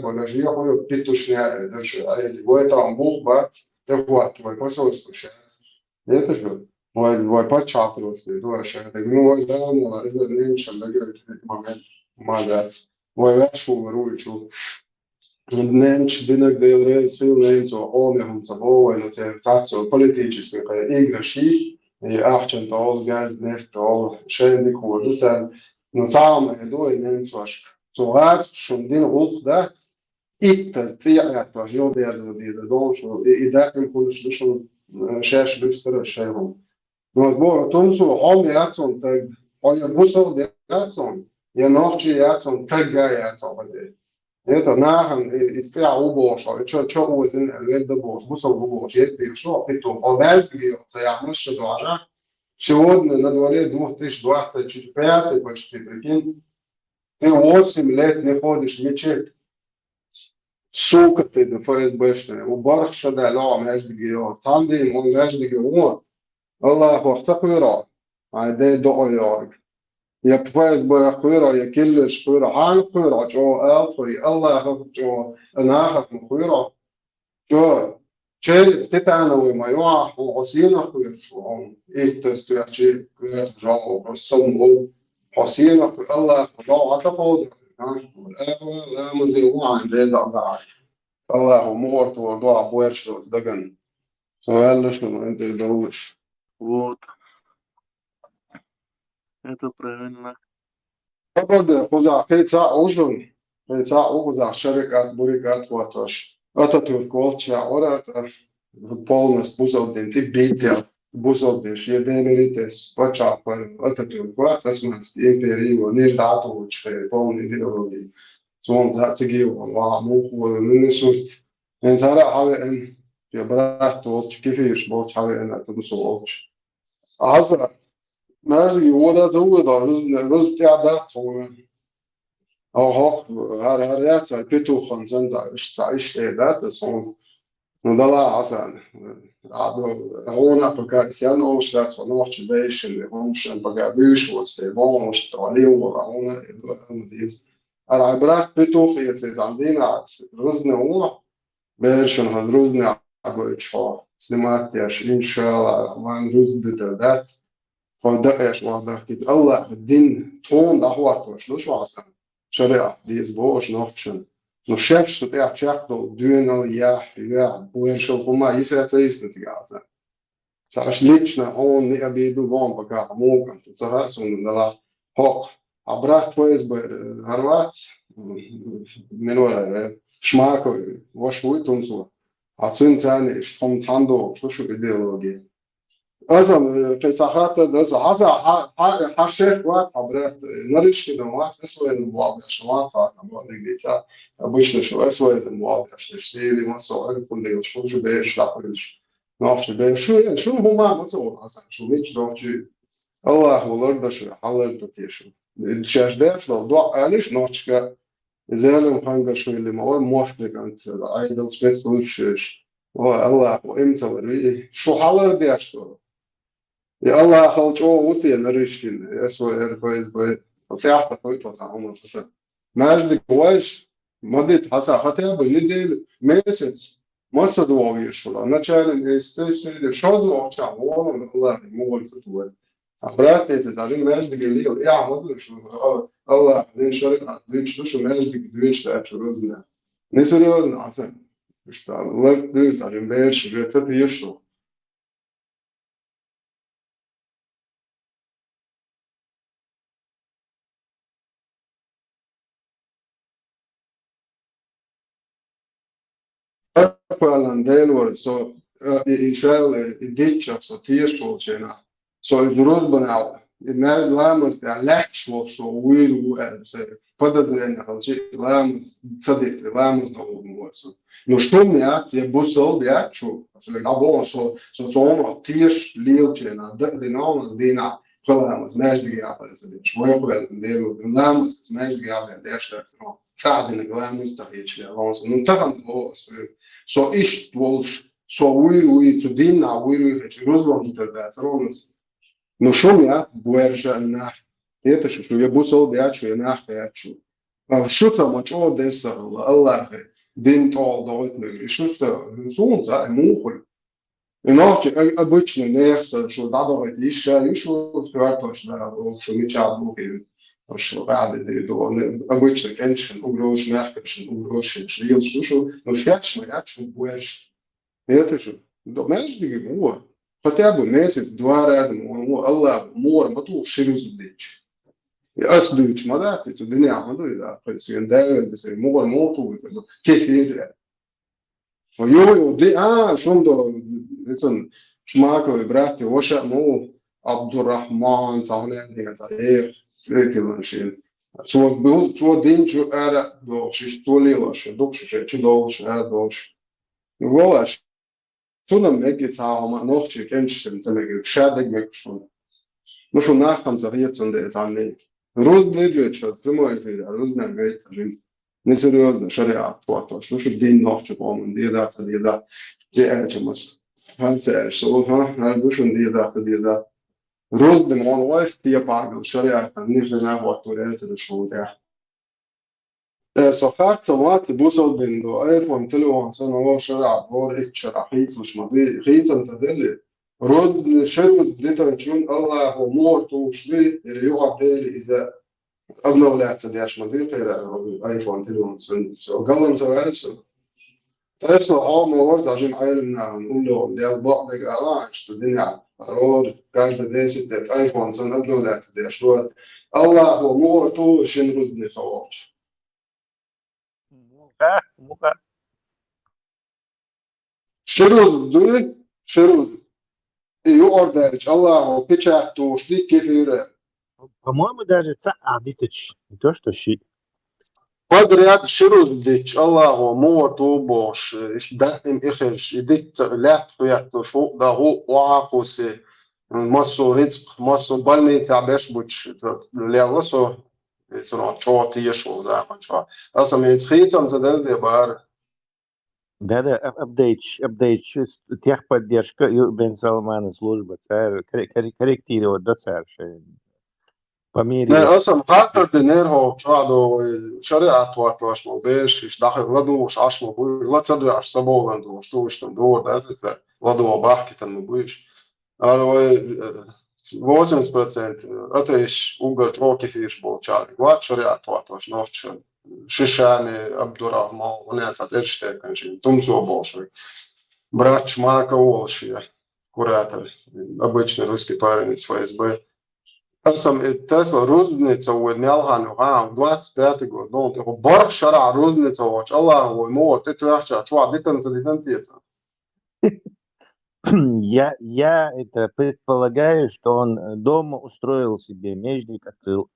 ولا شيء هو بيتوشنيا ده شيء أي ويترام بوخ بات تقوات ويبصوص وشات يتشبه ويبات شاطروس دو شيء تجنو ولا ما إذا نيم شلقة كمان ما ذات ويشو ورويشو Nens binnen de reis zo om te bouwen en het staat zo politisch ingressie en je achtje al gas neft al schön cool dus dan no samen do in zo ras schon din hoch dat it تستطيع احتواجه de don zo إذا كان كل شيء شاش بيستر الشيء مزبوط تونسو هم ياتون تاج او بوسو de ياتون يا نوختي ياتون تاج ياتون Eto nahan istia ubošo, čo uzin elveda boš, busov uboš, prišlo, pitao, обезбio, це я мушу двора. Сегодня на дворе 2025, почти, прикинь, ты 8 лет не ходишь в мечеть. Сука ты, да ФСБшная, у бархша да лам эждигио, сандин, он эждигио, Аллаху ахтакуира, айде доойорг. يا فايز بخيرة يا كلش خيرة عن خيرة جو أخي الله خف جو أنا خف خيرة جو شيء تتعنا وما يوح وحسين خير شو إيه تستوي شيء خير جو الصمو حسين الله جو عتقود والأول لا مزيو عن زيد أضاع الله مورت وضع بورش دقن سؤال شنو أنت دوش Вот, это правильно. طبعا خذ قيتsa أوجن قيتsa أوجن شركات بريكات واتوش أتاتورك والشيء أورات полностью بوزودين تبيتيا بوزودين شيء دينيريتس بتشافر أتاتورك واتسمعت إمبريو ونيرداتو وشيء بون إيديولوجي سون زاتسيجيو وعموق ونسوت إن ترى هذا إن يبرأت والش كيفيش والش هذا إن تبصو والش عزرا ماشي هو ده زود الرز بتاع ده أو هاف هر يات بيتو خنزن ده إيش ده تصون ندلا عسل عدو هون أبقى إسيان أو شتات ونوش دايش اللي هم شن بقى بيش وستيبون وشترالي وهون ديز العبرات بيتو خيط عندنا رزنا هو بيرشن هالرزنا عبوي شو سمعت يا شين شال وان رز بدردات فدقيش واحدة كده الله الدين تون دعوات وش لوش واسم شريعة ديز بوش نوفشن نو شefs tu te čakto dueno ja boeršel homa isēt īstenībā. Saš lična on ne abidu vom пока могам tu зараз он дала хок а брат ФСБ Хорват менора шмако ваш вытунцу а цинцане штом цандо что идеология أصلا في ساحات ده هذا حشيف وات عبرات نريش كده وات أسود المواضيع شوات أصلا مواضيع جديدة أبوش شو أسود المواضيع شتشتري ما سوى كل يوم شو بيش لاقيش نافش بيش شو هو ما متصور أصلا شو بيش نافش الله والله شو حلل بتيشو الشاش ده شو ضوء عليش نافش كا زين خانق شو اللي ما هو مشكلة كانت أيضا سبيس كلش والله وإمتى وريه شو حلل بيشتغل يا الله خلص وطي نريشين اسوء ارفايز بيت وتعرف تويت وتعمل فساد ما اجلك واش مدت حسا حتى بندل مسج ما صدوا ويشوا انا كان استيسي شادو اوتشا والله مو ستوي أبرات تزارين ما اجلك اللي يعمل شو الله دين شركة دين شو ما اجلك دويش تاعشروزنا نسريوزنا حسن مش الله دين زارين بيش بيتت يشوا Parallel så Israel ditcha så tierstolchena så drudbana الناس لامس لحش وصو ويلو أبسه فضل لنا خلشي لامس صديق لامس نقول موسو نشوم يات يبصل يات شو أصل عبون so صوم تيش ليل جنا دينامس دينا خلامس ماش دقيقة بس شوية قبل ديلو لامس ماش دقيقة ديش لكسنا ساعدنا لامس تغيير لامس نتهم هو so إيش تولش so ويلو يتدين ويلو يجروزون تردات رونس No šum, ja, buerža, nah, tieto, što je busol, ja ću, je nah, ja ću. شوتا ما чё десса Аллах дин тол давит мегри шута зун за мухол иначе обычно нерса что дадовать еще сквартош да что меча буги что بعد до обычно конечно угрош мягкость угрош шрил что но шляч больше это же до между его хотя бы месяц два раза Аллах мор мату ширюз дичь أصله مدات الدنيا عملوا إذا قيسين ده بس مو الموتو كثير ويو دي شو ده مثلا شماكو إبراهيم وشا مو عبد الرحمن صهنا دي صحيح ريتي ماشين سو دين شو أرا دوش تولي لاش دوش شو دوش دوش والله شو لما يجي ساعة ما نوخش كنش زي شادك مكشون مش ناخم زغير تندي زعني روز بيجي شو تمو يفيد روز نبيت سجين نسيريوز شريعة تواتوش مش الدين نوخش قوم دي ذات دي ذات دي أجمس هل تعيش صوتها هل بوشون دي ذات روز دمون وايف دي بعض الشريعة نيجي وقت وريت الشو ده سخرت سمعت بوصل بين دو ايفون تلو سنة هو شرع بور اتشرع حيث مش مضي حيث مصدر رد شروز بديتا نشون الله هو موت وشلي اللي يقع ديلي إذا قبل ولا تدياش مضي غير ايفون تلو سنة قبل مسوي تسلا موارد عشان عائلنا نقول له اللي البعض قال الدنيا قرار كاش بديس ايفون سنة قبل ولا تدياش الله هو موت وشنروز بنخواش Muka. Шерuz, и ордерич, Аллаху, печату, шли кефире. По-моему, даже Дитыч. Не то, что щит. قدريات شروز ديش Аллаху, موتو бош, دائم إخش, ديت لات فياتو شو ده هو وعاقوسي, ماسو رزق, ماسو больница بيش بوش, لألسو, شو تيشو, ده شو. أصلا يتخيطم تدل بار. Да, апдейт, техподдержка, Бен Салмана служба, корректировать до царши. По мере... أصلا قاتل دينيرهو شعدو شريعة واتواش مو بيش إيش داخل لدوش عش مو بوي لا تصدق عش سبول لندو شتوش تندور ده تسا لدو بحكي تن بويش أنا 80% أتيش أوجر جو كيفيش بول شاري وات شريعة واتواش نوش شيشاني عبد الرحمن وناس أتيش تكنشي تمسو بولشي брач Мака Волши, куратор, обычный русский парень из ФСБ. Esam Tesla Ruznica u Melhanu Ham 25 gadu, un te Borg šarā Ruznica oč Allah u mor, te tu яшча, чуа дитан за дитан тица. Я это предполагаю, что он дома устроил себе межник, открыл.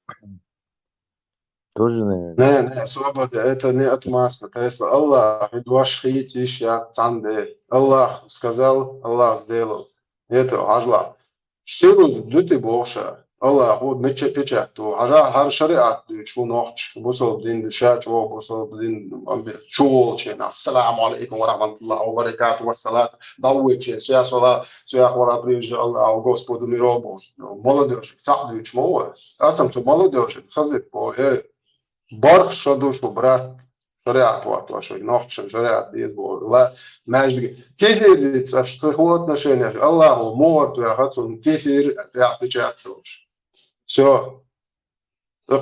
Тоже, наверное. Не, свобода, это не отмазка. Тесла, Аллах, идваш хит, ища цанде. Аллах сказал, Аллах сделал. Это ажла. Шируз дути боша. الله هو بيتشاتو هر شريعة شو نوحش بوصل بدين شات شو بوصل بدين شو شيء السلام عليكم ورحمة الله وبركاته والصلاة ضوي شيء سيا صلاة سيا خورا بريج الله أو Господу миробош молодежь цадуч мова асам то молодежь хазит по барх шадушу брат شريعة وقت شو نوحش شريعة بيزبو لا ماجد كيف يتشتغل отношения الله مور تو ياخذون كيف يعطيش все. До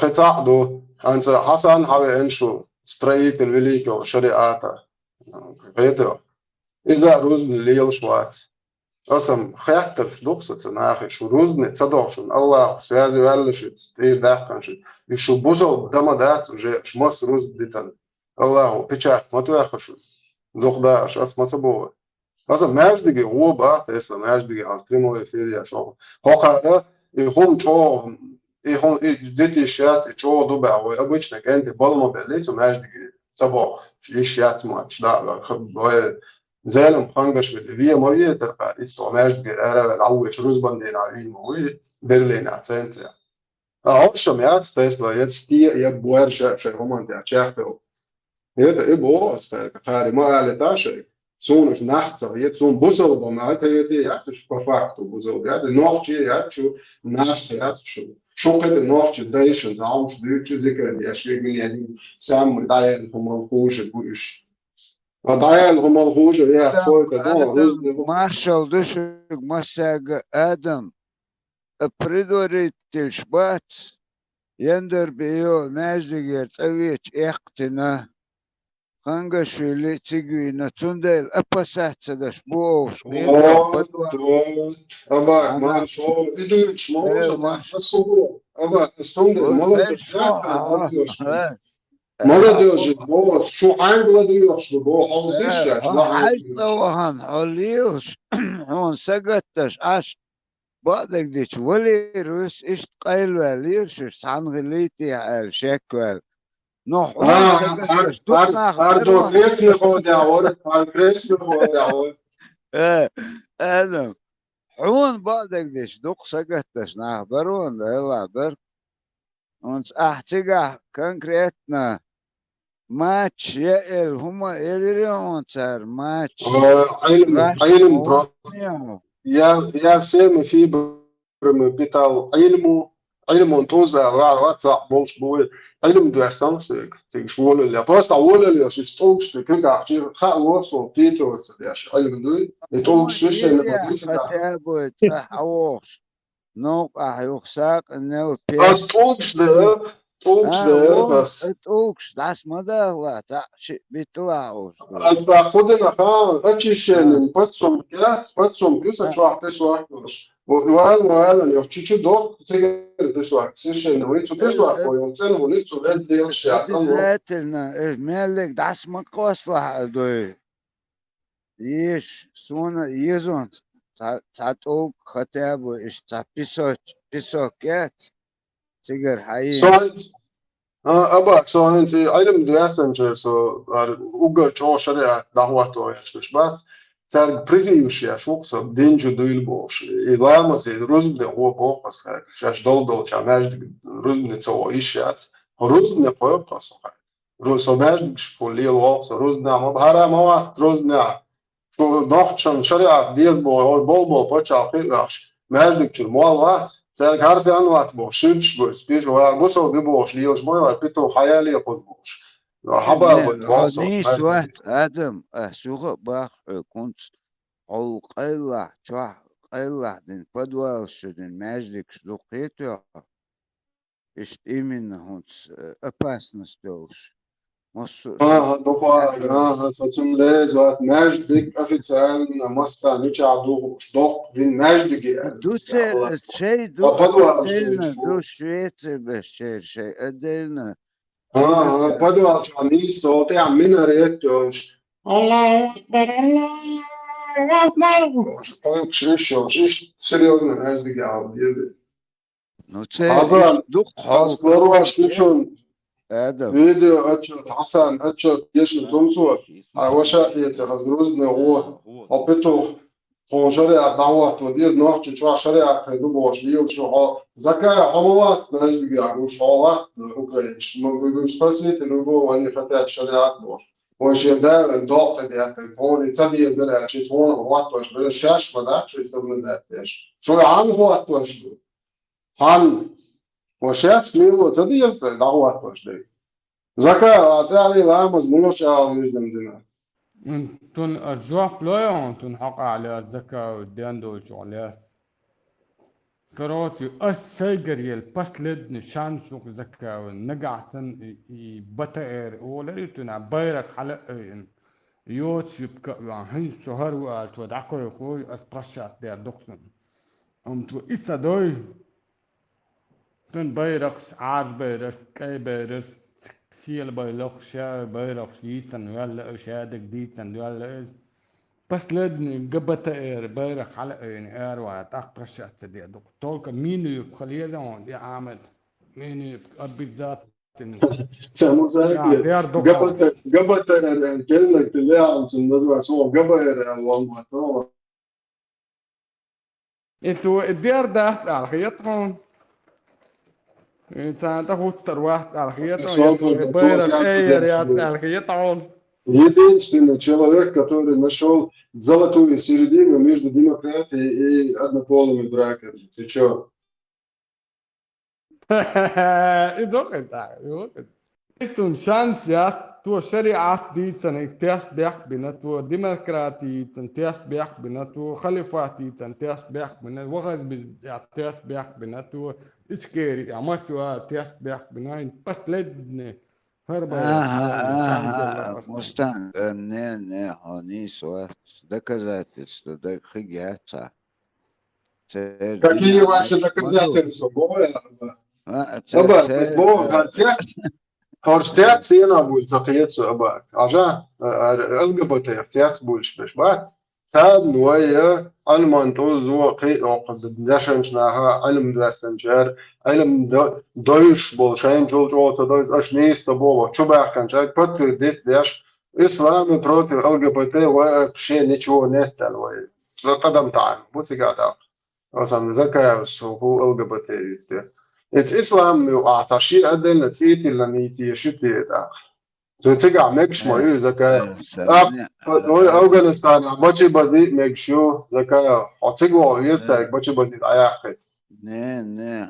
Хасан Хаве Эншу, строитель великого шариата. Это из-за Рузни Лил Швац. Асам Хяхтер Дуксаца нахи, что Рузни Цадошин, Аллах, связи Валишит, ты дахканшит. И что Бузол Дамадац уже шмос Руз Дитан. Аллаху, печать, матуяхашу. Духдаш, Асмацабова. Асам Мяждиги, оба, Тесла Мяждиги, Алкримовая Ферия, Шоу. Хокара, и хом чо и хом и дети шат чо дуба обычно кенте балма белицу между собой и шат матч да زالم خانجش بالفيا مويه ترقى إستو между era الأول شروز بندين على مويه برلين أعتنت أوشم يات تسلا يات ستي يبوار شيء هم أنت أشياء هذا إبوه أستاذ كاري ما على تاشي zo'n is nachts, aber jetzt so ein Bussel, wo man halt ja, das ist perfekt, Bussel, ja, der Nachtje, ja, schon, nachts, ja, schon كده نوع دايش نظام شديد شو ذكر الأشياء من يعني سام ضايع هم الخوش بوش ضايع هم الخوش يا فوق ده رز آدم مارشال دشك مساق آدم بريدوريت الشبات يندر بيو ناجدقير تأويت اقتنا خانقا شولي تيجي نتوندل أبسات سدش بوش قيتا بدوا أبا ما شو إدو شموز أبا أصله أبا استوند مرة جات مرة ديوش بوس شو عين بلا ديوش بو حوز إيش لا حاجة وهن حوليوش هون سقطش أش بعدك ديش ولي روس إيش قايل وليش سان غليتي الشكل نوح هون سقطش دقنا أردو كريسمي خود يعور كريسمي خود يعور آدم حون بعدك ديش دق سقطش نخبرون لا بر uns أحتجا كونكريتنا ماتش يقل هما يليون صار ماتش علم برو يا سامي في بتاع علم توزع على واتساب بولش بول علم ده سانسك شغل اللي بس أول اللي شفتوش كده عشان خلاص وبيتو ياش علم ده يتوش وش اللي بديش كتابه تحوش نوقع يخساق إنه بس توش ده بس توكش داس ماذا هو تعش بيطلعوش أصلا خدنا أتشين باتسوم كيسا شو أحتسوا وهذا يحكي دور تيجي تسوا تيشين ويتو تسوا ويوتسن وليتو لا ديال شياطان ذاتنا مالك داس ما قوصلح دوي يش سونا يزون تعطوك خطاب إيش بيسوكات تيجر حيين أبا أنت علم دواسن so ugar čo šarja dahuato jaškaš bats cer prizijuši šukso dinđu duilboš I lama se ruzbne o bopas šaš doldol ča mežd ruzbne co išjac ruzbne pojopas so mežd po liel so ruzbne ma bhara ma ruzbne šo dohčan šarja diezbo bolbo počal pigaš mežd čur molat cer garse anvat bo šuč bo spiš bo gusol biboš liels moja pito hayali yapozboš نيش وقت آدم سوغ باخ كنت أو قيلة شوح قيلة دين فدوى شدين ماجدك شدوقيتو إشت إيمن هونت أباس نستوش مصر zum Leser Mäjdik offiziell Massa nicht du doch den Mäjdik دوتر شيء دو شويتر بشير شيء أدينا بدو عشان صوتي عمنا ريتوش الله أكبر الله أكبر شيش серьезно Mäjdik عاودي نوتر دق أصبروا شلون آدم فيديو أتشوت حسن أتشوت يش تمسوا وشا يتخزروزنا هو أبتو خونجري دعوات ودير نوع شو شريعة خدو بوشليل شو زكاة حموات ناس بيجوا شوات أوكريش ما بيجوش فرسيت نقول واني فتاة شريعة بوش وش يدا الضغط ده هون تصدق زرع شيء هون وقت وش بالشاش ما شو يسمون ده إيش شو عم وقت وش هن وشاف ميرو تصدق دعوات وش ده زكاة تعالي لامز ملوش على يزمدنا انتون الجوف لويا انتون حق على الزكاة والدين دول شغلات كروتي السيجري البسلد نشان سوق زكاة والنقعتن بتائر وليتنا بايرك على اين يوت يبقى هن شهر وقالت ودعكو يقوي اسقشات دير دقسن امتو إسا دوي تن بايرك عار بايرك كاي بايرك سيل بايلوخ شا بايلوخ سيتن ولا شادك ديتن ولا بس لدني قبتا بايرك على اين واتاق رشات دي دوك تولك مين يبخليه دون دي عامل مين يبقى ذات ساموزاكي قبتا كلمة تلاعب تنزع سوى قبتا والله انتو الديار ده على خيطهم انت تاخد واحد على خيطهم بايرك ايه رياض على خيطهم Единственный человек, который нашел золотую середину между демократией и однополыми браками. Ты чё? Idioten. Ist un chance ja, tu shari'at di tan tias biak bina tu demokrati tan tias biak bina tu khalifati tan tias biak bina wagad bi ya tias biak bina tu iskeri ya maswa tias biak bina in pasledne harba ya tmon chance yalla aslan. مستنقع не هونيس وقت доказательства да хигяца Какие цердиня ваши мекш маду доказательства? Боя? цер Абак, цер возможно, хотят, хотят цена будет захеться, абак. Ажа, ЛГБТ, хотят больше, бат. تاب نوية علم توزو قي وقد دشنش نها علم درسنجر علم دويش bolşayın jol tadayız aşneyiz tabova çubak kançak patır dit deş İslam против ЛГБТ вообще ничего нет там. Задам там, вот и гадал. مثلا ذكاء هو ЛГБТ işte. It's Islam وأعطاشي أدل نتيجة لنيتي شتى ده. So تيجا مكش ما يو ذكاء. سرني أفغانستان بچه بازی مکشو ذکاء. أتیگو یستک بچه بازی آیاخت. не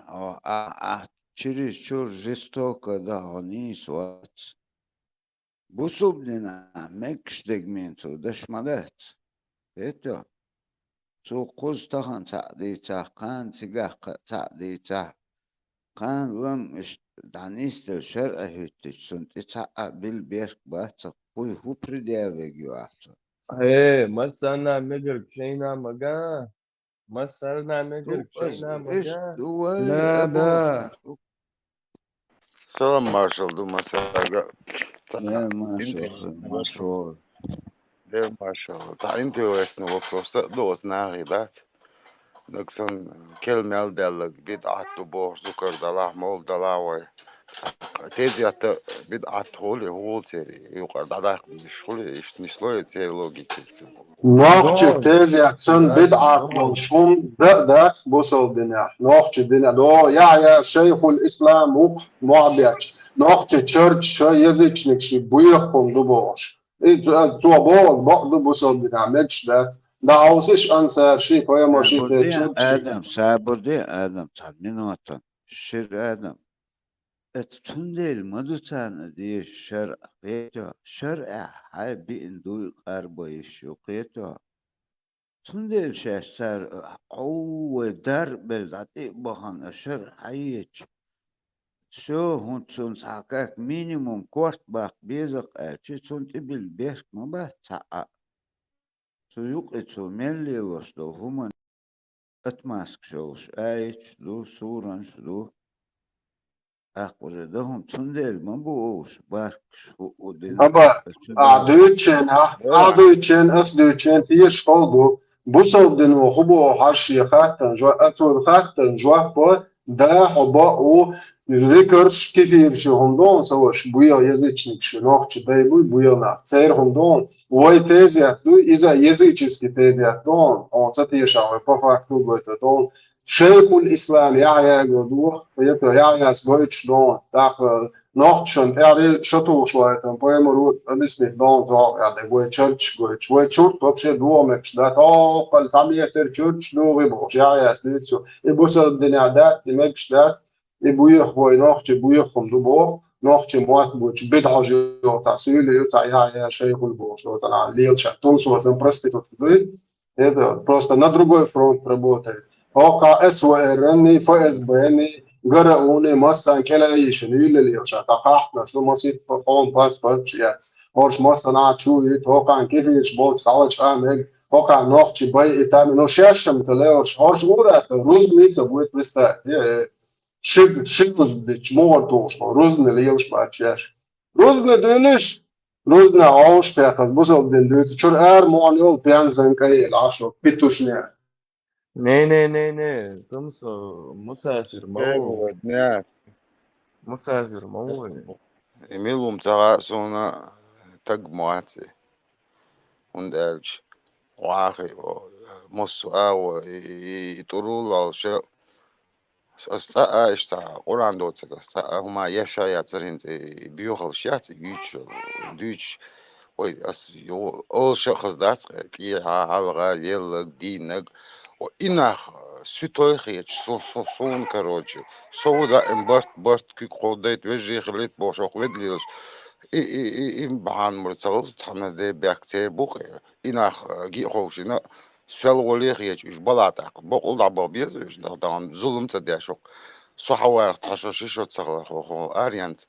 через чур жестоко да هونيس وقت بوسوبنينا مكش دجمنتو دشمالات это سو قوز تخن تعدي تحقان تجاه تعدي تح قان لم دانيستر شرع هيتش سنت تحقق بالبيرك بات قوي هو بريديافيجيو أحسن ايه مسنا مجر كشينا مجا مسنا مجر شو كشينا إيش مجا لا أبو ده Salam Marshall du masaga. يا ما انت شاء ما شاء ده ما شاء الله. انت واسنا وفرصة دوس ناغيبات. نقصن كلمة دلك بدعة تبوح ذكر دلاح مول دلاوي. تيجي أت بدعة هولي هول تري يقعد دلاح مش هولي إيش نسلوي تري لوجيكي. Nochtje دول tezi atsan bid'at دول shum dat busol dinya. Nochtje dinya do ya Sheikhul Islam uk mu'abiyach. Nochtje church yazıçnik şi buyukhum du boş. Bol baqdu busol dinya mekş dat. Da ausish ansar şi koyama şi te سابردي church. آدم سابردي آدم تادمين وطن شر آدم التندل مدوتان دي شرع قيتو شرع هاي بإندو قربو يشوقيتو تندل شاشتر أو در بلداتي بخان الشرع هايج شو هون تون ساكاك مينيموم كورت باق بيزق ألشي تون تبل بيرك مبا تاقا سيوق اتو ملي وصلو هما اتماسك شوش ايش دو سورانش دو اقوله دهم تندل ما بوش بارك شو ودينا Aba aduchen ha Yeah. aduchen asduchen tish foldu busol dinu hubo hashi khatan jo atul khatan jo po da hobo o ذكرش كثير شو هندون سواش بويا язычник شو نوخش بيبوي بويا نا цейр هندون وای تزیت دو ایزا языческий تزیت دون он цатиша по факту будет дон شيخ الإسلام يعيا جدوح فيتو يعيا سبويتش دون تاخ Nochtschön, er шату шлайтам, поэмуру, объяснить, дон, я да гой чурч, гой чурт, вообще двумекш, да, то, кал там етер чурч, ну, выброш, я слицу, и буса деня дат, и мекш дат, и буих вой нохче, буихом дубо, нохче муат буч, бедha живо, та сюли, та я шейхул бош, вот она, лилча, тунсу, он проститут, это просто на другой фронт работает. Ока СВР, ФСБ, قرأوني مثلا كلا يشنو اللي يرجع تقاحنا شو مصير قوم باس برشيات هوش مثلا شو يتوقع كيف يشبوت تعالج عامل وقع نوح باي إتام إنه شاشم تلاوش هوش ورا روز ميت بويت بستا شب روز بدش مو توش روز نليوش باتشاش روز ندلش روز نعوش تاخذ بوصل دندوت شو مو عن يول بيانزن كاي العشرة بيتوشنيا ني تمسو مسافر مو Yeah. مسافر مو Emilum ترى سونا تجمعاتي وندالج واخي مص أو يطرول شو استاء اشتا قران دوتك استاء هما يشا ياترين بيوخل شات يوتش دوتش ой, ол шахаздас, кия халга, елг, динг, инах, святой хеч, сон, короче. Соуда барт, кик ходает, вежих лет, бошок, ведлилось. Им баан мурцал, тамна де бяктер бух, инах, ги хошина, свел хеч, иш балатак, бокул да бабиз, иш дан зулум цадяшок. Сухавар, ташо шишот сагла, хо, ариант.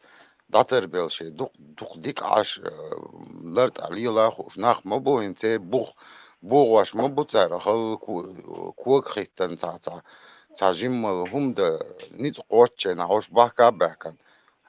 داتربيلشي دوق ديك عاش لرت علي لا خوش ناخ مبو انت بوغ واش مبو تاع خل كوك خيتن تاع جيم هم ده نيت قوتش نعوش بحكا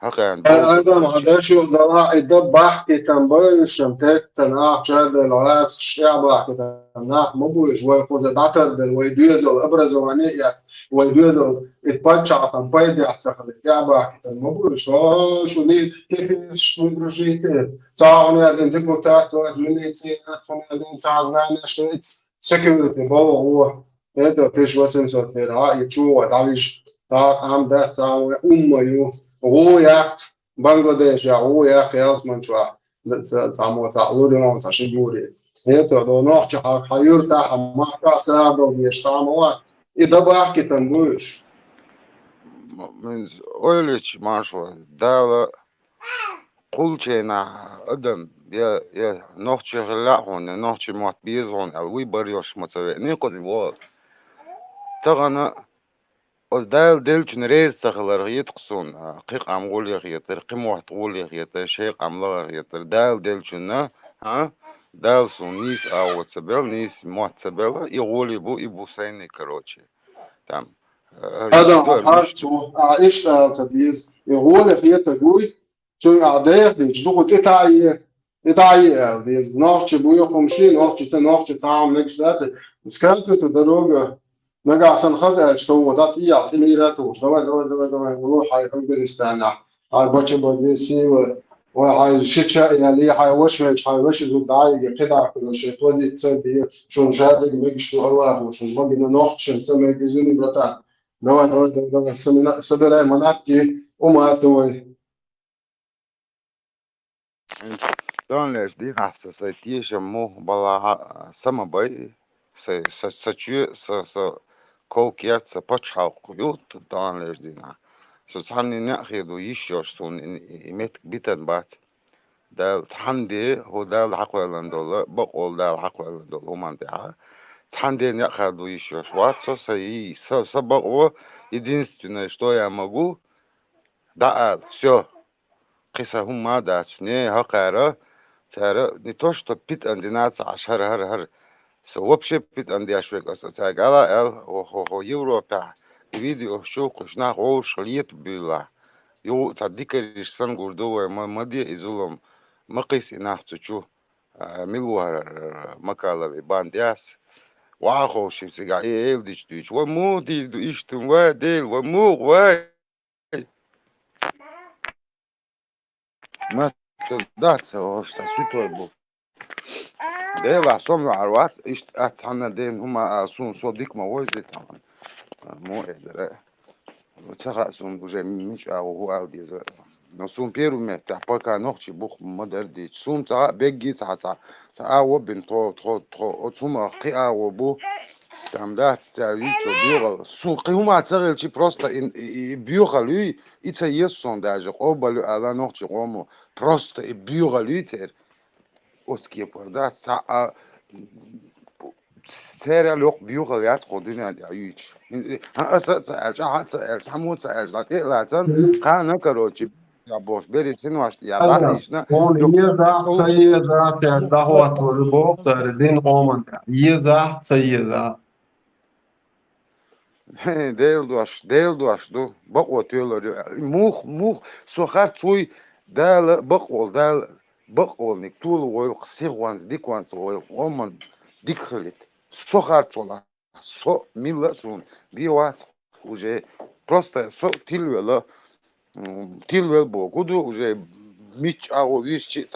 هكا دول هذا ما قوتش عندهاش يقدر يدبح كتنبوي الشمتات تناح شاد العلاس الشعب كتناح مبوش ويقول داتر دل ويدوزل ابرز وانية ويدوزل اتبتشع تنبيدي احتخل التعبة كتنبوش شو ذي كيف شو دروجيتي تعاوني أدين ديكو تحت وأدوني تسينات فني أدين تعزناني شويت سكيورتي بابا هو هذا فيش وسم سوتير هاي تشو ودعيش تا عم ده تعاون يو روجاcht Bangladesh ja rojacht erstmal schon samo sa urion sa siguri eto do noć hayurta hamaka sado vještanovac I da bahki tambuš من öylech marşo dala قلتنا أدم يا نوتشي غلاحون نوتشي موت بيزون الوي بريوش متوي نيقول وول تغنى دال دلچن ريز تخلر يتقصون قيق عم غولي غيتر قيم واحد غولي غيتر شيق عم لغر غيتر دال دلچن ها دال سون نيس او تسبل نيس موت تسبل يغولي بو يبو سيني كروتشي تام هذا دور عارف مش شو عايش تبيز يقول في تقوي شو عادية بيجدو تتعي ديز نوتش بويا خمشي نوتش تعام نكش ذات سكرت تدروجة نجا عشان خزع سو ده تيا تمي راتو دوا والله حي أفغانستان هاي باتش بازي سي وهاي شتشا اللي هاي وش زود داعي كده كل شيء تودي تصدق شو جادك ميجش الله وشو ما بينا نوتش نسمي جزيني برتا دوا سمنا مناطق وما Dans die race tiež mu bala sama bai sačiu sa kokiert sa pačal kujut dans les dina so tani ne khidu yishos sun imet bitan bat dal tandi ho dal haqwalan dol baqol dal haqwalan dol human da tandi ne khidu yishos wat so sa baqo единственное что я могу да все قصة هم دا не хақара ترى не то что пит андинация عشر هر سوبش بيت عندي أشوك أصلا تاجلا هو يوروبا فيديو شو كشنا غوش خليت بيلا يو تصدق الإنسان قردوه ما دي إزولم ما قيس إناخت شو ملوار مكالا باندياس واخو شيء سجع إيه ديش ديش ومو دي إيشتم واديل ومو واي ما تدعس هو شتا سوتوي بو ديلا صوم عروات إيش أتحنا دين هما صون صديق ما وجد طبعا مو قادر تخصم بوجي مش أو هو أو دي زي نصوم بيرو متى بقى نوختي بوخ مدر دي صوم تا بيجي تا أو بين تو صوم قي أو بو там да تعيش بيوغل سوق هما تسأل شيء просто بيوغل lui إذا يسون даже قبل على نوختي قومو просто بيوغل lui تر أسكي بردا سا سير لوق بيوغل يات قدنا تعيش أسأل حمود سأل لا تلاتن كان كروتشي يا بوش بري سنواش يا داريشنا on yeza da hot bok der din oman yeza ديل دوش دو بقوة تيولر موخ سخر توي دال بقول دال بقول نك طول ويل سيغوانز ديكوانز ويل ومن ديك خليت سخر تولا سو ميلا سون بيوات уже просто со تيلويل بوكودو уже ميч ао вишчи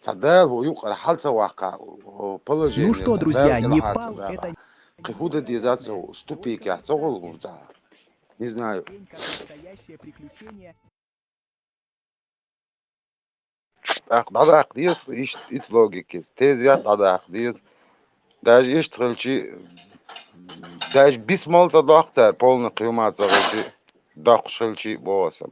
та дал هو يقرا حالته واقع положение Ну что, друзья, Непал — это Куда дезаться ступики отцовал, не знаю. настоящее приключение. dadak diyoruz iç logikis. Teziyat dadak diyoruz. Даже iştgalçı даже bismolta doktor polny kıymat zağıcı dokşılçı boğasam.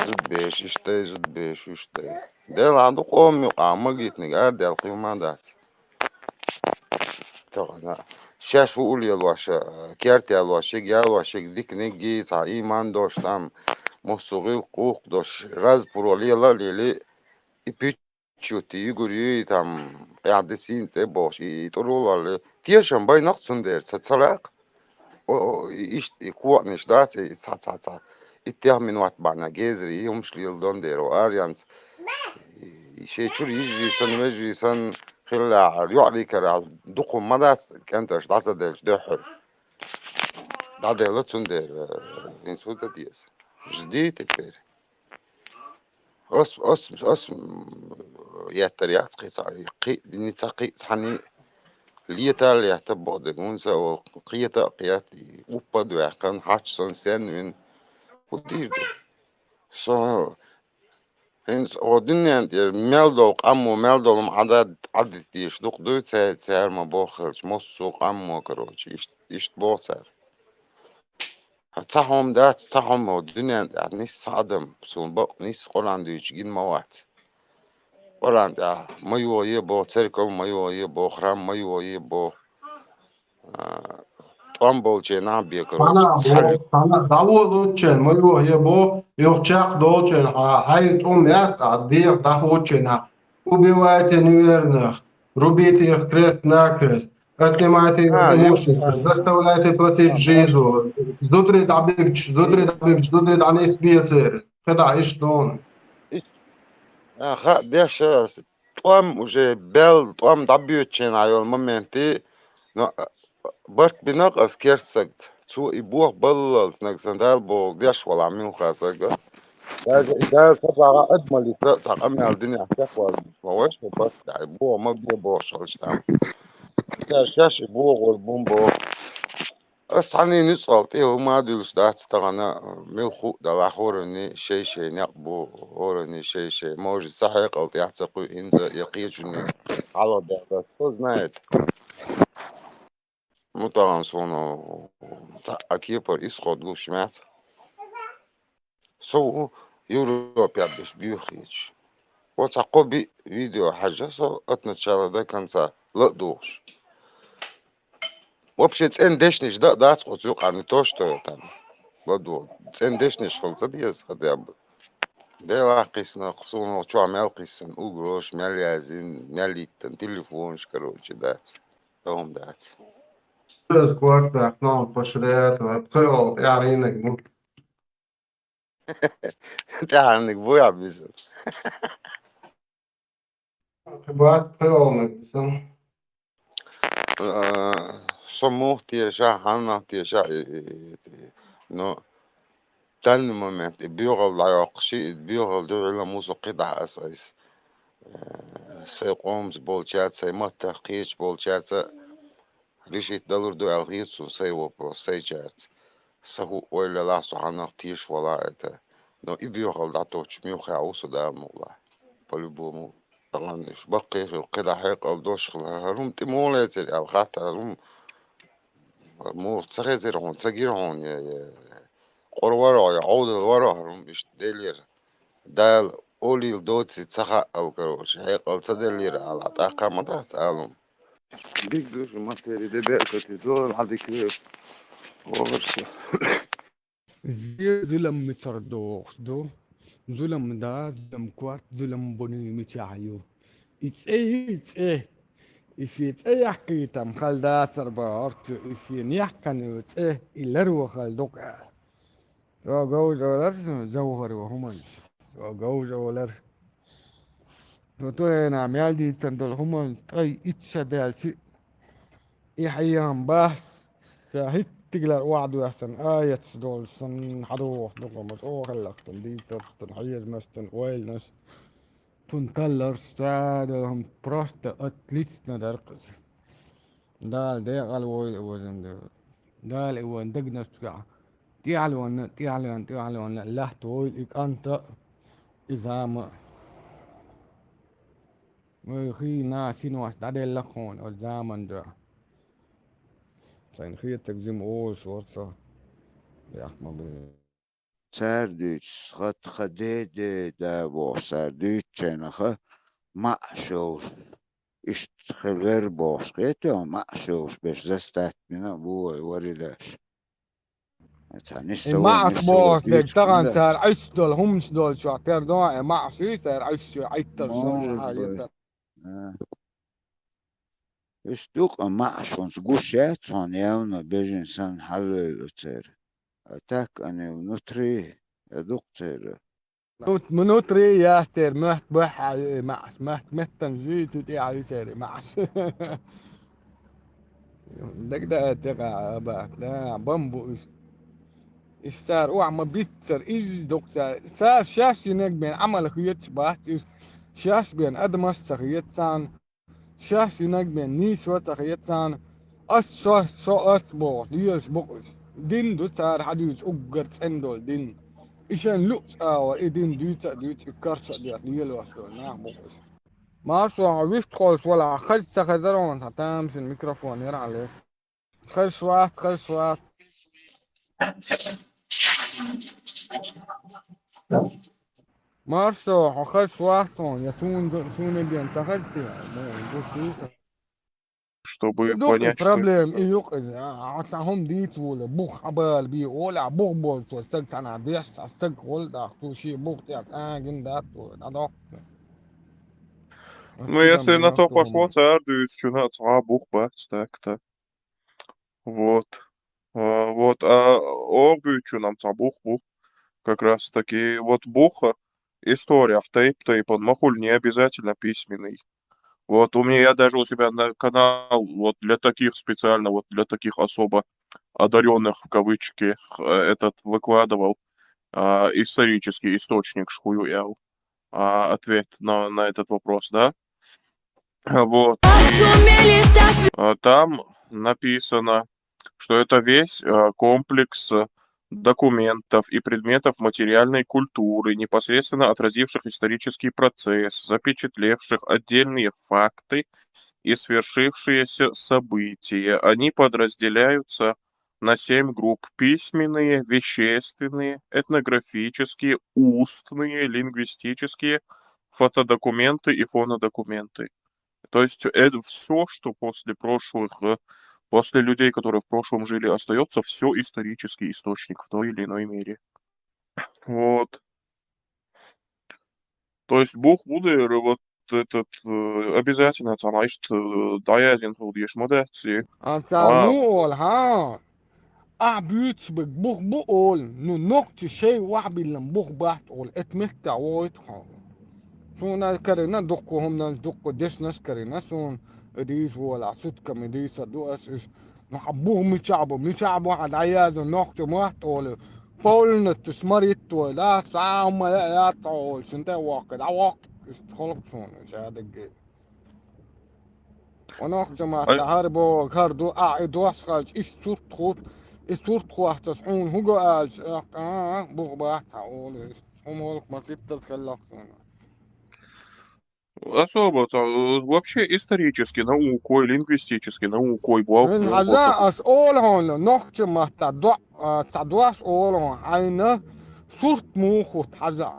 Zıt beş işte zıt beş işte. Del adı qomu qama gitnik erdel kıymadat. Tamam. Şaş ul yalvaşa, kert yalvaşa, yalvaşa dikne git ha iman doştam. Musuqil qoq doş raz proliyala lili ipiçuti yuguriyi tam yadesin se boş itorolarlı. Tiyaşan baynak sunder çaçalak. O işte kuatniş da sa. İttiham min vat bana gezri yumşli yıldon der o aryans. Şey çur yجريسن مجريسن خلا يعلي كرا دقم مدى كانت اشتعصى دلش دحر دا ديلت سندر إن سودة ديس جديد تبير أس يتريات قي نتا قي حني ليتا يحتبق دقونسا وقيتا قياتي وبد ويحقن حاتشون سن من ودير so Hens o dünnen der meldok ammo meldolum adet diş dokdu ser ma bokhels mossuk ammo короче iş bozer. Tahom dat tahom o dünnen nis sadım sun bok nis qolan düç gin mawat. Qolan da mayoye bo terkom mayoye bo khram mayoye bo tam bolche na bir короче. Sana davul doçen, moyo yebo, yokçak doçen, hayt yat addiq dahoçen ha. Убивайте неверных, рубите их крест-накрест, отнимайте их Ha имущество, заставляйте платить жизнь, зудрит анис бицер. Когда и что он? Deixa, Tom уже bel, Tom da büyütçen ayol momenti, no, bart binak askersagt, su i buh ballal, snak sandal bo, deş wala min khasag. ده طبعا اجمل تقمع الدنيا تقوى وش بس بو ما بو شغلش تام شاش بو والبوم بو بس عني نسأل تيه ما دلش ده تغنى ملخو ده لاحورني شيء نقبو هورني شيء موجود صحيح قلت يحتقو إنزا يقيجني على ده بس فوز نايت مطلعا صونو أكيبر إسقاط قوش مات سو يوروب يبش بيوخيج وتعقبي فيديو حاجة سو اتنشال ده كان سا لا دوش вообще цен дешниш да дацқут юқани то что там ладу цен дешниш холца диес хотя бы дела қисна қсуно чуа мел қисан угрош мел язин мелиттен телефонш короче дат том дат Söz korkak, non poşret, pıyol, yarinek bu. تعرنك بويا بيزن Kıbat pıyolnek bizim. صموه تيشا حنا تيشا no تاني مومنت بيوغل عياقشي بيوغل دو على موسو قطع أساس سيقومز بولشات سيمات تحقيق بولشات ريشيت دلور دو الغيتسو سيو برو سيجات سهو ويلا لاسو حنا تيش ولا это но и بيوغل داتوش ميوخي عوسو دا مولا по-любому طغنش بقي القطع حيق الدوش هروم تمولاتي الخاطر هروم مو تسغيزيرون تسغيرون قروارا يعود الورا مش ديلير دال أولي الدوتي تسخا أو كروش هيك التدلير على طاقة ما تسألهم ديك دوش ما تسيري دي بيركة دول هذيك ورشة ظلم متردوخ دو ظلم دا ظلم كوات ظلم بني متعيو إيه إفيت حكيتم خال دا تربا أرتو إفين يحكن إيه إلا رو خال دوكا جوز ولر جوهر وهمن جوز ولر تو نعم يالدي تندل همن أي إتشدالتي إحيان باس شاهد تقلر وعد ويحسن آية دول سن حروح دوكا مسؤول خلق تندي تنحيز مستن ويل نس тунталлар стадом просто отлично даркс. Дал дегал вой возенде. Дал иван дегнастга. تعلون لا تقول أنت إذا ما خي ناس نواس تعدل لخون الزمن ده سين خي تجزم أوش ورصة يا أحمد سردوش خد خديد دا بو سردوش چنخه معشوش اشت خبر باش خيتو معشوش بش زستات منا بوي ورداش معش باش دك طبعا سار عيش دول همش دول شو تردوا معش سار عيش عيتر شون حاجة اشتوق معشونس قوشات هون يونا بيجن سن حلو تير أتاك أنا ونطري دكتور منوتري يا تير مهت بح معش مهت تنجيت وتي سار معش دك ده تقع بقى لا بامبو استار وعم بيتر إيش دكتور صار شاش ينك بين عمل خيط بات شاش بين أدمش سخيط سان شاش ينك بين نيش وسخيط سان أس شو أس بو ليش بقش دين دو صار حديث أجر سندول دين إيشان لوكس إدين دوت إكرش ديت ليل واسول نعم بقش ما شو عويشت خالص ولا خش سخزرون هتامس الميكروفون يرى عليك خش وات Marso, hochas швастон, я суне бен сахарти, чтобы دوق понять, что это проблем за... يوق عصاهم ديت ولا بوخ عبال بي ولا بوخ بول تو استك انا ديس استك ولدا تو شي بوخ تاع جندات ودوق Ну, если на то пошло, царь чуна бух бац, так-то. Вот. А обычу нам бух бух. Как раз таки вот буха история тейп он махуль не обязательно письменный. Вот у меня я даже у себя на канал вот для таких специально, вот для таких особо одаренных в кавычки этот выкладывал исторический источник шхуюял. Ответ на этот вопрос, да? Вот. Там написано, что это весь комплекс документов и предметов материальной культуры, непосредственно отразивших исторический процесс, запечатлевших отдельные факты и свершившиеся события. Они подразделяются на 7 групп: письменные, вещественные, этнографические, устные, лингвистические, фотодокументы и фонодокументы. То есть это все, что после людей, которые в прошлом жили, остается все исторический источник в той или иной мере. Вот. То есть Бог будет вот этот обязательно там даязин ходишь модации. نقول ها أعبيت بخ بقول نقطة شيء وعبي لم بخ بحتقول اتمتع ويتخون سونا كرنا دقهم دق ديش ناس كرنا سون اديس ولا صوت كم اديس دوس نحبوه مشعبو عاد عياد نقطة محتقول فولنا تسمريت ولا ساعة ما لا تعول سنتا واقد عواق استخلق سون شهادة جيد ونقطة ما تعربو كاردو دوس خالج إيش صورت خوف الصورت خوف تصحون هو قال بخ بحتقول هم هولك ما تتخلق سون Особо вообще исторически наукой, лингвистически наукой من هذا أسئول هون نقطة ما تدواش أول هون عينه صورت موخو هذا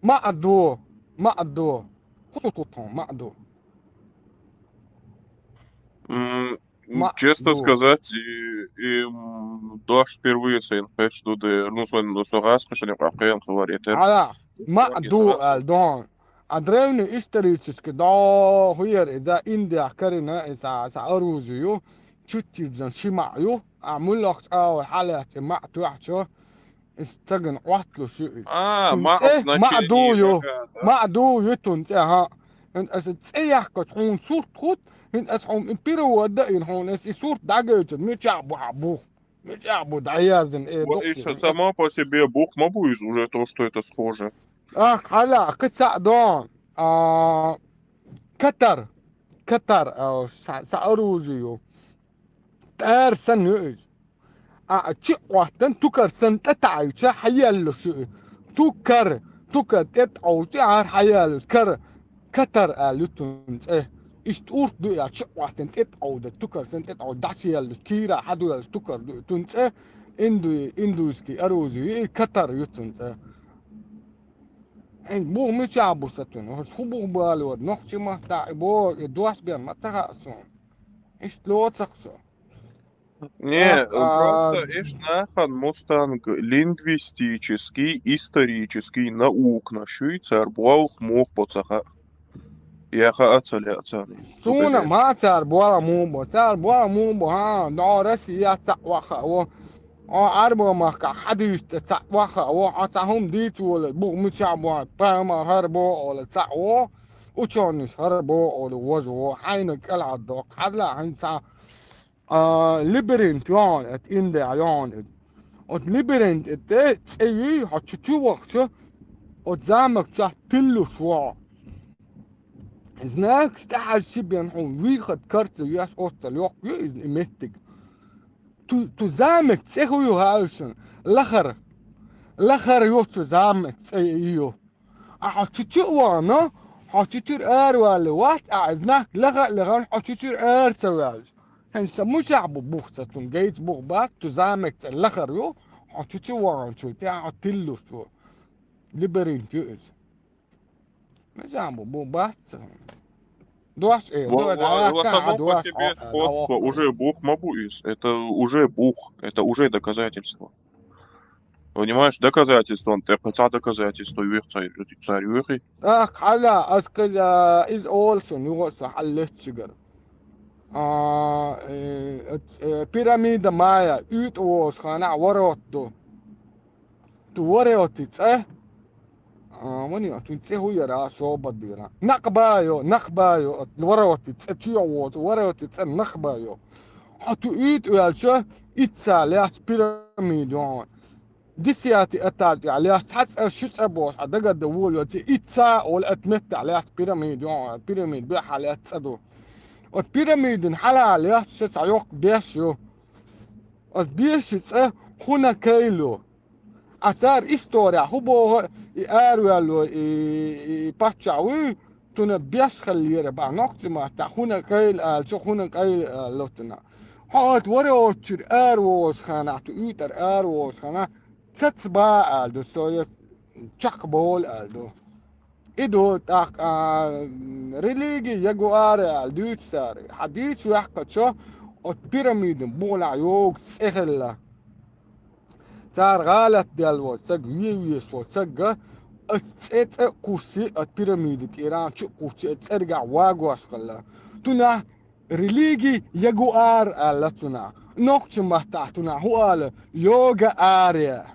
ما أدو خطوطهم ما أدو Честно сказать, и дождь впервые сын что ну сын согас кашани кахен говорит. على ما أدو الدون أدريني исторически да هير إذا إنديا كرنا إذا أروزيو شتي زن شمعيو أعمل لك أول حالة ما توحشة استجن وحدلو شيء ما أدو تنسى انت أستسيح كتحون صورت خود انت أسحون إمبيرو ودائن هون أسي صورت داجيت مش عبو دعيازن И сама по себе Бог мабуиз уже то, что это схоже. هلا كتسا دون كتر أو سأروجيو تار سنوز تشي وقتن تكر سن تتعي تشا حيال شو تكر تت أو تعار حيال كتر لتونس إيش تقول دو يا تشي وقتن تت أو ده تكر سن تت أو داشي الكيرا حدو تكر دو تونس إندوسكي أروجي كتر يتونس en bor mycket arbetssätten och så bor bara något som att det bor duas bien mataga så ist lot så Не, просто Эшнахан Мустанг лингвистический, исторический наукна шуйцар буаух мух поцаха. Яха ацали ацани. سونا ما صار بورا مو صار بورا مو ها دارس يا تقوخ و عربو ما حديث تقوخ و عصهم ديت ولا بو مشابو بام هربو ولا تقو وشونش هربو ولا وجو حينك العدوق حلا هنسا ليبرنت يون ات ان ده يون ات ليبرنت ات اي حتشو وقت ات زامك تشا تلو شوا Snack staal Sibien hon wie het kartje jas ostel jok je is emettig. Tu zamek zeg je huisen. Lacher jok tu zamek je. Hatchitje wana. Hatchitje wale wat snack lacher hatchitje sewal. En ze moet je boekse toen gates boekbaat tu zamek lacher jo. Hatchitje wana tu ja tillo zo. Liberin je is. We zijn boekbaat. Дуаш, само по себе сходство уже бух мабуис. Это уже бух, это уже доказательство. Понимаешь, доказательство, он тепца доказательство, царь юрий. حلا أسكال is also نقص حلت شجر بيراميد مايا يت وش خانع وراتو تو وراتيت وني أتونسي هو يرى شو بدينا نقبايو وراتيت تيو وراتيت نقبايو حتو يت ويالشة يتساليات بيراميد يون ديسياتي أتالتي عليها حتى شو أبوش عدقة دول وتي إتسا ولا أتمت عليها بيراميد يون بيراميد بيح عليها تسدو والبيراميد انحلى عليها تسع يوق بيشو البيش تسا هنا كيلو أثار إستوريا هو يقارو باتشاوي تنا بيش خليه بقى نقطة ما تخونا كيل شو خونا كيل لوتنا هات ورا تشر أروس خنا تقيتر أروس خنا تتبع ألدو سويس تشك بول ألدو إدو تاك ريليجي يجوار ألدو تساري حديث ويحكي شو البيراميد بولا يوك سهل صار غلط ديالو تسق ويويس وتسق ات كوسي البيراميد إيران شو كوسي ترجع واقواش خلا تنا ريليجي يجوار ألتنا نقطة ما تحتنا هو يوغا آريا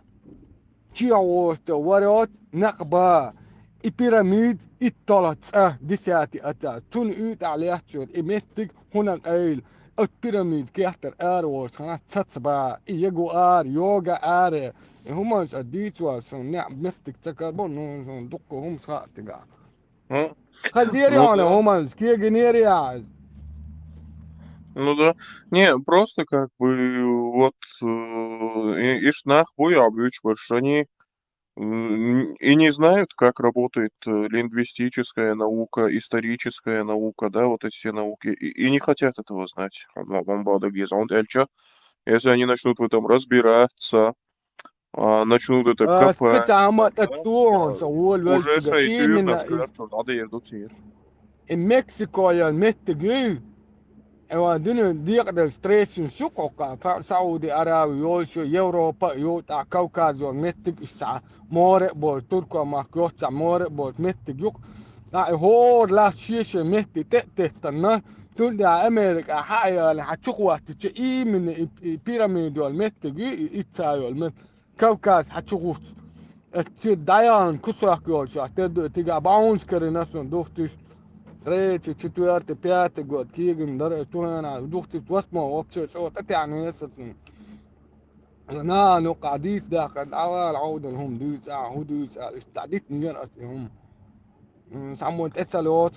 تشيوت وريوت نقبا البيراميد الطلت ديساتي أتا تون يوت عليه تشور إمتك هنا قيل البيراميد كيحتر أروس خنا تتبع يجو يوغا آريا هما مش أديتوا سون نعم مفتك تكربون دقوا هم ساعتك خزيري أنا هما كي جنيري Ну да. Не, просто как бы вот Ишнах Буябыч, что они и не знают, как работает лингвистическая наука, историческая наука, да, вот эти все науки, и не хотят этого знать. Если они начнут в этом разбираться, начнут это копать, уже шайтюр на скарчу, надо ердуцир. Мексико я меттегрю ودين ديقدر ستريسن شقوقا سعودي عربي يوشو يوروبا يوتا كوكاز متك الساعة مورق بول تركو ماكيوت مورق بول متك يوك هور لا شيشة متك تتنا تقول دا أمريكا حاجة هتشوفوا تشي من بيراميد والمتك يتسايو المت كوكاز هتشوفوا تشي دايان كسوك يوشو تيجا باونس كريناسون دوختش ريتي تشتويرتي بياتي قد كيجن در توهنا دوختي توسمو وبشو شو تتعني يسطن نانو قاديس داخل عوال عودن هم دوس هو دوس استعديت نجن هم Самут эцалот.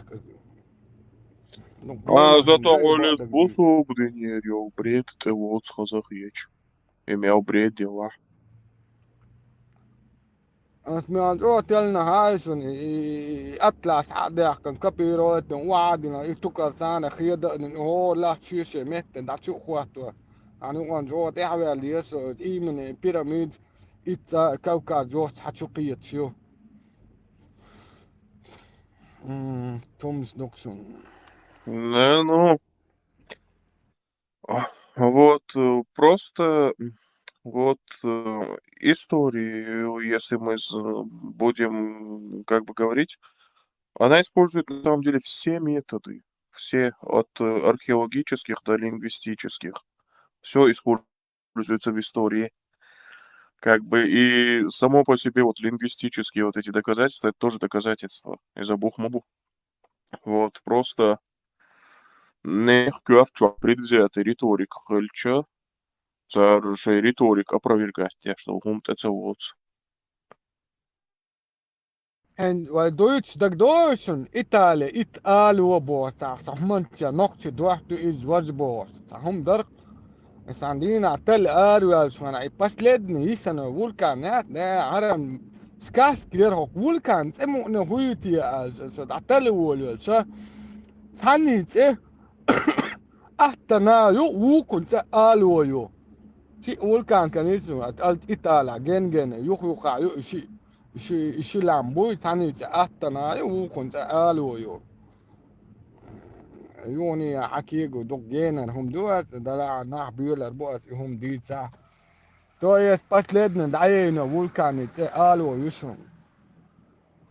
Зато голес бусу бденерил, бред ты вот сказах еч. Имел бред дела. سمعت تلنا هايسون أطلس عديح كان كبيروت وعدنا يفتكر سنة خيدة إن هو لا شيء مت دا شو خواتو يعني وان جو تعوي اللي يسو من بيراميد إتا كوكب جوست حتشوقية شو تومس نوكسون Ну, вот просто вот истории, если мы будем как бы говорить, она использует на самом деле все методы, все от археологических до лингвистических. Все используется в истории. Как бы и само по себе вот лингвистические вот эти доказательства, это тоже доказательства из обух-мобух. Вот, просто не кёвчо предвзятый риторик хыльча, за риторик опровергать, что гумт это вот. En weil Deutsch, der Deutschen, Italien, Italien, bosa, sahmantia, nokti, duahtu is wajbos, sahum dar, سعندينا تل اريال شو انا بس لدني يسنا وولكان ده عرم سكاس كلير هوك وولكان سمو انه هويتي تل وول شو ساني تي احتنا يو ووكن سالو يو شي وولكان كان يسمو اتالت ايطالا جن يو خا يو شي لامبو ساني تي احتنا يو ووكن سالو يو يوني حكيجو دوك جينا هم دوت دلع ناح بيولر بوت هم دي ساعة تو يس بس لدنا دعينا وولكان يتسألوا يشون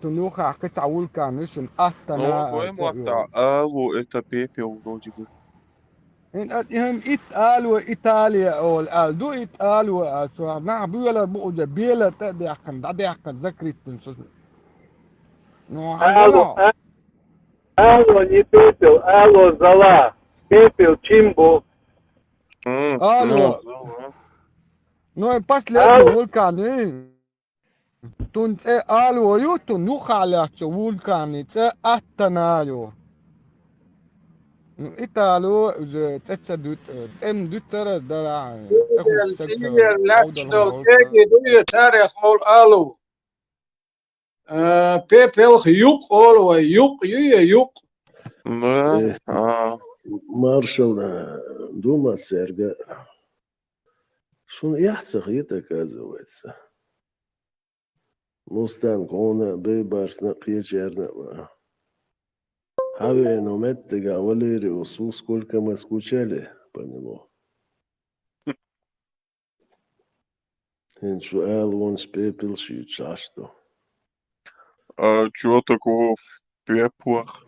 تنوخا قطع وولكان يشون Ну, أحتنا по-моему, Алу это пепел вроде бы. هم إتقالوا إيطاليا أو الأل دو إتقالوا سو ناح بيولر بقوا بيولر تقدي أحكن دعدي أحكن ذكرت تنسوس نو حاجة Алло, не пепел, алло, зола. Пепел, чимбо. ألو Ну, نو بس لدنا وولكان تنسى ألو يوتو نوخ على وولكان تسى أحتنايو إيطالو تسدوت تم دوتر دلع تاخد سكسة عودة لهم Алло. Пепел, юг, оло, юг, юг. да. Маршал Дума Серга. Шун яхцах это оказывается. Мустан Кона Бейбарсна Кьячерна. Хаве Нометтега Валери Усу, сколько мы скучали по нему. Иншу Эл Пепел Шичашто. А чего такого в пеплах?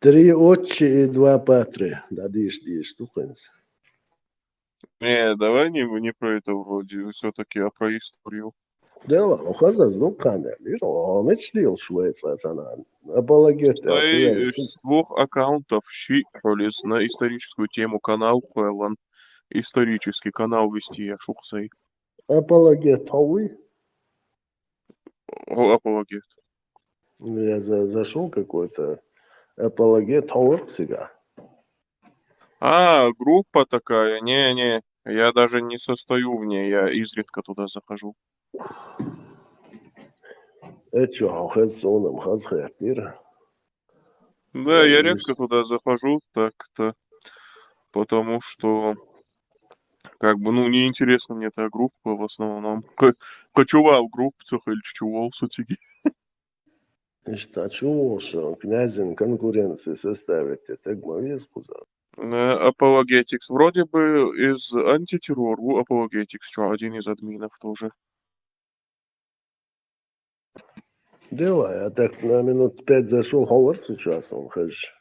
3 очи и 2 патри. Да, дишь, туканцы. Не, давай не про это вроде, все-таки, а про историю. Дело, خزز دكان ليرو مش ليل شوية سنة апологет. С 2 аккаунтов щихолис на историческую тему канал Хуэлан. Исторический канал вести я шухсай. Апологет Хауи. Апологет. Я зашел какой-то апологет Хауэрсига. Группа такая. Не, я даже не состою в ней, я изредка туда захожу. Да, я редко туда захожу так-то, потому что, как бы, неинтересна мне эта группа в основном. Кочувал группу, или чувал сутиги. Чувал, что князин конкуренции составить, так могу сказать. Апологетикс. Вроде бы из антитеррора Апологетикс, что один из админов тоже. Дело, я так на минут 5 зашел, Ховард сейчас, он хочет.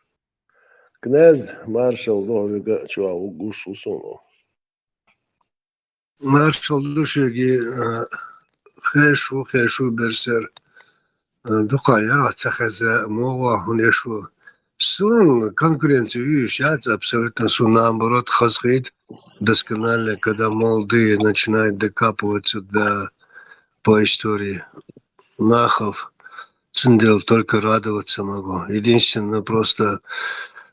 Князь, маршал, Новига, чувал, гушу суну. Маршал душеги, خیشو برسر دقایق را تخزه موها هنشو سون конкуренцию ищать абсолютно сунам борот хазхит досконально, когда молодые начинают докапываться по истории Нахов Цендел, только радоваться могу. Единственное, просто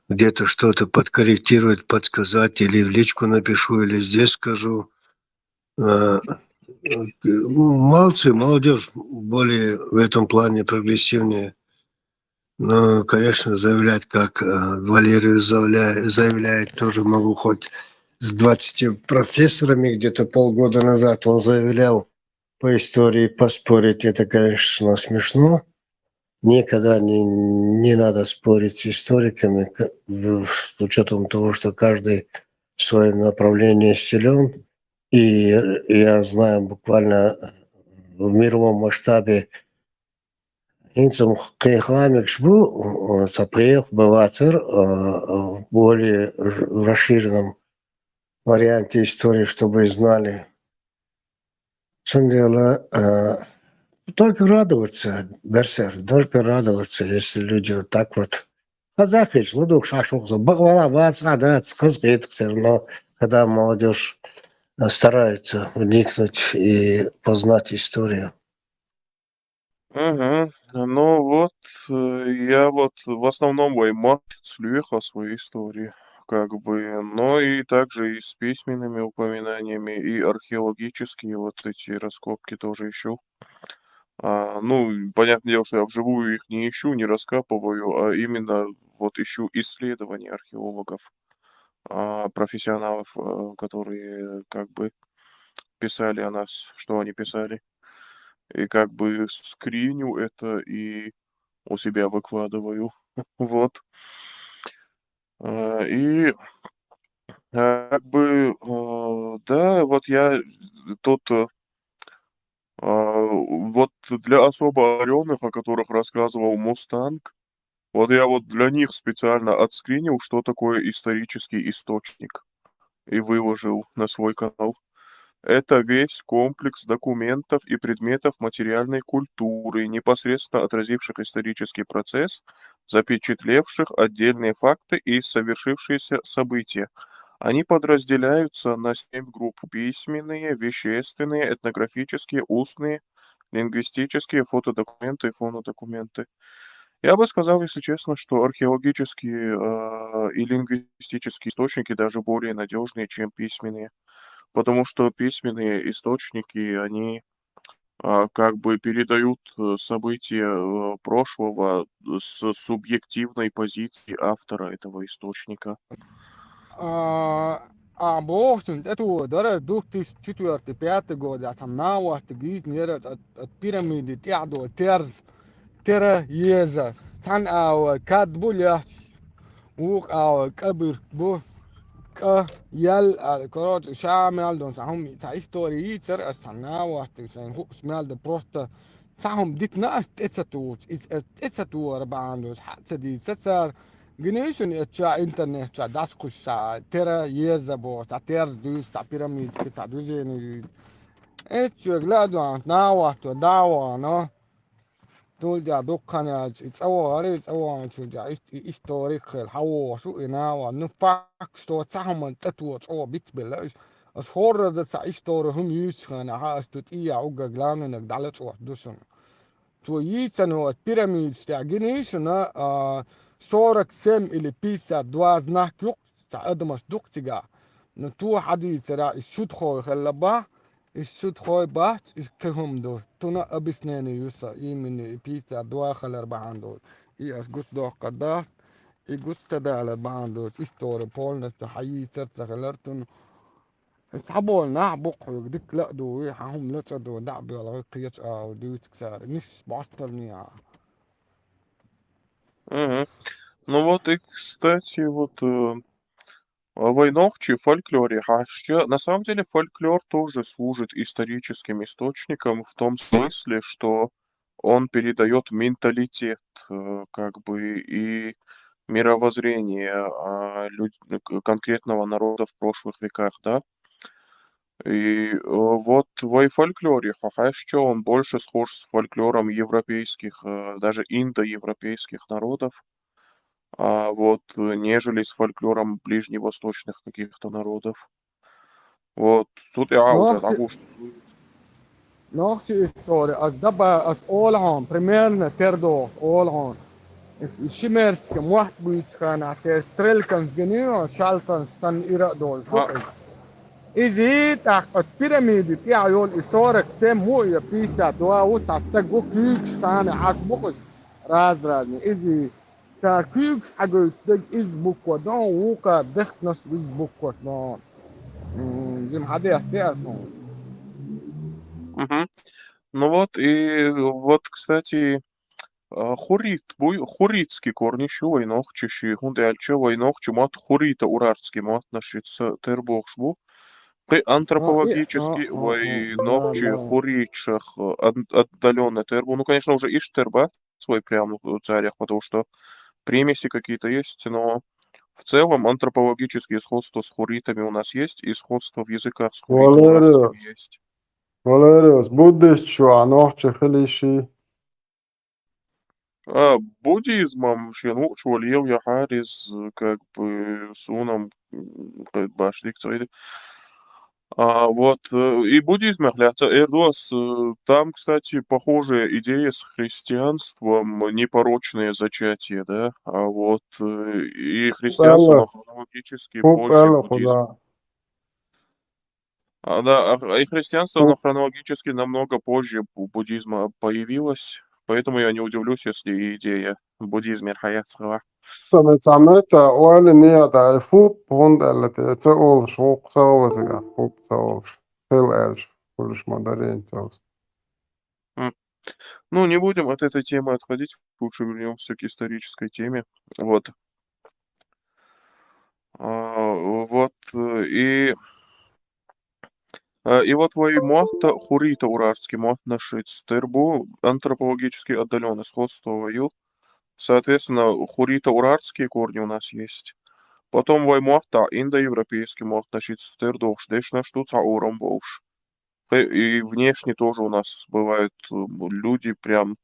где-то что-то подкорректировать, подсказать, или в личку напишу, или здесь скажу. Молодцы, молодежь более в этом плане прогрессивнее. Но, конечно, заявлять, как Валерий заявляет, тоже могу хоть с 20 профессорами где-то полгода назад он заявлял по истории поспорить. Это, конечно, смешно. Никогда не надо спорить с историками, с учетом того, что каждый в своем направлении силен. И я знаю буквально в мировом масштабе инцам кайхламикс был, сапрех, бавацер, в более расширенном варианте истории, чтобы знали. Цендела, только радоваться, Берсер, только радоваться, если люди вот так вот. Казахи, шлудук, шашухзу, багвала, вацрадат, сказгит, все равно, когда молодежь старается вникнуть и познать историю. Угу. Ну вот, я вот в основном мать слыхал о своей истории, как бы, но и также и с письменными упоминаниями, и археологические вот эти раскопки тоже ищу. Ну, понятное дело, что я вживую их не ищу, не раскапываю, а именно вот ищу исследования археологов, профессионалов, которые как бы писали о нас, что они писали. И как бы скриню это и у себя выкладываю. Вот. И как бы, да, вот я тут вот для особо одаренных, о которых рассказывал Мустанг, вот я вот для них специально отскринил, что такое исторический источник, и выложил на свой канал. Это весь комплекс документов и предметов материальной культуры, непосредственно отразивших исторический процесс, запечатлевших отдельные факты и совершившиеся события. Они подразделяются на 7 групп: письменные, вещественные, этнографические, устные, лингвистические, фотодокументы и фонодокументы. Я бы сказал, если честно, что археологические и лингвистические источники даже более надежные, чем письменные. Потому что письменные источники, они как бы передают события прошлого с субъективной позиции автора этого источника. Бостон, это дара 2004-2005 года, там на вот гид нера от пирамиды тядо тера еза, сан ау кадбуля, ук ау кабир бу يل كرات شامل دون سهم تا هيستوري تر استنا وقت سن هو سمال ده بروستا سهم ديت نا اتساتو رباندوس حتى دي سسر جنيشن اتشا انترنت تشا داسكوش سا ترا يزبو تا تير دوس تا بيراميد تا دوزيني اتشو غلادو نا وقت داوا نو دول دكان يتصور شو historik الحو شو إنا ونفاق شو تسهم تطور شو بيتبل أش هور ده historie هم يسخن هاش تطيع عوجا جلان إنك دالت شو دوسن تو يتسنو البيراميد تاعجنيش نا صورك سم اللي بيسا دواز ناك يق تعدمش دكتيجا نتو حديث را الشود خو خلبا الشود خوي بات كهم دو تونا أبسناني يوسا يمين بيسا دوا خلر باندو ياس قص دو قداس يقص تدال باندو استوري بولنا تحيي سرسا خلرتون سحبول نعبق يقدك لا دو يحهم لا تدو دعبي على قيت أو دو تكسار نش بعطرني Мгм. Ну вот и, кстати, вот войнохчий фольклоре, на самом деле фольклор тоже служит историческим источником в том смысле, что он передает менталитет, как бы, и мировоззрение конкретного народа в прошлых веках, да. И вот в фольклоре, что он больше схож с фольклором европейских, даже индоевропейских народов, вот, нежели с фольклором ближневосточных каких-то народов. Вот, тут я уже Ну, могу... nog historie, als dat als oorlog, primair terdo oorlog. Shimerske mocht buits gaan als strelkans genieuw, schaltans van Irak ها إذا تحت البيراميد بتاع يول إصارة سام موية بيسا دوا وتعتقو كيوكس سانة حق بقص راز رازني إذا تا كيوكس حقو يستج إز بوكو دون ووكا بخنس إز بوكو دون زي ما حدا يحكي أصلا Мгм. Ну вот, и вот, кстати, хуритский корнищу войнох чеши, гундяльче войнох чумат хурита урартский мат нашится тербокшбу. При антропологически да, войнохчи да. хуричах отдаленно тербу. Ну, конечно, уже иш терба свой прям в царях, потому что примеси какие-то есть, но в целом антропологические сходства с хуритами у нас есть, и сходства в языках с хурито-урартским Valerius, есть. Valerius, буддист чуанох чехлиши. Буддизмом ну, швалил я харис, как бы, суном, башлик, цойды. Вот, и буддизм является Эрдос. Там, кстати, похожая идея с христианством, непорочное зачатие, да, а вот и христианство, Пелле, оно хронологически пуп позже пелле буддизма. худа. Да, и христианство, оно Пуп хронологически намного позже буддизма появилось, поэтому я не удивлюсь, если идея буддизма хаятского. sameta oali niata fup hundelle te ol shok saolasiga fup saolsh. Hel elsh. Kulish мандарин saolsh. М. Ну, не будем от этой темы отходить, лучше вернемся к исторической теме. Вот. Вот, и вот воймота хурита урарский мот нашить стербу антропологически отдаленное сходство вою. Соответственно, хурита-урартские корни у нас есть. Потом воймота индоевропейский мот нашить стердош, дэш наш тут сауром боуш. И внешне тоже у нас бывают люди прям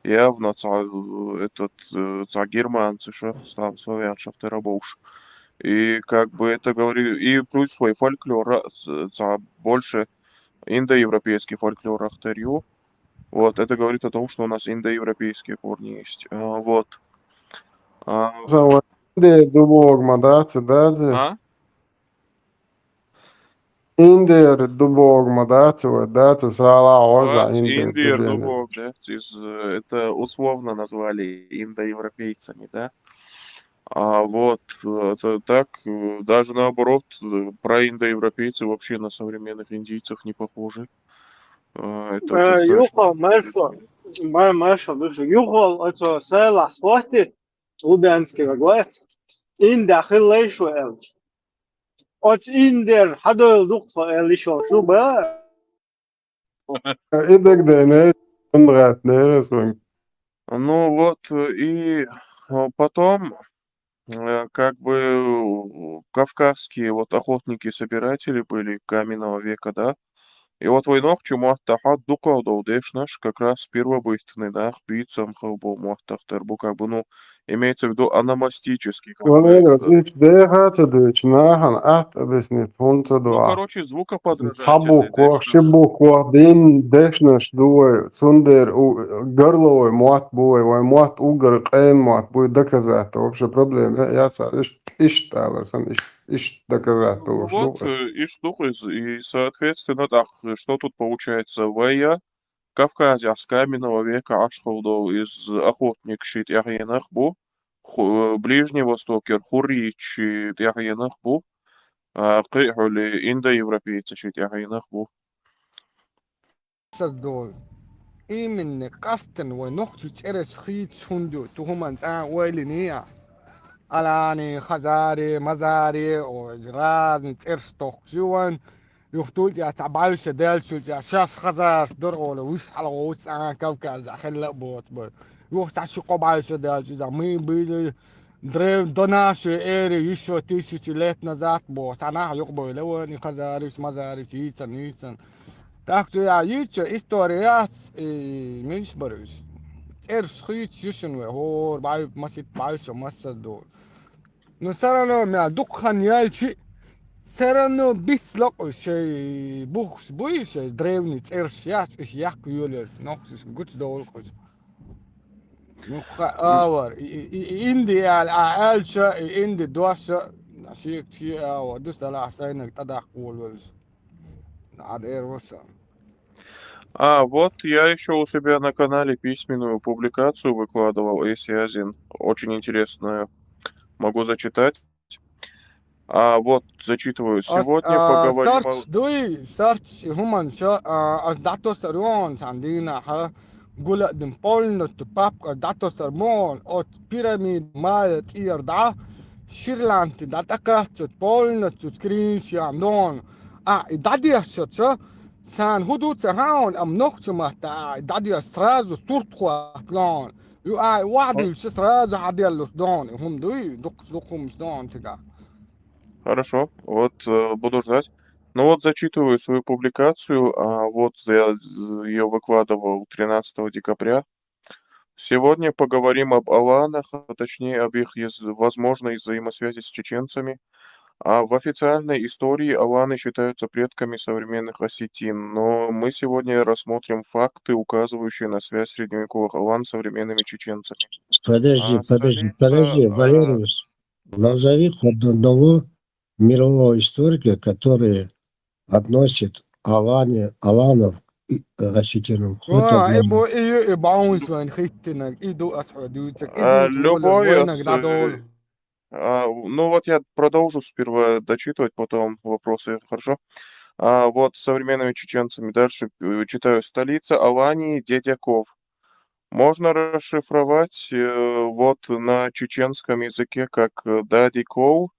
явно за германцы, там славяншах терабоуш. И как бы это говорит, и плюс свой фольклор, за больше индоевропейский фольклор ахтарю. Вот, это говорит о том, что у нас индоевропейские корни есть. Вот. Sa inde dubogma dace dace. А? Индер дубогма dace dace sala orza Вот, индер Индия, дубене. Дубок, да, это условно назвали индоевропейцами, да. Вот, это так, даже наоборот, про индоевропейцев вообще на современных индийцев не похожи. Это достаточно... يوقع ماشا بشه يوقع أتو سال أصواتي ودانسكي بقوات إن داخل ليش وإل أت إن دير حدا يدوق فإل شو بقى Идек денер, унгат нересвим. Ну вот, и потом, как бы, кавказские вот охотники-собиратели были каменного века, да. И вот войнох чумахтаха дукалдов наш как раз первобытный, да, пиццам хлбу махтахтарбу, как бы, ну, имеется в виду аномастический, как бы, Valerius, ich dehace duch nahan at abisnit hunca ну, dua. короче, звукоподражательный, Цабуко, наш. шибуко, дин дешнеш дуой, сундер горловой мат буй, вой мат угар кэйн мат буй доказать. Вообще проблема. Я царь, иш талерсон, иш доказать Ну уж вот, и штука, и, соответственно, так, что тут получается? Вая Кавказя с каменного века ашхолдов из охотник щит ягенах бу, Ближний Восток, хурич ягенах бу, قيحوا индоевропейцы щит ягенах бу. دول إيه من قصدن ونقطة إرس خيط هندو تهمان ويلي نيا علاني خزاري مزاري وجراز نترس توخشوان يختول يا تعبالش دالش يا شاس خزاس در ولا وش على وش كوكاز خلا بوت بوت يوخ تعشي قبالش دالش زمين بيجي دريم دوناش إيري يشو تيشي تلات نزات بوت أنا يقبل لوني خزاريش مزاريش يسن يسن تاكتو يا يتشو استوريات مش بروش إرس خيط يشن وهور باي مسيت بايشو مسد دول نصرنا من دكان يالشي все равно бислок شيء بوخس بوي شيء древний церсиас إيش يحكي يقول نقص قلت دول قص مخاور إندي العالشة إندي دوشة شيء ودوس على حسينك تدخل والس عاد إير وصل Вот я еще у себя на канале письменную публикацию выкладывал, Эсиазин, очень интересную, могу зачитать. Вот, зачитываю. Сегодня поговорим о... سارتش هم شا داتو سرون ساندينا ها قول دم بولن تباب داتو سرمون او بيراميد ما تير دا شيرلاند داتا كرافت بولن سكرين شاندون دادي شتش سان هدوت هاون ام نوخت مهتا دادي استراز تورتخوا لون يو وعد الستراز عديل دون هم دوي دقهم دون تيغا Хорошо, вот буду ждать. Ну вот зачитываю свою публикацию, вот я ее выкладывал 13 декабря. Сегодня поговорим об аланах, а точнее об их возможной взаимосвязи с чеченцами. В официальной истории аланы считаются предками современных осетин, но мы сегодня рассмотрим факты, указывающие на связь средневековых алан с современными чеченцами. Подожди, Валерий, назови хоть одного мирового историка, который относит аланов к осетинам. Хоть одного. Любой, ну вот я продолжу сперва дочитывать, потом вопросы, хорошо? Вот с современными чеченцами дальше читаю. Столица Алании Дедяков. Можно расшифровать вот на чеченском языке как Дадиков,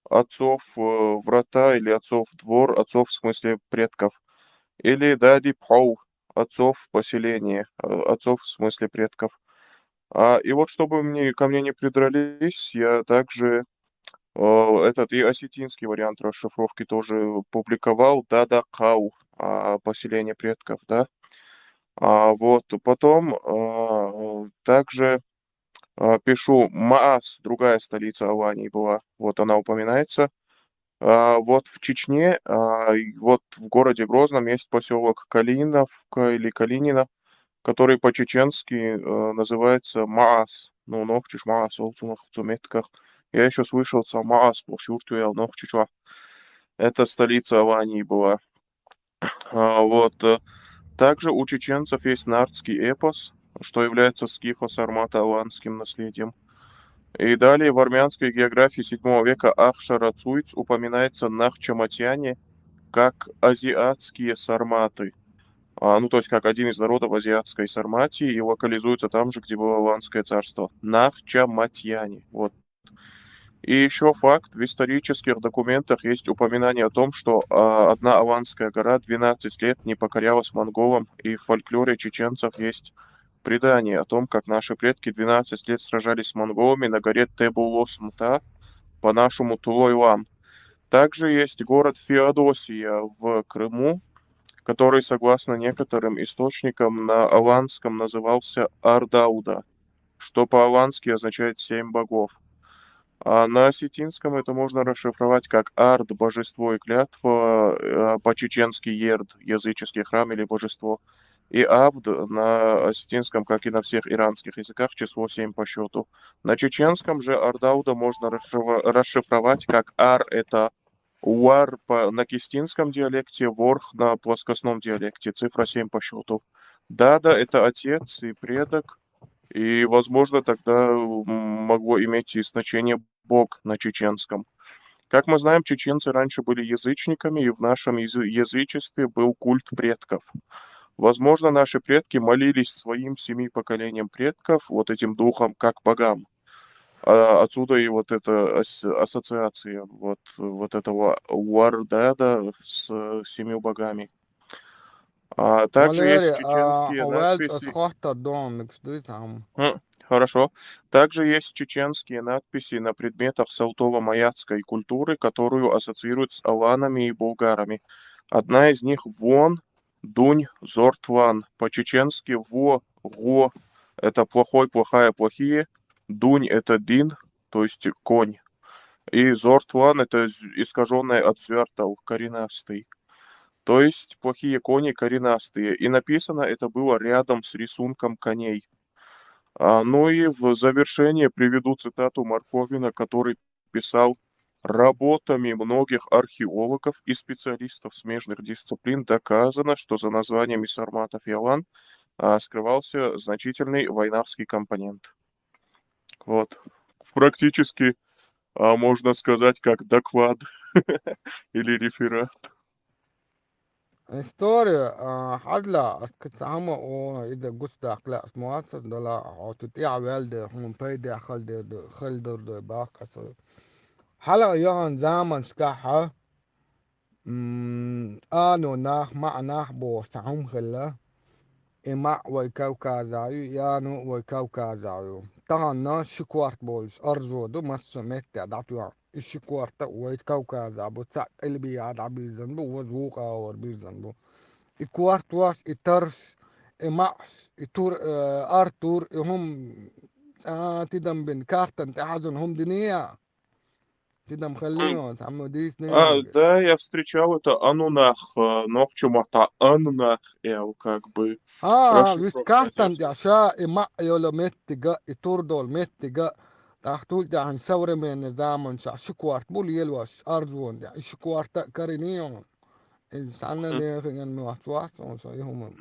отцов врата или отцов двор, отцов в смысле предков. Или Дадипхоу, отцов поселения, отцов в смысле предков. И вот чтобы ко мне не придрались, я также этот и осетинский вариант расшифровки тоже публиковал. Дадакау, поселение предков, да. Вот, потом также пишу Маас, другая столица Алании была, вот она упоминается. Вот в Чечне, вот в городе Грозном есть поселок Калиновка или Калинина, который по-чеченски называется Маас. Ну, нохчиш Маас, олцунах, цуметках. Я еще слышал Маас, пошуртуял, нохчича. Это столица Алании была. Вот. Также у чеченцев есть нардский эпос, что является скифо-сармато-аланским наследием. И далее в армянской географии 7 века Ахшарацуйц упоминается нахчаматяне как азиатские сарматы. Ну, то есть как один из народов азиатской Сарматии и локализуется там же, где было Аланское царство. Нахчаматьяне. Вот. И еще факт, в исторических документах есть упоминание о том, что одна Аланская гора 12 лет не покорялась монголам, и в фольклоре чеченцев есть предание о том, как наши предки 12 лет сражались с монголами на горе Тебулос-Мта, по-нашему Тулой-Лам. Также есть город Феодосия в Крыму, который, согласно некоторым источникам, на аланском назывался Ардауда, что по-алански означает «семь богов». А на осетинском это можно расшифровать как Ард, божество и клятва, по-чеченски Ерд, языческий храм или божество. И Авд на осетинском, как и на всех иранских языках, число 7 по счету. На чеченском же Ардауда можно расшифровать как Ар, это Уар на кистинском диалекте, Ворх на плоскостном диалекте, цифра 7 по счету. Дада — это отец и предок, и, возможно, тогда могло иметь и значение «бог» на чеченском. Как мы знаем, чеченцы раньше были язычниками, и в нашем язычестве был культ предков. Возможно, наши предки молились своим 7 поколениям предков, вот этим духом, как богам. Отсюда и вот эта ассоциация вот этого Уардада с 7 богами. Также есть чеченские надписи. Хорошо. Также есть чеченские надписи на предметах салтово-маяцкой культуры, которую ассоциируют с аланами и булгарами. Одна из них вон, дунь, зортван. По-чеченски во, го — это плохой, плохая, плохие. Дунь — это дин, то есть конь. И зортван — это искаженное от зертал, коренастый. То есть плохие кони коренастые. И написано это было рядом с рисунком коней. Ну и в завершение приведу цитату Марковина, который писал: «Работами многих археологов и специалистов смежных дисциплин доказано, что за названиями сарматов и алан скрывался значительный войнавский компонент». Вот. Практически, можно сказать, как доклад или реферат. История, hadla askatama o ida gusta akla smuatsa dola o tutia welde hum payda khalder de baqas hala yan zaman skaha anu nah ma nah bo sahum khalla ima ويكوكا زايو يانو ويكوكا زايو طغنا شكوارت بولش أرزو دو مسو متى دعتوا الشكوارت ويكوكا زابو تساق اللي بيعاد عبير زنبو وزوقا وربير زنبو الكوارت واش الترش إماش التور أرتور هم تدم بن كارتن تحزن هم دنيا تدم خليهم عمو ديس نيج Да, я встречал это анунах, нохчумата анунах, как бы ويس расшифровка كارتن азиатская. عشاء إما يولو متجا يتوردول متجا تحتول ده عن ثورة من الزمن شكوارت بول يلوش أرزون ده شكوارت كارينيون إنسان ده خلينا نوحش هم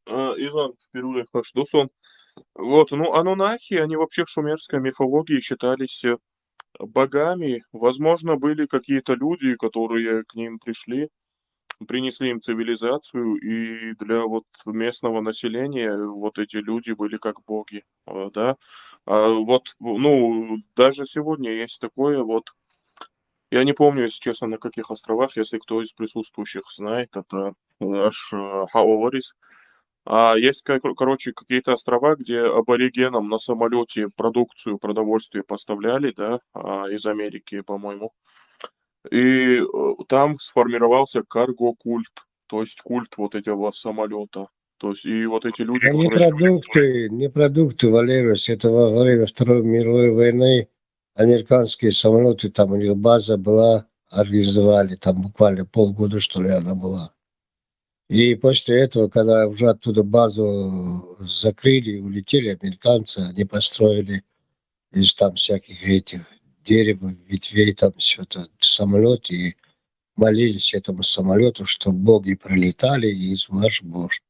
Изан впервые Хашдусон. Вот, ну, анунахи, они вообще в шумерской мифологии считались богами. Возможно, были какие-то люди, которые к ним пришли, принесли им цивилизацию, и для вот местного населения вот эти люди были как боги, да. Вот, ну, даже сегодня есть такое вот. Я не помню, если честно, на каких островах, если кто из присутствующих знает, это аж Хаорис. Есть, короче, какие-то острова, где аборигенам на самолете продукцию, продовольствие поставляли, да, из Америки, по-моему. И там сформировался карго-культ, то есть культ вот этого самолета. То есть и вот эти люди, Не которые... не продукты, Валерус, это во время Второй мировой войны американские самолеты, там у них база была, организовали, там буквально полгода, что ли, она была. И после этого, когда уже оттуда базу закрыли, улетели американцы, они построили из там всяких этих дерева, ветвей, там все это самолет, и молились этому самолету, чтобы боги прилетали и ваш Боже.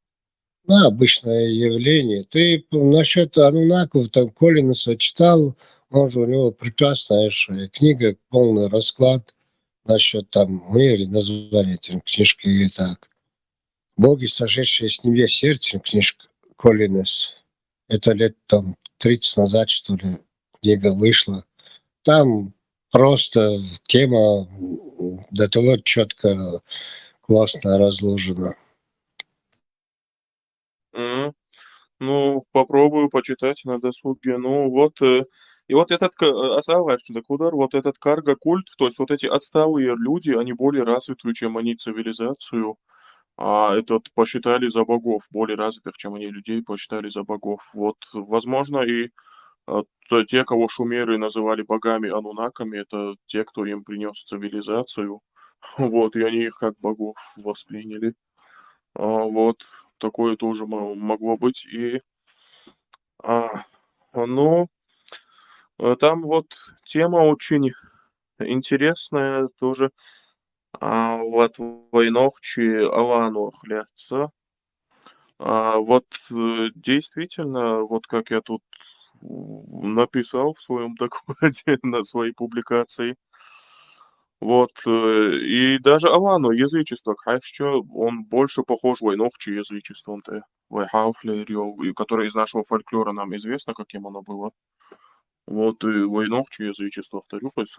Ну, обычное явление. Ты насчет Анунаков, там, Коллинса читал, он же у него прекрасная книга, полный расклад насчет там, или название этой книжки, так. «Боги, сошедшие с небес сердцем», книжка Коллинс. Это лет там 30 назад, что ли, книга вышла. Там просто тема до того четко, классно разложена. Ну, попробую почитать на досуге. Ну, вот, и вот этот, Кудар, вот этот карго-культ, то есть вот эти отсталые люди, они более развитые, чем они цивилизацию, этот посчитали за богов, более развитых, чем они людей, посчитали за богов. Вот, возможно, и те, кого шумеры называли богами анунаками, это те, кто им принес цивилизацию, вот, и они их как богов восприняли. Вот, такое тоже могло быть. И, ну, там вот тема очень интересная тоже. Вот войнохчи Алану хлятся. Вот действительно, вот как я тут написал в своем докладе на своей публикации, вот, и даже Алану язычество, что он больше похож войнохчи язычеством-то, и которое из нашего фольклора нам известно, каким оно было. Вот, и войнохчи язычество вторюхось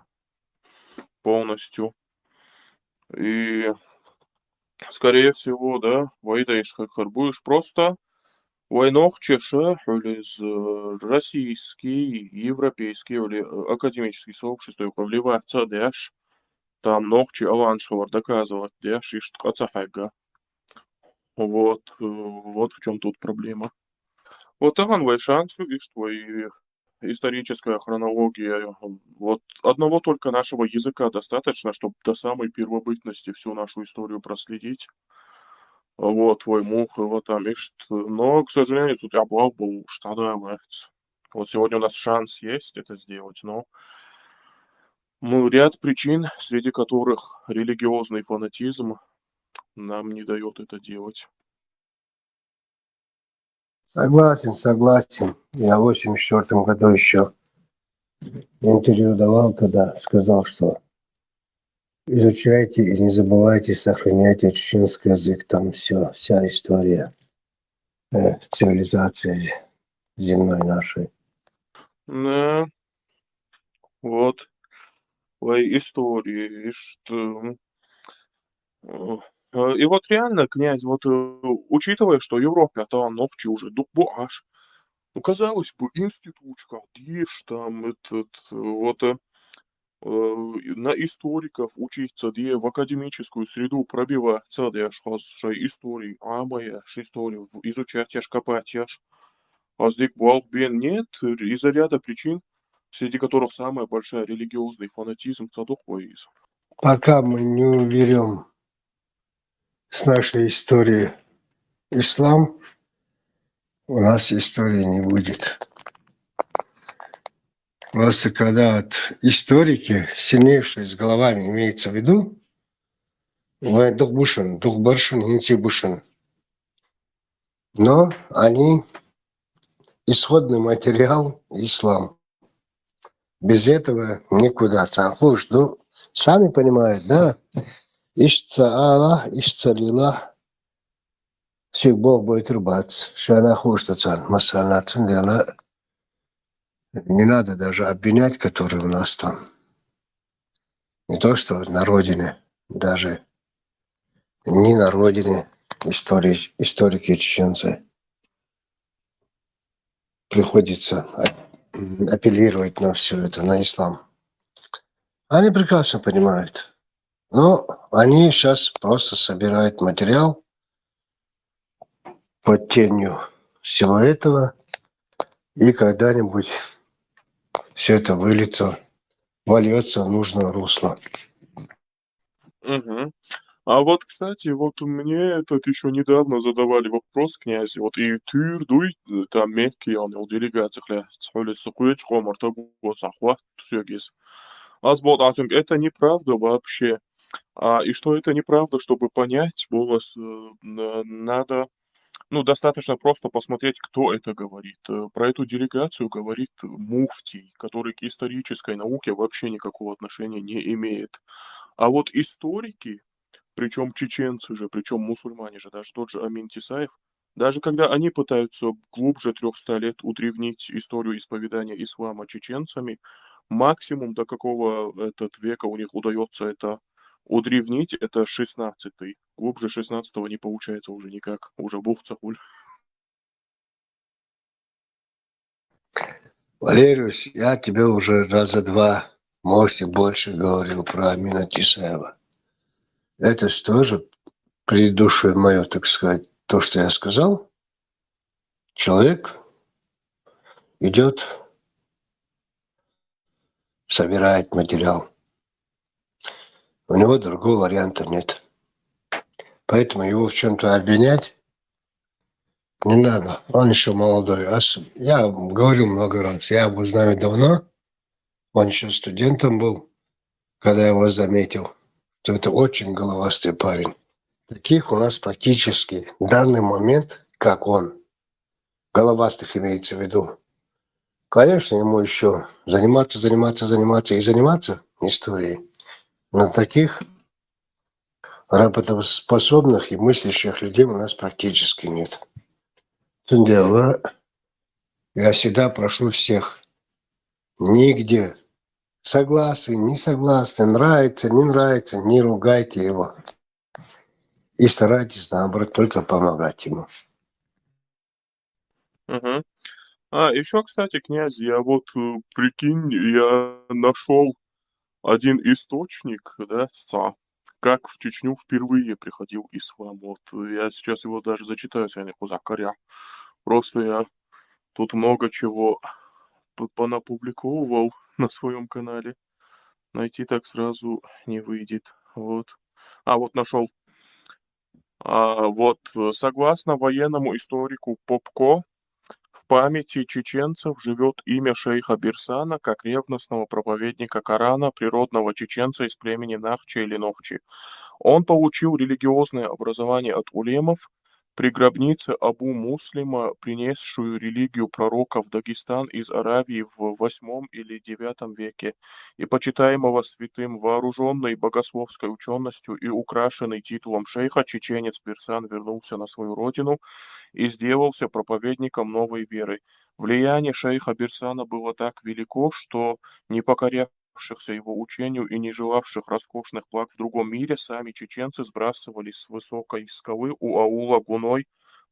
полностью. И, скорее всего, да, войдаешь как будешь просто войнохчеша из российский, европейский или академический сообщество вливаться дяш. Там ногчи аланшевар доказывать дяш и штхацахайга. Вот в чем тут проблема. Вот аган вайшансу и что и историческая хронология. Вот одного только нашего языка достаточно, чтобы до самой первобытности всю нашу историю проследить. Вот, твой мух, его там ишь. Но, к сожалению, тут я был что делать. Вот сегодня у нас шанс есть это сделать, но ряд причин, среди которых религиозный фанатизм, нам не дает это делать. Согласен. Я в 84 году еще интервью давал, когда сказал, что изучайте и не забывайте, сохраняйте чеченский язык, там вся история цивилизации земной нашей. Да, вот, твои истории, и что... И вот реально, князь, вот учитывая, что Европа-то ногчи уже дубаш, ну, казалось бы, институтчика, дишь там этот, вот на историков учиться, где в академическую среду пробиваться, где истории, моя историю изучать, копать, а здесь бен нет, из-за ряда причин, среди которых самая большая религиозный фанатизм цадухой. Пока мы не уберем с нашей истории ислам, у нас истории не будет. Просто когда историки, сильнейшие с головами, имеется в виду, дух баршин, бушин. Но они исходный материал ислам. Без этого никуда. Сами понимают, да? Ишца Аллах, ишца Лилах. Всех Бог будет рыбаться. Шана хуштацан, масалацан, дела. Не надо даже обвинять, которые у нас там. Не то, что на родине, даже не на родине историки чеченцы. Приходится апеллировать на все это, на ислам. Они прекрасно понимают. Но они сейчас просто собирают материал под тенью всего этого, и когда-нибудь все это вольется в нужное русло. Угу. А вот, кстати, вот мне этот еще недавно задавали вопрос, князь, вот и тюр дуй, там мягкий, он у делегациях, это неправда вообще. И что это неправда, чтобы понять, надо, достаточно просто посмотреть, кто это говорит. Про эту делегацию говорит муфтий, который к исторической науке вообще никакого отношения не имеет. А вот историки, причем чеченцы же, причем мусульмане же, даже тот же Амин Тисаев, даже когда они пытаются глубже 300 лет удревнить историю исповедания ислама чеченцами, максимум до какого этот века у них удается это удревнить, это 16-й. Глубже 16-го не получается уже никак. Уже бухцахуль. Валериус, я тебе уже раза два, может и больше говорил про Амина Тисаева. Это же тоже предыдущее мое, так сказать, то, что я сказал. Человек идет, собирает материал. У него другого варианта нет. Поэтому его в чем-то обвинять не надо. Он еще молодой. Я говорил много раз, я его знаю давно. Он еще студентом был, когда я его заметил. То это очень головастый парень. Таких у нас практически в данный момент, как он, головастых имеется в виду. Конечно, ему еще заниматься историей. Но таких работоспособных и мыслящих людей у нас практически нет. В том дело, я всегда прошу всех, нигде, согласны, не согласны, нравится, не нравится, не ругайте его. И старайтесь, наоборот, только помогать ему. Угу. Еще, кстати, князь, я вот, прикинь, я нашел один источник, да, как в Чечню впервые приходил ислам. Вот я сейчас его даже зачитаю, если я не Просто я тут много чего понапубликовывал на своем канале. Найти так сразу не выйдет. Вот. Вот нашел. Вот, согласно военному историку Попко, в памяти чеченцев живет имя шейха Бирсана как ревностного проповедника Корана, природного чеченца из племени Нахчи или Нохчи. Он получил религиозное образование от улемов при гробнице Абу Муслима, принесшую религию пророка в Дагестан из Аравии в VIII или IX веке, и почитаемого святым, вооруженный богословской ученостью и украшенный титулом шейха, чеченец Бирсан вернулся на свою родину и сделался проповедником новой веры. Влияние шейха Бирсана было так велико, что не покорявшихся его учению и не желавших роскошных благ в другом мире сами чеченцы сбрасывались с высокой скалы у аула Гуной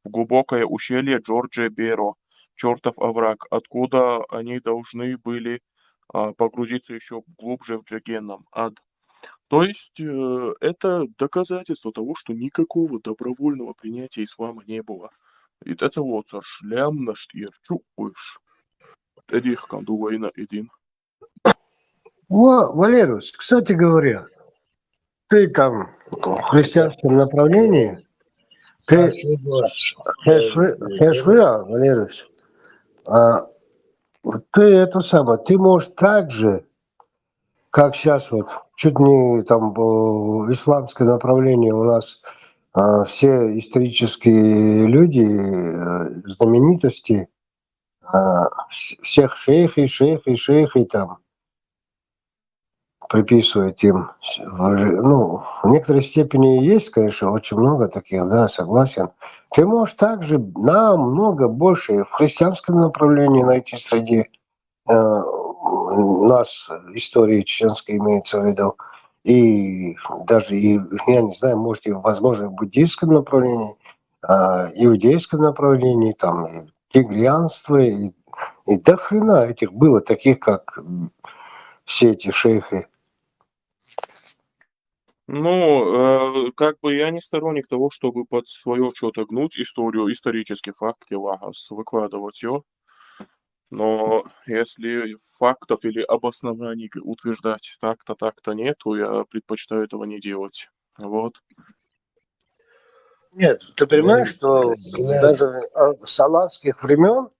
в глубокое ущелье Джордже-Беро, чертов овраг, откуда они должны были погрузиться еще глубже в Джегеннам, ад. То есть это доказательство того, что никакого добровольного принятия ислама не было. И это вот шлям наш чукуешь. Эдих кандуэйна един. Валерус, кстати говоря, ты там в христианском направлении, ты хэшвеа, Валерус, ты это самое, ты можешь так же, как сейчас вот, чуть не там исламское направление у нас, все исторические люди, знаменитости, всех шейхи там приписывают им. Ну, в некоторой степени есть, конечно, очень много таких, да, согласен. Ты можешь также намного больше в христианском направлении найти среди нас истории чеченской имеется в виду. И даже, я не знаю, может, и, возможно, в буддийском направлении, иудейском направлении, там, и тигрианство, и до хрена этих было, таких, как все эти шейхи. Ну, как бы я не сторонник того, чтобы под свое что-то гнуть историю, исторические факты, лагос, выкладывать ее. Но если фактов или обоснований утверждать так-то нету, я предпочитаю этого не делать. Вот. Нет, ты понимаешь, что даже с аланских времен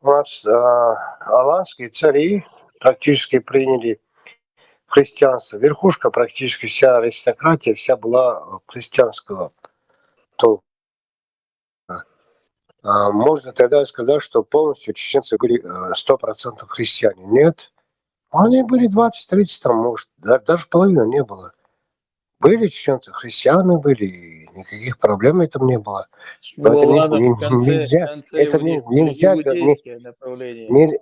у нас аланские цари практически приняли христианство. Верхушка, практически вся аристократия, вся была христианского толка. Можно тогда сказать, что полностью чеченцы были 100% христиане. Нет. Они были 20-30, там, может, даже половины не было. Были чеченцы, христиане были, и никаких проблем этом не было. Но это нельзя. Это нельзя. Иудейское направление.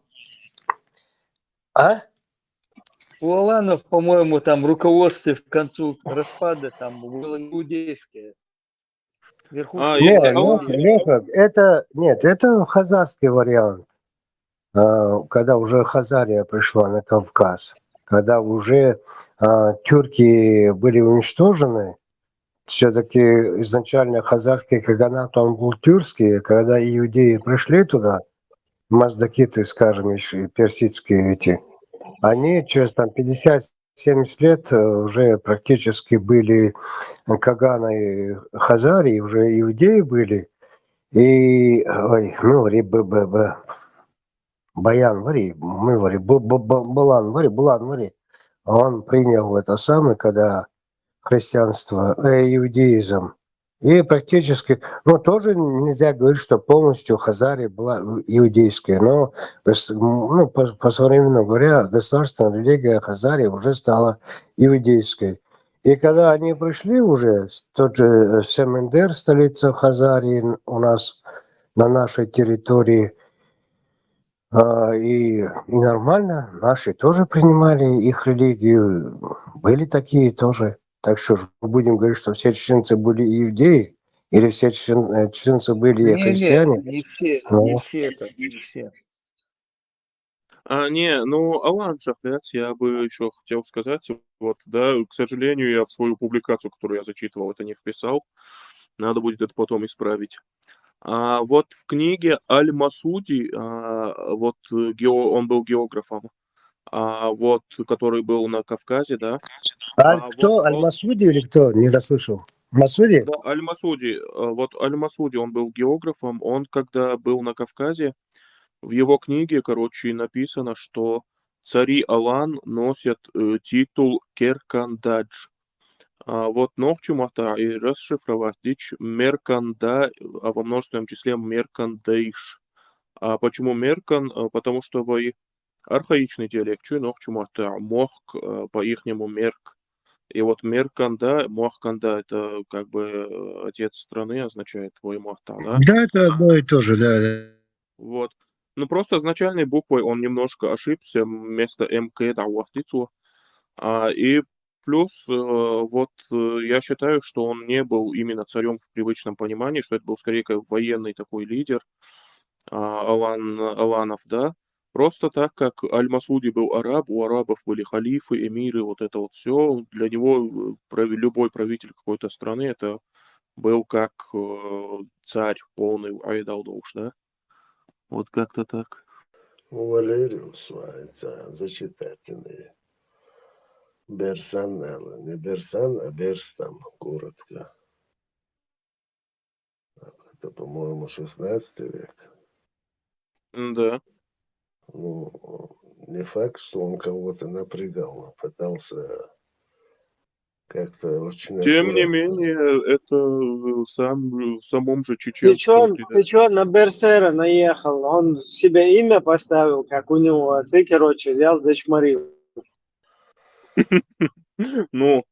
У аланов, по-моему, там руководство в концу распада там было иудейское. Леха, это хазарский вариант. Когда уже Хазария пришла на Кавказ, когда уже тюрки были уничтожены, все-таки изначально хазарский каганат, он был тюркский, когда иудеи пришли туда, маздакиты, скажем, еще персидские эти, они через там 50-70 лет уже практически были каганы Хазарии, уже иудеи были, и, Баян, Булан, он принял это самое, когда христианство, иудеизм. И практически, тоже нельзя говорить, что полностью Хазария была иудейская, но по современному говоря, государственная религия Хазарии уже стала иудейской. И когда они пришли уже, тот же Семендер, столица Хазарии у нас на нашей территории, и нормально, наши тоже принимали их религию, были такие тоже. Так что же мы будем говорить, что все чеченцы были иудеи, или все чеченцы были христиане? Не все, не все. Алан Шахряц, я бы еще хотел сказать, к сожалению, я в свою публикацию, которую я зачитывал, это не вписал, надо будет это потом исправить. Вот в книге Аль-Масуди, он был географом, вот, который был на Кавказе, да. Вот Кто? Аль-Масуди или кто? Не расслышал. Масуди? Аль-Масуди, он был географом, он когда был на Кавказе, в его книге, короче, написано, что цари Алан носят титул Керкандадж. Вот ногчумата и расшифровать дичь мерканда, во множественном числе меркандейш. Почему меркан? Потому что вы архаичный диалект, чуй ногчумата, мохк по-ихнему мерк. И вот мерканда, мохканда, это как бы отец страны означает твой мохта, да? Да, это одно и то же, да. Вот. Ну, просто изначальной буквой он немножко ошибся, вместо МК дал ластицу. И плюс, я считаю, что он не был именно царем в привычном понимании, что это был скорее как военный такой лидер Аланов, да. Просто так как Аль-Масуди был араб, у арабов были халифы, эмиры, вот это вот все. Для него любой правитель какой-то страны это был как царь полный айдалдоуш, да. Вот как-то так. Валериус, зачитательный. Берсанелла. Не Берсан, а Берстам, коротко. Это, по-моему, 16 век. Да. Ну, не факт, что он кого-то напрягал, пытался как-то очень Тем не аккуратно. менее, это в самом же чеченском Ты чё на Берсера наехал? Он себе имя поставил, как у него, а ты, короче, взял, зачморил. Ну,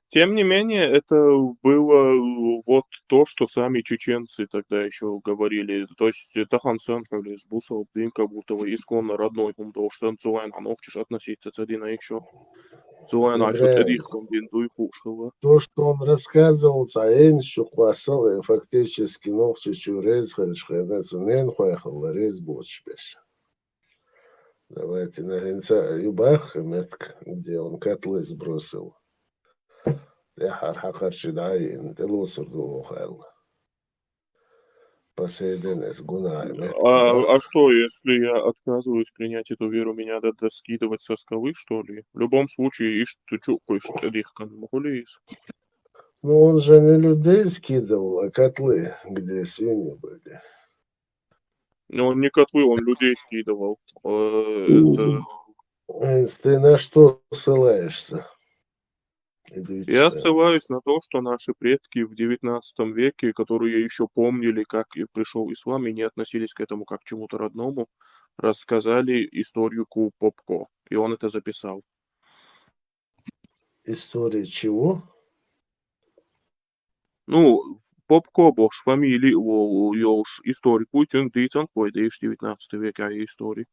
тем не менее, это было вот то, что сами чеченцы тогда еще говорили. То есть Тахан Сенхали с Бусов, Дин, как будто бы исконно родной Хумдоушсен, Цуэн Анокчиш относиться Цадина еще. Цуэн Ачут Эдихком Дин Дуйхушхова. То, что он рассказывал, Цаэн Шуквасал, и фактически Нокчи Чурез, Хальшхайнацунен, Хуахал, Рез Бочбеш. Давайте на Генца Юбах, где он котлы сбросил. Техар Хакаршидаин, Телусурду Ухал. Посередине с Гунаем. А что, если я отказываюсь принять эту веру, меня надо скидывать со скалы, что ли? В любом случае, ишь ты чукаешь Эдихком, Махулиис. Ну, он же не людей скидывал, а котлы, где свиньи были. Но он не котлы, он людей скидывал. Это... Ты на что ссылаешься? Я ссылаюсь на то, что наши предки в 19 веке, которые еще помнили, как и пришел ислам, и не относились к этому как к чему-то родному, рассказали историку Попко, и он это записал. История чего? Ну, Попко, бож, фамилии, ёж, историку, тюнгдитан, пойдешь 19 век, а истории.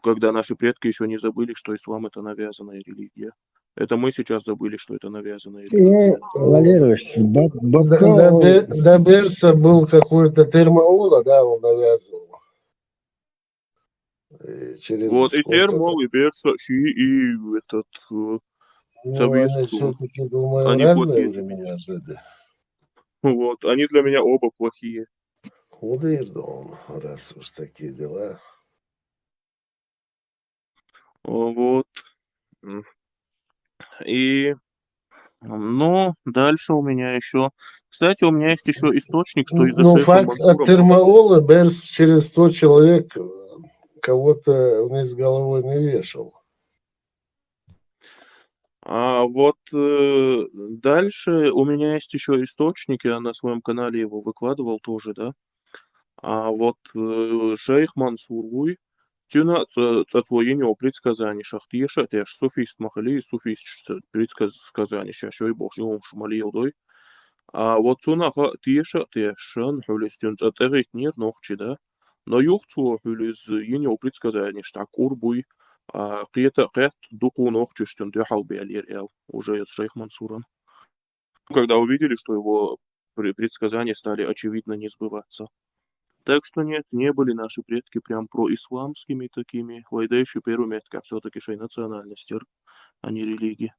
Когда наши предки еще не забыли, что ислам это навязанная религия. Это мы сейчас забыли, что это навязанная религия. Валерьевич, До Берса был какой-то термоула, да, он навязывал. Вот и термол, и Берса, и этот Они все-таки, думаю, они разные плохие. времена жили. Вот, они для меня оба плохие. Удырдом, раз уж такие дела. Вот. И, ну, дальше у меня еще... Кстати, у меня есть еще источник, что из-за Ну, шейха факт Мансура... от термоула Берс через 100 человек кого-то вниз головой не вешал. Вот дальше у меня есть еще источник, я на своем канале его выкладывал тоже, да. Вот шейх Мансуруй, тюна цацвоение предсказаний шахтиша, это ж суфист махали, суфист предсказания, еще и бог, его шмалил дой. Вот цунаха тиша, тешан, хулистюн цатерит нир ногчи, да. Но юхцу хулиз енё предсказания, штак урбуй, قيتا قيت дуку ногчиштюн дяхал биалир уже с шейх Мансуром. Когда увидели, что его предсказания стали очевидно не сбываться. Так что нет, не были наши предки прям происламскими такими, вайдающие первыми, это все-таки шей национальности, а не религии.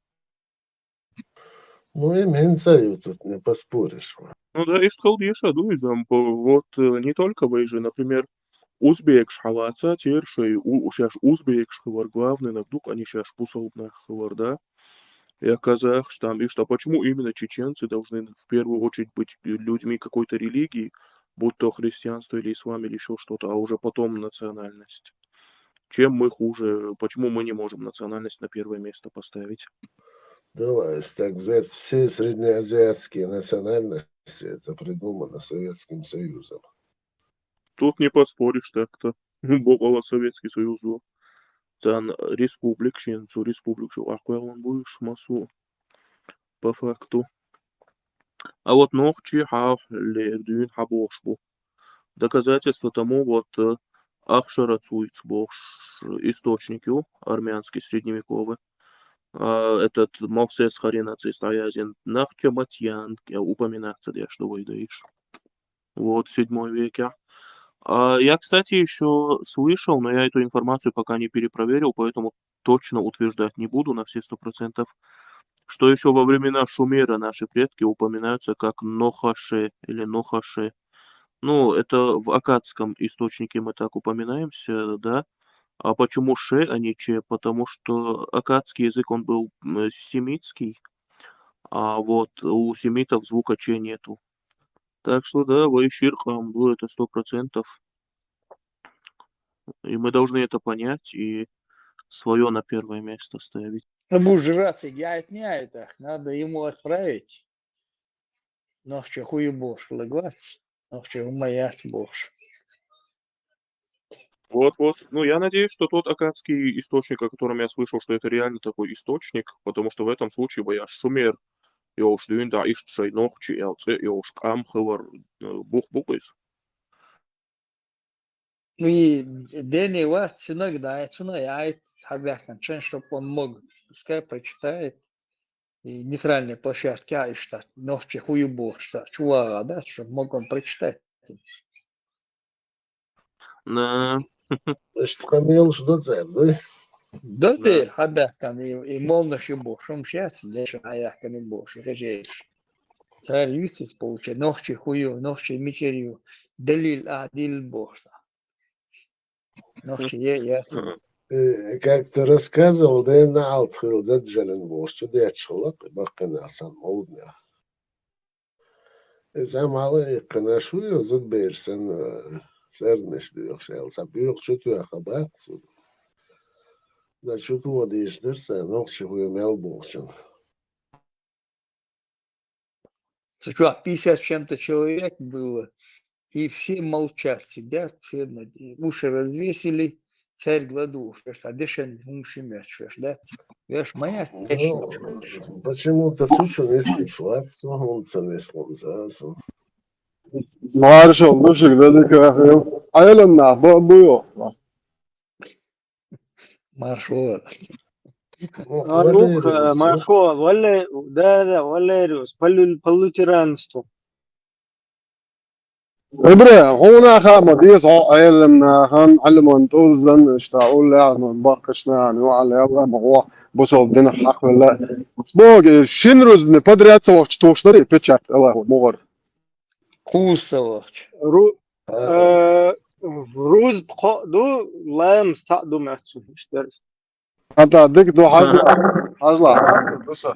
Ну, им хинцаю тут не поспоришь. Ну да, есть халдеша, дуизам, вот не только выезжай, например, узбекш халаца, тершей, сейчас узбекш хавар главный, навдук они сейчас пусалбнах хавар, да? Я казах, там, и что, почему именно чеченцы должны в первую очередь быть людьми какой-то религии, будь то христианство или ислам или еще что-то, а уже потом национальность. Чем мы хуже, почему мы не можем национальность на первое место поставить? Давай, так взять все среднеазиатские национальности, это придумано Советским Союзом. Тут не поспоришь так-то. Богала Советский Союз. Цан республик, ченцу республик, аквелан будешь массу по факту. А вот ногчи хав лердюн хабошбу. Доказательство тому вот Ахшарацуйцбош источники армянский средневековый. Этот Мовсес Харинаций Стоязин Нахча Матьян, упоминается, что выдаешь. Вот, в 7 веке. Я, кстати, еще слышал, но я эту информацию пока не перепроверил, поэтому точно утверждать не буду на все 100%, что еще во времена Шумера наши предки упоминаются как Нохаше или Нохаше. Ну, это в аккадском источнике мы так упоминаемся, да. А почему ше, а не че? Потому что аккадский язык, он был семитский, а вот у семитов звука че нету. Так что да, Вайширхам будет это 100%. И мы должны это понять и свое на первое место ставить. Мужа фигает не это, надо ему отправить. Ночью хуй бош, лаглать, ночью умаять бош. Вот. Ну, я надеюсь, что тот аккадский источник, о котором я слышал, что это реально такой источник, потому что в этом случае я Шумер, Josh Dün, da ist schon noch Josh Kamhöver Buchbubis. Ну и Дэнни Уэт иногда я habеркан, чтобы он мог, пускай прочитает, и нейтральные площадки, а и что, ночью хуй бош, чувара, да, чтобы мог он прочитать. Да. Значит, Камил, что за, да? Да ты, habеркан, и молноши бош, сейчас, лишь аякан и бош, режешь. Царь Юсис получает, ночью хую, ночью мичерью, делил адил боша. Ночью я Как ты рассказывал, да и на Алтхил, да Джаленбош, что я чулок, и бахкана сам молдня. И сам мало, конечно, я зуберсен, серднеш дюхшел, сапюх, что ты ахабат, да что ты водишь, дерся, ночью хую мелбошен. Что, 50 с чем-то человек было, и все молчат, сидят, все уши развесили, царь гладу, что дышен уши мячешь, да? Вешь, моя Почему-то тушу не слышать, он ценеслом засу. Marshall, мужик, да ты Айленна, было. Маршал. Анух, Маршал, да, Валериус, полутиранство. إبراهيم هنا خامد يسعى علمنا هن علمون توزن اشتاقول لعلم باقشنا يعني وعلى يلا مغوا بصوب دين حق ولا بوغ شنروز بن بدريات سوق توشتري بيتشات الله مغر Кусович. روز بقعدو لا يمستعدو معتو اشترس. أنت ديك دو حاجة بس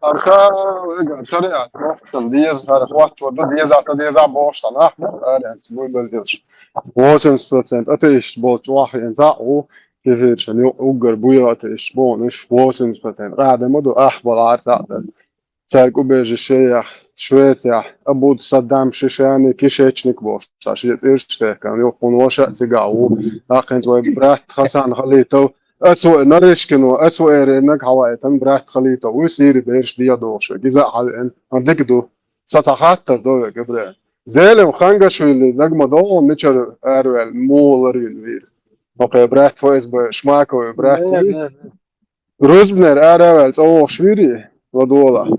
أرشا شريعة محكم ديز هذا وقت وده ديز عطا بوش طناح يعني سبوي بلديش 80% أتيش بوش واحد ينزعه كيفيش يعني أوجر بويا أتيش بونش 80% قاعد مدو أحبط عارضة تاركو بيجي الشيخ شويتيا أبود صدام شيشاني كيشيتشنك بوش عشان يرشتك كان يقون وشأ تقعو لكن توي برات خسان خليتو أسوأ نريشكنو أسوأ رينك حوائتن برات خليتو ويصير بيرش ديا دوش جزاء حالين عندك دو ستحاتر دولة قبل زيلم خانقش اللي نجمة دو نشر أروال مولري الفير وقي برات فويس بشماكو برات روزبنر أروال أوه شويري ودولا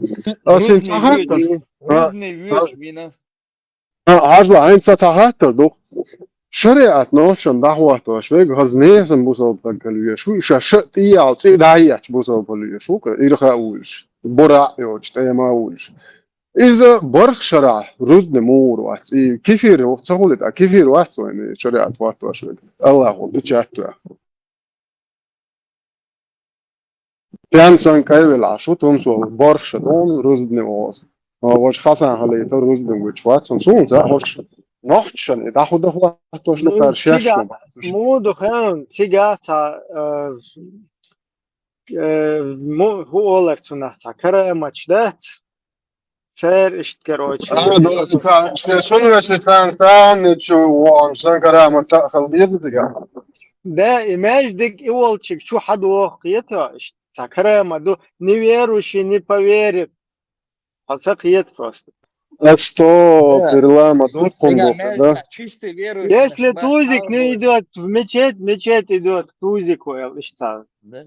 أسين تحاتر عجلة عين ستحاتر دو شريعة نوشن دعوة شوية هزنيزن بوصل بقلية شو شاشة تيال تي دايات بوصل بقلية شو كإيرخا أولش برا يوش تيما أولش إذا برخ شرع رزد مور وات كيفير وفتقولت كيفير وات يعني شريعة وات وشوي الله هو بتشاتو بيانسان كايل عشوتهم سو برخ شدون رزد نواز وش خاصة هلا يتر رزد وشوات سون زا وش نحشن إذا خد هو توش نقارشش تيجا مو دخان تيجا تا مو هو أولك تنحتا كره ماتشدات فير إشت كروتشي شنو يا شيطان ثاني شو وان سانكرا متأخر بيزدق ده إيماج ديك إولчик شو حد وقيته إشت كره مدو неверующий не поверит قيت просто что Да. перелама духом Сега, да? чистый верующий. если наш тузик не Аллах, идет в мечеть идет к тузику إشتا да.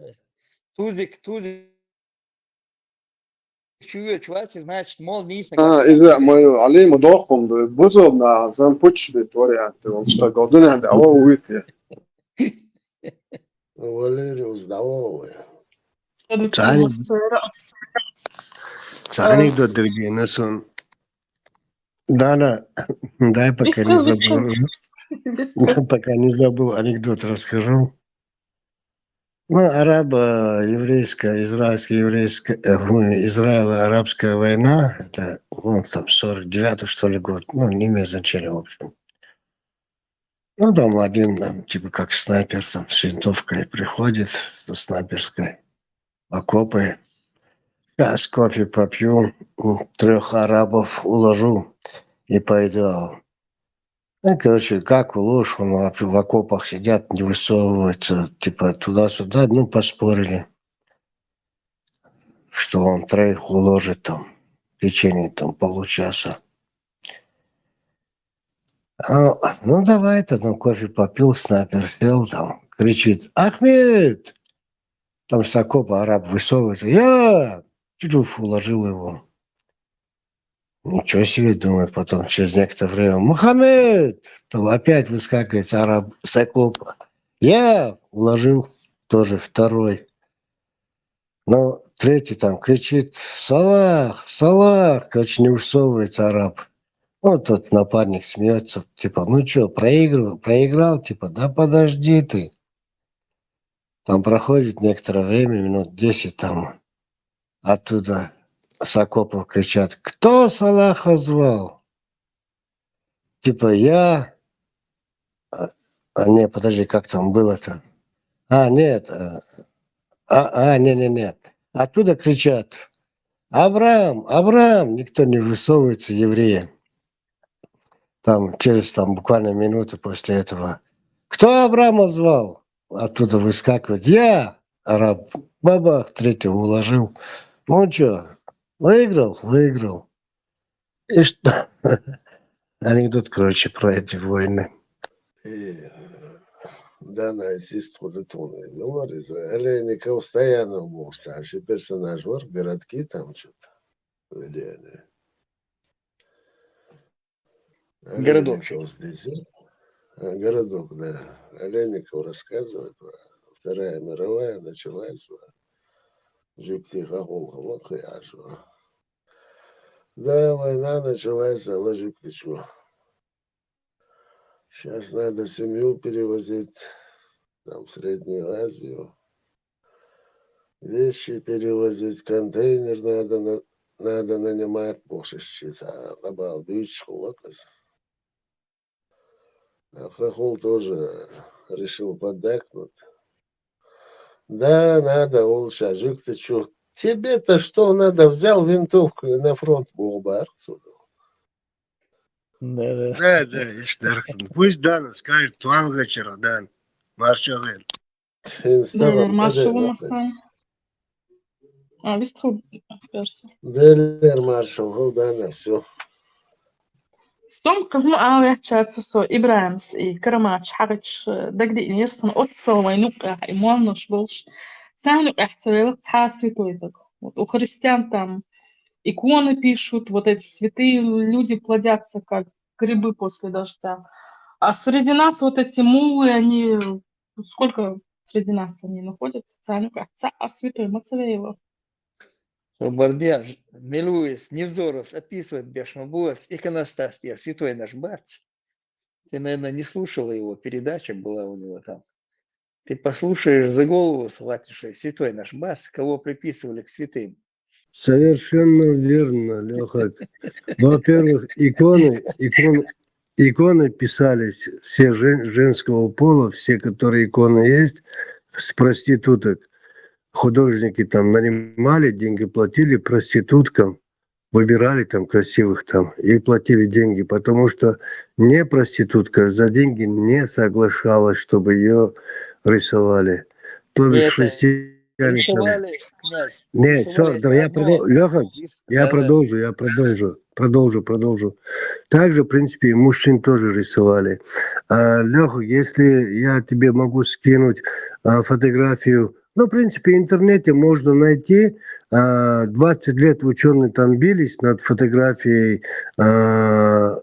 Тузик чует, чувствует, значит, мол, не إذا ما عليه مدوخهم بوزنا زين بوتش بتوري он что годنا ده هو ويك Валерий здоровый. анекдот, дорогие, нас он... Дана, дай пока не забыл. Пока не забыл, анекдот расскажу. Ну, арабо-еврейская, израильско-еврейская, израило-арабская война, это, ну, там, 49-й, что ли, год, ну, не имеет значения, в общем. Ну, там один, там, типа, как снайпер, там, с винтовкой приходит, со снайперской, окопы. Сейчас кофе попью, 3 арабов уложу и пойду. Ну, короче, как уложишь, он в окопах сидят, не высовываются, типа, туда-сюда, ну, поспорили, что он 3 уложит там в течение там получаса. Ну, давай-то, там кофе попил, снайпер сел, там, кричит: «Ахмед!» Там с окопа араб высовывается: «Я!» Чуф, уложил его. Ничего себе, думает, потом через некоторое время: «Мухаммед!» Там опять выскакивает араб с окопа: «Я!» Уложил, тоже 2. Но 3 там кричит: «Салах! Салах!» Короче, не высовывается араб. Ну, тот напарник смеется, типа: «Ну что, проиграл?» Типа: «Да подожди ты». Там проходит некоторое время, минут 10, там оттуда с окопов кричат: «Кто Салаха звал?» Типа: «Я...» Не, подожди, как там было-то? Нет. Не. Оттуда кричат: «Авраам! Авраам!» Никто не высовывается, евреи. Там через буквально минуту после этого: «Кто Авраама звал?» Оттуда выскакивает: «Я!» Араб бабах, 3 уложил. Ну что, выиграл. И что? Анекдот, короче, про эти войны. Дана сестру Литвы говорит, Эленика постоянно бокса, а ще персонаж вор, городки там что-то. Городок. Городок, да. Олеников рассказывает, Вторая мировая началась, да, война началась, ложик ты чё. Сейчас надо семью перевозить там, в Среднюю Азию. Вещи перевозить, контейнер надо нанимать, а набал бичку, локос. А хохол тоже решил поддакнуть. Да, надо, Олша, жик ты чё? Тебе-то что надо? Взял винтовку и на фронт был отсюда. Да. Да, Иштархан. Пусть Дана скажет план вечера, Дан. Маршалин. Marshall olmasın. Biz yapıyoruz. Делер маршал, Дана, все. Stom كم وحشات سو إبراهيمس كرماتش حرش دقدي يرسن أتصل وينوقع إموالنش بولش سهل احتوالات حاسي تويتك у христиан там иконы пишут, вот эти святые люди плодятся как грибы после дождя. А среди нас вот эти мулы, они сколько среди нас они находятся? Святой Мацавеева. Бардьян, Милуис, Невзоров описывает Бешмабуас, иконостастия, святой наш бац. Ты, наверное, не слушала его, передача была у него там. Ты послушаешь, за голову схватишь, святой наш бац, кого приписывали к святым. Совершенно верно, Леха. Во-первых, иконы писались все женского пола, все, которые иконы есть, с проституток. Художники там нанимали, деньги платили проституткам, выбирали там красивых там и платили деньги, потому что не проститутка за деньги не соглашалась, чтобы ее рисовали. То И бишь это христиане там... рисовали, князь, Не, все, рисовали да, одно. Леха, я Да-да. продолжу. Также, в принципе, и мужчин тоже рисовали. Леха, если я тебе могу скинуть фотографию, ну, в принципе, в интернете можно найти, 20 лет ученые там бились над фотографией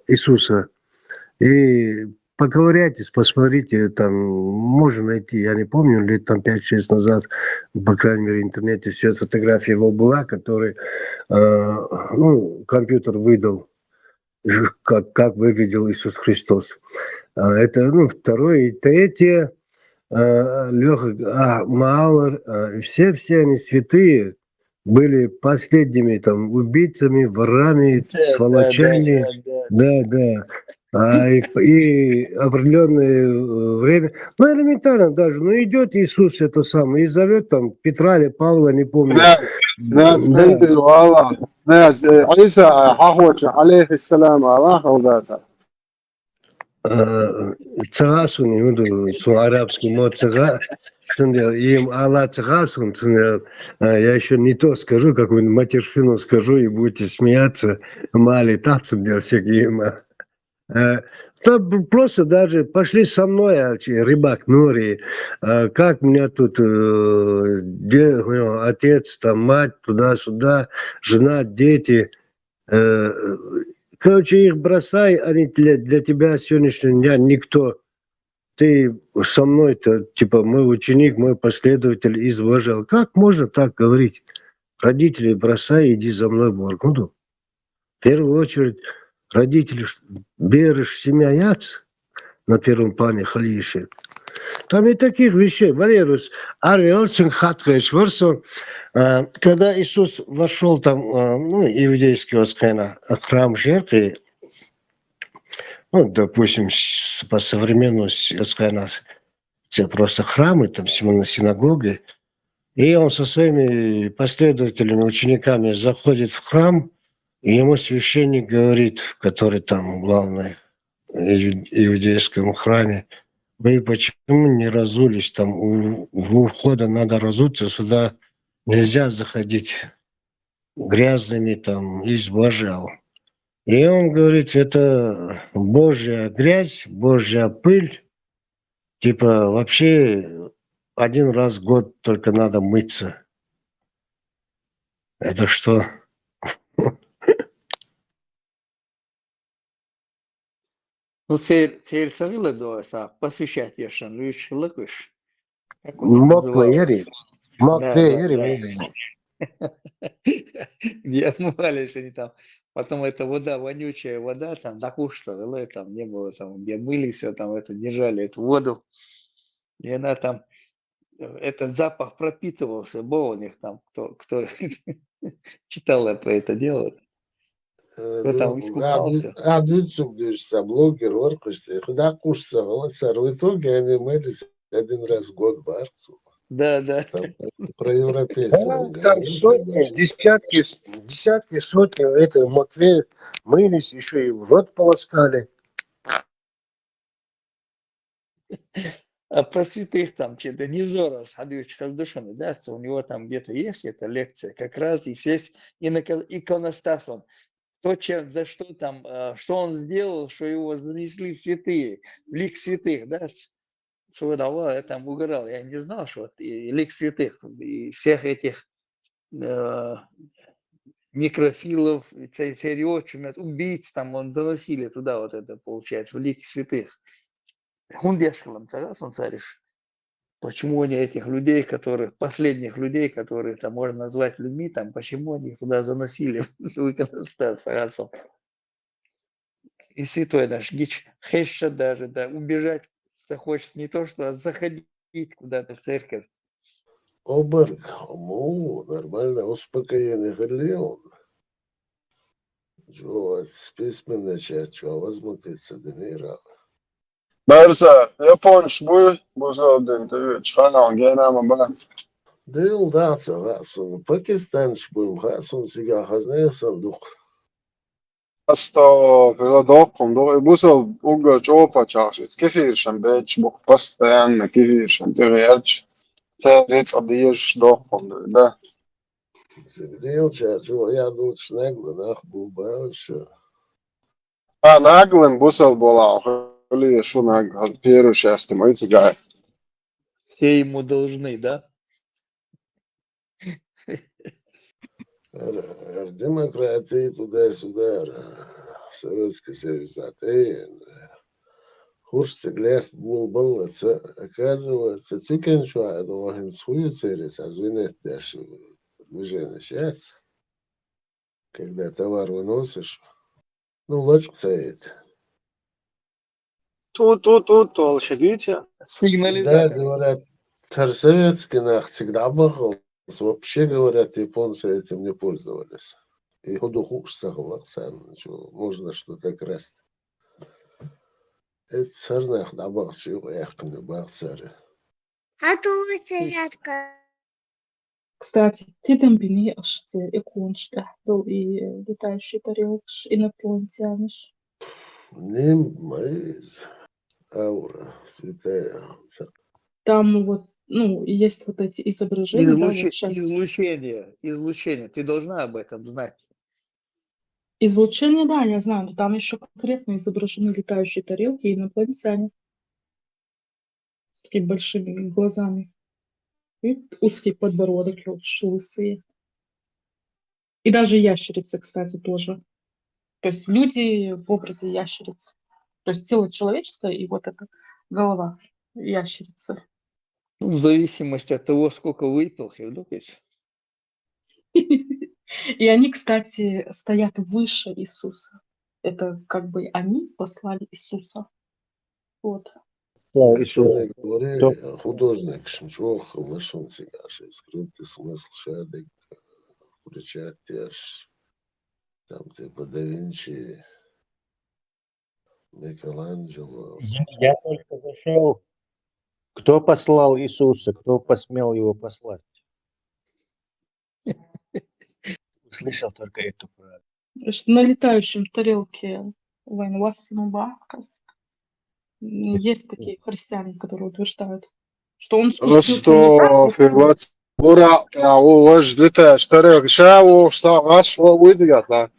Иисуса. И поковыряйтесь, посмотрите, там можно найти, я не помню, лет там 5-6 назад, по крайней мере, в интернете все фотография его была, который, ну, компьютер выдал, как выглядел Иисус Христос. Это, ну, второе. И третье, Леха, Маалар, все они святые, были последними там убийцами, ворами, сволочами. Да. И определенное время, ну, элементарно даже, ну, идет Иисус это самое, и зовет там Петра или Павла, не помню. ناس Да. عندي والله ناس عيسى حقوش عليه السلام الله وذاته Цагасун, арабский мод цага, им Алла цагасун, я еще не то скажу, какую-нибудь матершину скажу, и будете смеяться, мали тацу для всякие. Там просто даже пошли со мной, рыбак Нори, как у меня тут отец, там мать, туда-сюда, жена, дети. Короче, их бросай, они для тебя сегодняшнего дня никто. Ты со мной-то, типа, мой ученик, мой последователь из Божьего. Как можно так говорить? Родителей бросай, иди за мной, Боргуду. В первую очередь, родители берешь семья яц на первом плане халиши. Там и таких вещей. Валерус, Ариэльцин Хаткаевич Ворсон, когда Иисус вошел там, ну, иудейский храм Жертвы, ну, допустим, по современному, это просто храмы, там, синагоги, и он со своими последователями, учениками заходит в храм, и ему священник говорит, который там главный в иудейском храме, вы почему не разулись? Там у входа надо разуться, сюда нельзя заходить грязными, там, есть блажал. И он говорит, это Божья грязь, Божья пыль. Типа вообще один раз в год только надо мыться. Это что? Ну, цель царила до посвящать ешен, лишь лыкыш. Как он Моквейри. назывался? Где омывались они там. Потом эта вода, вонючая вода, там, докушала, там не было, там, где мылись, там, это, держали эту воду. И она там, этот запах пропитывался, был у них там, кто читал про это дело. Кто там искупался. Блогер, оркуште. Куда кушаться? В итоге они мылись один раз в год в Арцу. Да. Там про европейцев. Там сотни, десятки, сотни этого Матвея мылись, еще и в рот полоскали. А про святых там, что-то Невзоров, Хадыч Хаздушин, да, у него там где-то есть эта лекция, как раз и есть иконостас он. То, за что там, что он сделал, что его занесли в святые, в лик святых, да, Сводова, я там угорал, я не знал, что и лик святых, и всех этих некрофилов, царевчин, убийц там он заносили туда, вот это получается, в лик святых. Хундешкалом царас он цариш. Почему они этих людей, последних людей, которые там можно назвать людьми, там, почему они их туда заносили в иконостас разом? И святой наш Гич Хеша даже, да, убежать захочет не то, что, а заходить куда-то в церковь. Оберг, нормально успокоение хотел. Что письменная часть, что возмутиться Денира. Berser, Japonš būs vēl diena, tur čhanā un gēnām un bērns. Дел даться, Хасон. Пакистан будем Хасон сега хазнее сандук. Pasto, kyllä dokkum, būs vēl ugarč opačāšits, kefīršana, bet šbuk pastajanna kefīršana, tur järč, cēriec adīrš dokkum, da. Дел чачу, я тут снегла, нах бубавш. Naglim būs vēl bolā, Лия шунаг, первую часть, мой цыгай. Все ему должны, да? Демократии туда-сюда, Советский Союз, Хуршцы гляс был, оказывается, тюкен шуа, это свою цель, звенет даже движение сейчас, когда товар выносишь, ну, лочк стоит. Тут, шагите. Да, Сигнализатор. говорят, Советский нах всегда был. Вообще, говорят, японцы этим не пользовались. И ходухуш согласен, что можно что-то красть. Это царнах набавший, эх, не бахцари. Кстати, Тидамбини Аште и Кунштахту и летающий тарелки инопланетяныш. Ним маиз, аура, святая. Там вот, ну, есть вот эти изображения, да, вот сейчас. Излучение. Ты должна об этом знать. Излучение, да, я знаю, но там еще конкретно изображены летающие тарелки и инопланетяне. С такими большими глазами. И узкий подбородок, лысые. И даже ящерицы, кстати, тоже. То есть люди в образе ящериц. То есть тело человеческое и вот эта голова ящерицы. Ну, в зависимости от того, сколько выпил, Хевдокич. И они, кстати, стоят выше Иисуса. Это как бы они послали Иисуса. Вот. Что говорили, художник Шмчох, лишен себя, скрытый смысл шадик, включать аж там типа да Винчи, Микеланджело. Я только зашел. Кто послал Иисуса? Кто посмел его послать? Услышал только эту фразу. Что на летающем тарелке Вайнвасину Бахкас. Есть такие христиане, которые утверждают, что он спустился не так, Фирвац, Бура, уж летаешь тарелка, шаву, ваш выдвигать, да.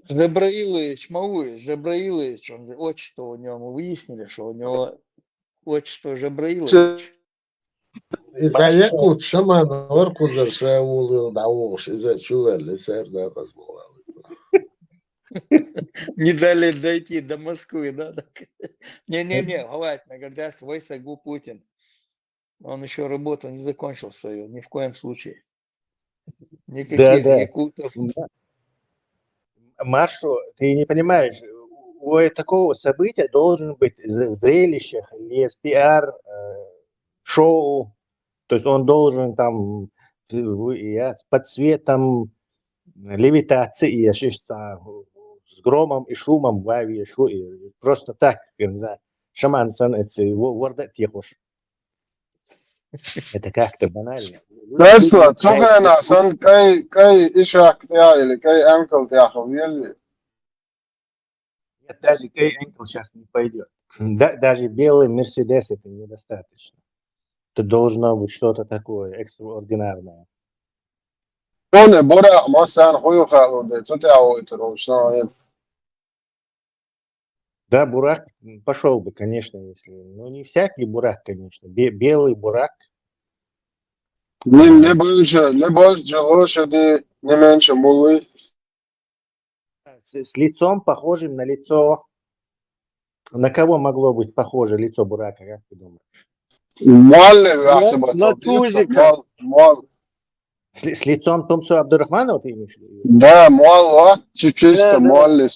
Жабраилович, он отчество у него, мы выяснили, что у него отчество Жабраилович. إذا يكون شمان أركض شاول دعوش إذا شو اللي صار ده قسمه. Не дали дойти до Москвы, да? Не, хватит, нагорда свой сагу Путин. Он еще работу не закончил свою, ни в коем случае. Никаких якутов. Машу, ты не понимаешь, у такого события должен быть зрелище, есть пиар, шоу, то есть он должен там под светом левитации, с громом и шумом, просто так, не знаю, шаман ворда тихош. Это как-то банально. Tesla, цугайнас, он кай ишак тя или кай энкл тяхов езди. Нет, даже кай энкл сейчас не пойдет. Даже белый Мерседес это недостаточно. Это должно быть что-то такое экстраординарное. Он бора масан хую халу, да, что ты что нет. Да, бурак пошел бы, конечно, если. Но не всякий бурак, конечно. Белый бурак. Не больше лошади, не меньше мулы. С лицом похожим на лицо На кого могло быть похоже лицо Бурака, как ты думаешь? Муалли, я себе На топился, Тузика. С лицом Тумсо Абдурахманова ты имеешь в виду? Да, муал, чисто Да. муалли.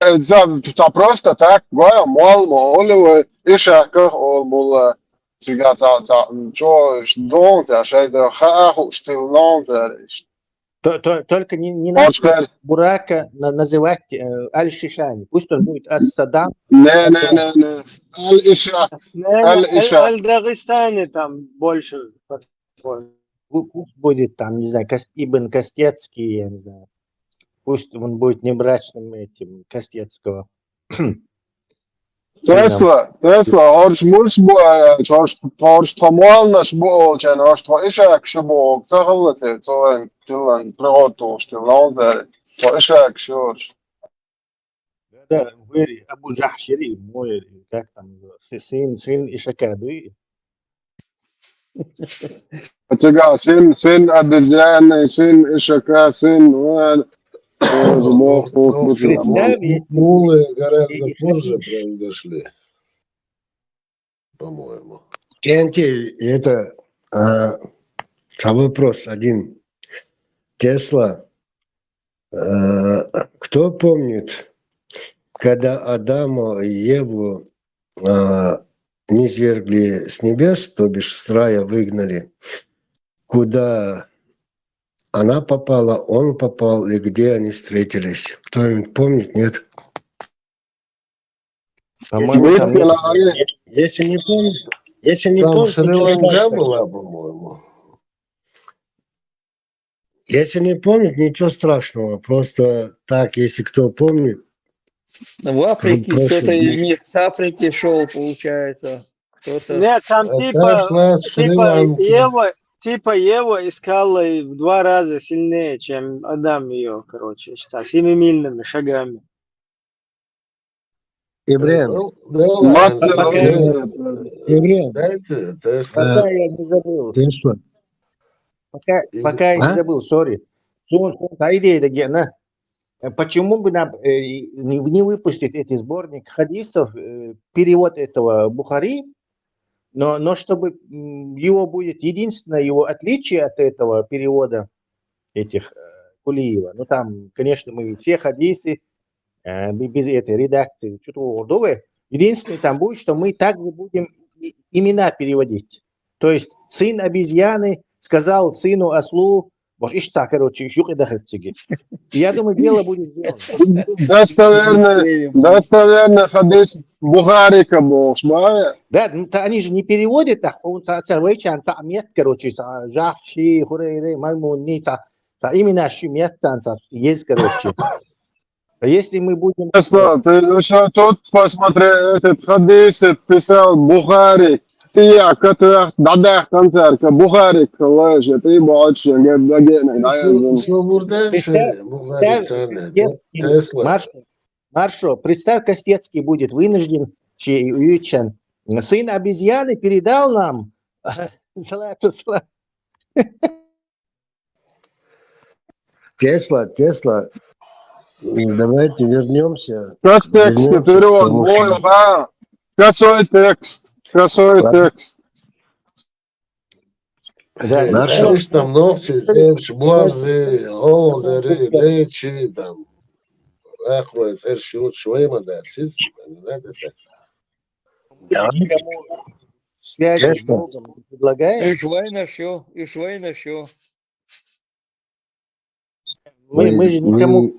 Tā просто так, говоря, муал, муалли, ишака, мула, сега что, донца, шайда, хаху, штилнонца. Только не надо Бурака называть Аль-Шишани. Пусть он будет Ас-Садам. Не. Аль-Иша. Аль-Дагестане там больше. Пусть будет там, не знаю, Ибн Костецкий, я не знаю. Пусть он будет небрачным этим Костецкого. Tesla, орж мульш орж томуалнаш чен орж ишак шубо цагаллате цоен тилан прото штилнонда ишак шорж. Да, вы Абу Джахшири, мой, как там, сын Ишакаду. Отсюда сын обезьяны, сын Ишака, сын Мулы гораздо позже произошли, по-моему. Кенти, это вопрос один. Тесла. Кто помнит, когда Адама и Еву низвергли с небес, то бишь с рая выгнали, куда она попала, он попал, и где они встретились? Кто-нибудь помнит, нет? Если не помнит, Шри-Ланка была, по-моему. Если не помнит, ничего страшного. Просто так, если кто помнит. В Африке кто-то из них с Африки шел, получается. Нет, там типа Ева искала и в 2 раза сильнее, чем Адам ее, короче, 7-мильными шагами. Ибрем. Пока я не забыл. Пока я не забыл, сори. Идея такая, почему бы нам не выпустить эти сборник хадисов, перевод этого Бухари, но чтобы его будет единственное его отличие от этого перевода этих Кулиева. Ну там, конечно, мы все хадисы без этой редакции что-то урдовое. Единственное там будет, что мы также будем имена переводить. То есть сын обезьяны сказал сыну ослу, может, ишта, короче, еще и доходчики. Я думаю, дело будет сделано. Достоверно хадис Бухарика был, шмая. Да, они же не переводят, он савычан, самет, короче, жахши, хурейрей, маймуни, именно шумет, есть, короче. Если мы будем... Ты еще тут посмотри, этот хадис писал Бухари. Ты, который дадах концерт, Бухарик, лежит, ты больше Маршо, представь, Костецкий будет вынужден, сын обезьяны передал нам Тесла, давайте вернемся. Текст вперед, косой текст. Да, там ногти, зерш, блажи, олзери, речи, там, ахуй, зерш, швейма, да, сис, не надо так. Связь с Богом предлагаешь? И швейна все. Мы же никому...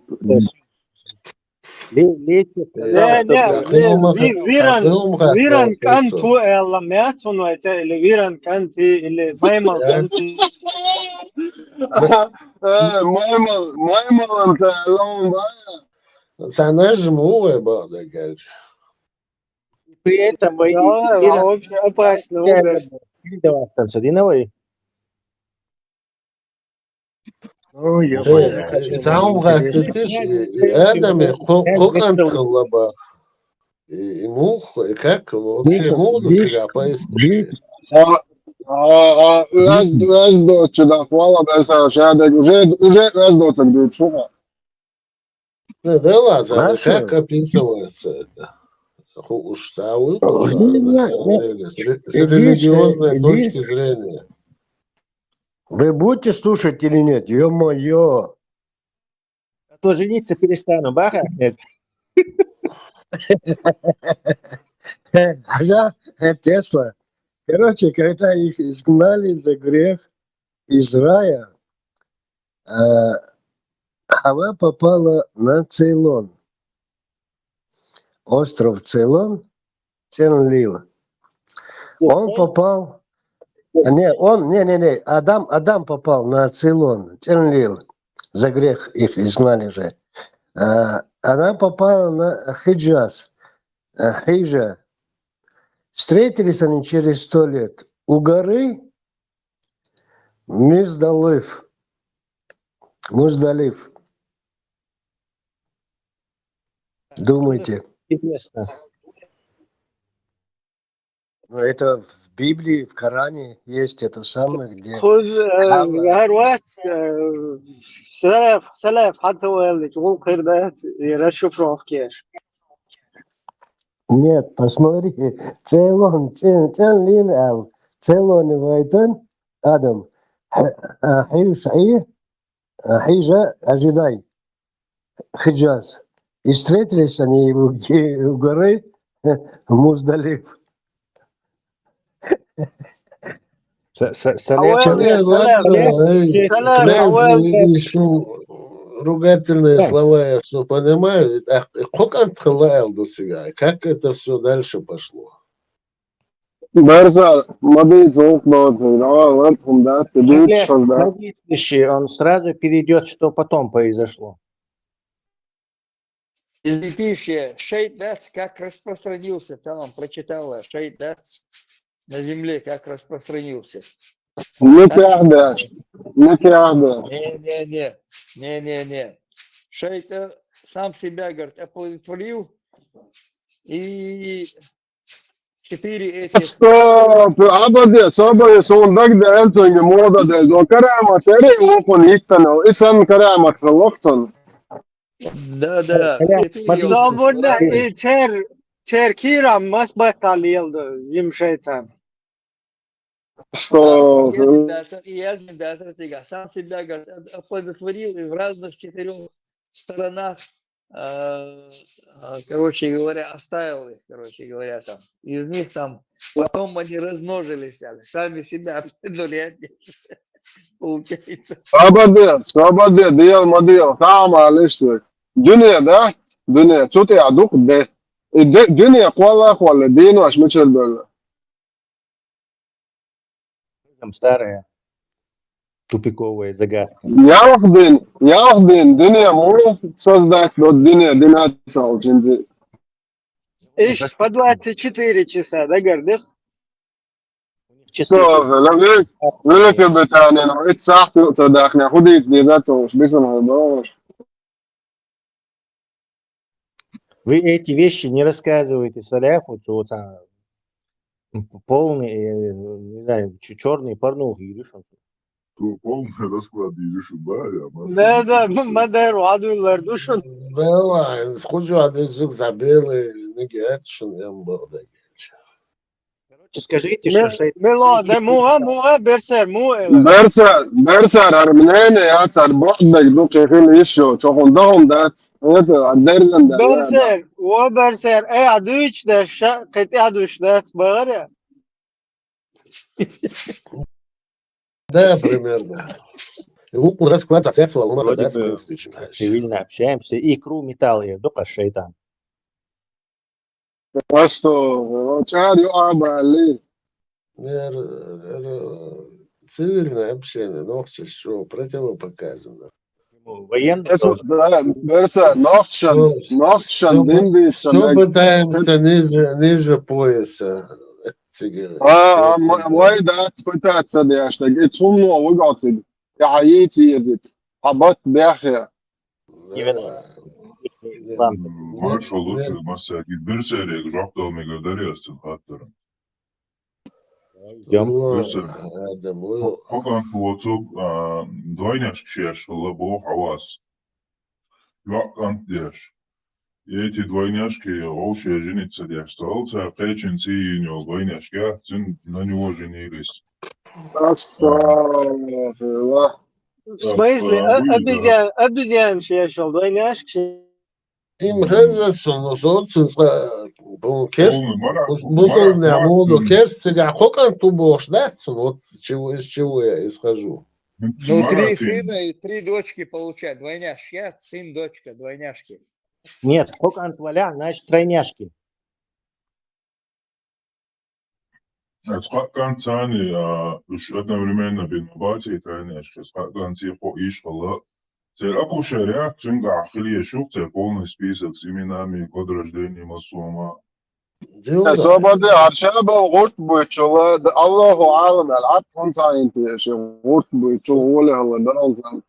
Виран канту эламят, он это или Виран канти или Маймал канти. Маймал Санажму, бада, говоришь. При этом вообще опасно. Ну, я понял. Сам говоришь, Адаме, кокан хлаба. Ему, как вообще могут себя поискать? Раздочь, да, хвала, уже раздочь, говорит, шума. Да ладно, Хорошо. как описывается это? Уж выпало, на самом деле, с религиозной точки зрения. Вы будете слушать или нет? Ё-моё! А то жениться перестану, бахакнет. Ага, Тесла. Короче, когда их изгнали за грех из рая, Хава попала на Цейлон. Остров Цейлон, Ценлил. Он попал... Не, Адам попал на Цейлон, Ценлил. За грех их изгнали же. Она попала на Хиджаз, Хиджа. Встретились они через 100 лет у горы Муздалиф. Думайте. Интересно. Ну, это в Библии, в Коране есть это самое, где خذ Хава. هروات سلاف حتى والدك والخير ده يرشف روح كيش Нет, посмотри, Цейлон, Цейлон, Цейлон, Вайтон, Адам, Хижа, ожидай, Хиджаз. И встретились они у горы Муздалиф. حوالي سلاف حوالي Еще ругательные слова я все понимаю. Как это все дальше пошло? Берза, модей зовут вертхум, да, ты видишь, да. Следующий, он сразу перейдет, что потом произошло. Излетивший Шейдац как распространился, там он прочитала Шейдац на земле, как распространился. Не пиардаш. Не. Шейта сам себя, говорит, оплодотворил, и 4 эти... Stopp, aber son dag de eltönge moda de do karamat ere okon hittano isan karamat lokton. Да. صابرنا تر كيرام مس بطل يلدو يمشيتان Что? Я земля, сам себя, говорит, оплодотворил и в разных 4 сторонах, короче говоря, оставил их, короче говоря, там. Из них там, потом они размножились, сами себя оплодотворяли, получается. Sabade, diyal madiyal, tamam işte. Dünya, çote aduk de. Dünya kwalla dino ashmichel böyle. Там старая тупиковая загадка. Yahdin, dünya может создать, но dünya динаться очень. ايش по 24 часа да гордых Что, великий Британия, но это сахту, тогда их не ходит, не за то, что бисом говоришь. Вы эти вещи не рассказываете Саляфу, полный, не знаю, черный порнухи или что-то. Полный расклад Ерушибая. да мадеру адуйлар душун Да, схожу один звук забили, не геть, что не было. Скажите, что ملا ده موها برسر مو Berser, Armenene, ja, Zarbordek, du kehil isho, çoğundağım da, evet, derzen de. برسر وبرسر اي عدوش ده قطع عدوش ده بغير Да, примерно. Расклад соответствовал, но вроде бы цивильно общаемся. Икру металл я дока шейтан. Просто, чарю абали. Цивильное общение, но что противопоказано. Военный Берсер, нохчан, динби. Все пытаемся ниже пояса. Мой дат пытаться, да, что говорит, сумно выгоцит. Я хаити езит. Абат бяхе. Marşa lütfen masaya git. Bir seriye rapt olmaya gönderiyorsun hatta. Fakat bu çok doynaş kişiler şöyle bu havas. لا кантдеш. И эти двойняшки общая жениться остался, Печин синьо двойняшки, на него женились. Астагфирулlah. В смысле, обезьян шешел, двойняшки? Им хезесон, но солнце, керс, Полный марак, бусол не амуду, марак, керс, цыга, хокан тубош, да? Вот из чего я исхожу. Ну, 3 маракин. сына и 3 дочки получают. Двойняшки, сын, дочка, двойняшки. Нет, сколько антваля, значит тройняшки. Скакан цани, уж одновременно бинбати и тройняшки. Скакан тихо ишкала. Цель акушеря, чем гахли шук, цель полный список с именами, год рождения, масума. صوبردي عرشا بغورت بيتشولا الله عالم العب خمسة انت شي غورت بيتشولا هلا درانزان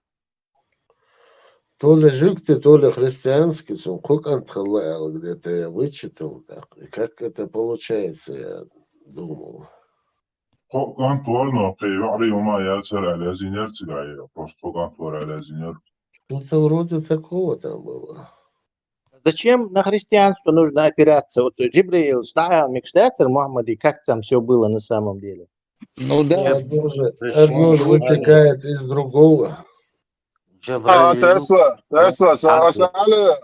То ли жюкты, то ли христианский, хокан тхалла, где-то я вычитал, так, и как это получается, я думал. Скакан туарно, кайвари ума яцер аля зинер цигая, просто скакан туар аля зинер. Что-то вроде такого там было. Зачем на христианство нужно опираться? Вот Джибраил ставил Микштецер, Мухаммади, как там все было на самом деле? Ну да. Одно же вытекает из другого. Tesla سأسأل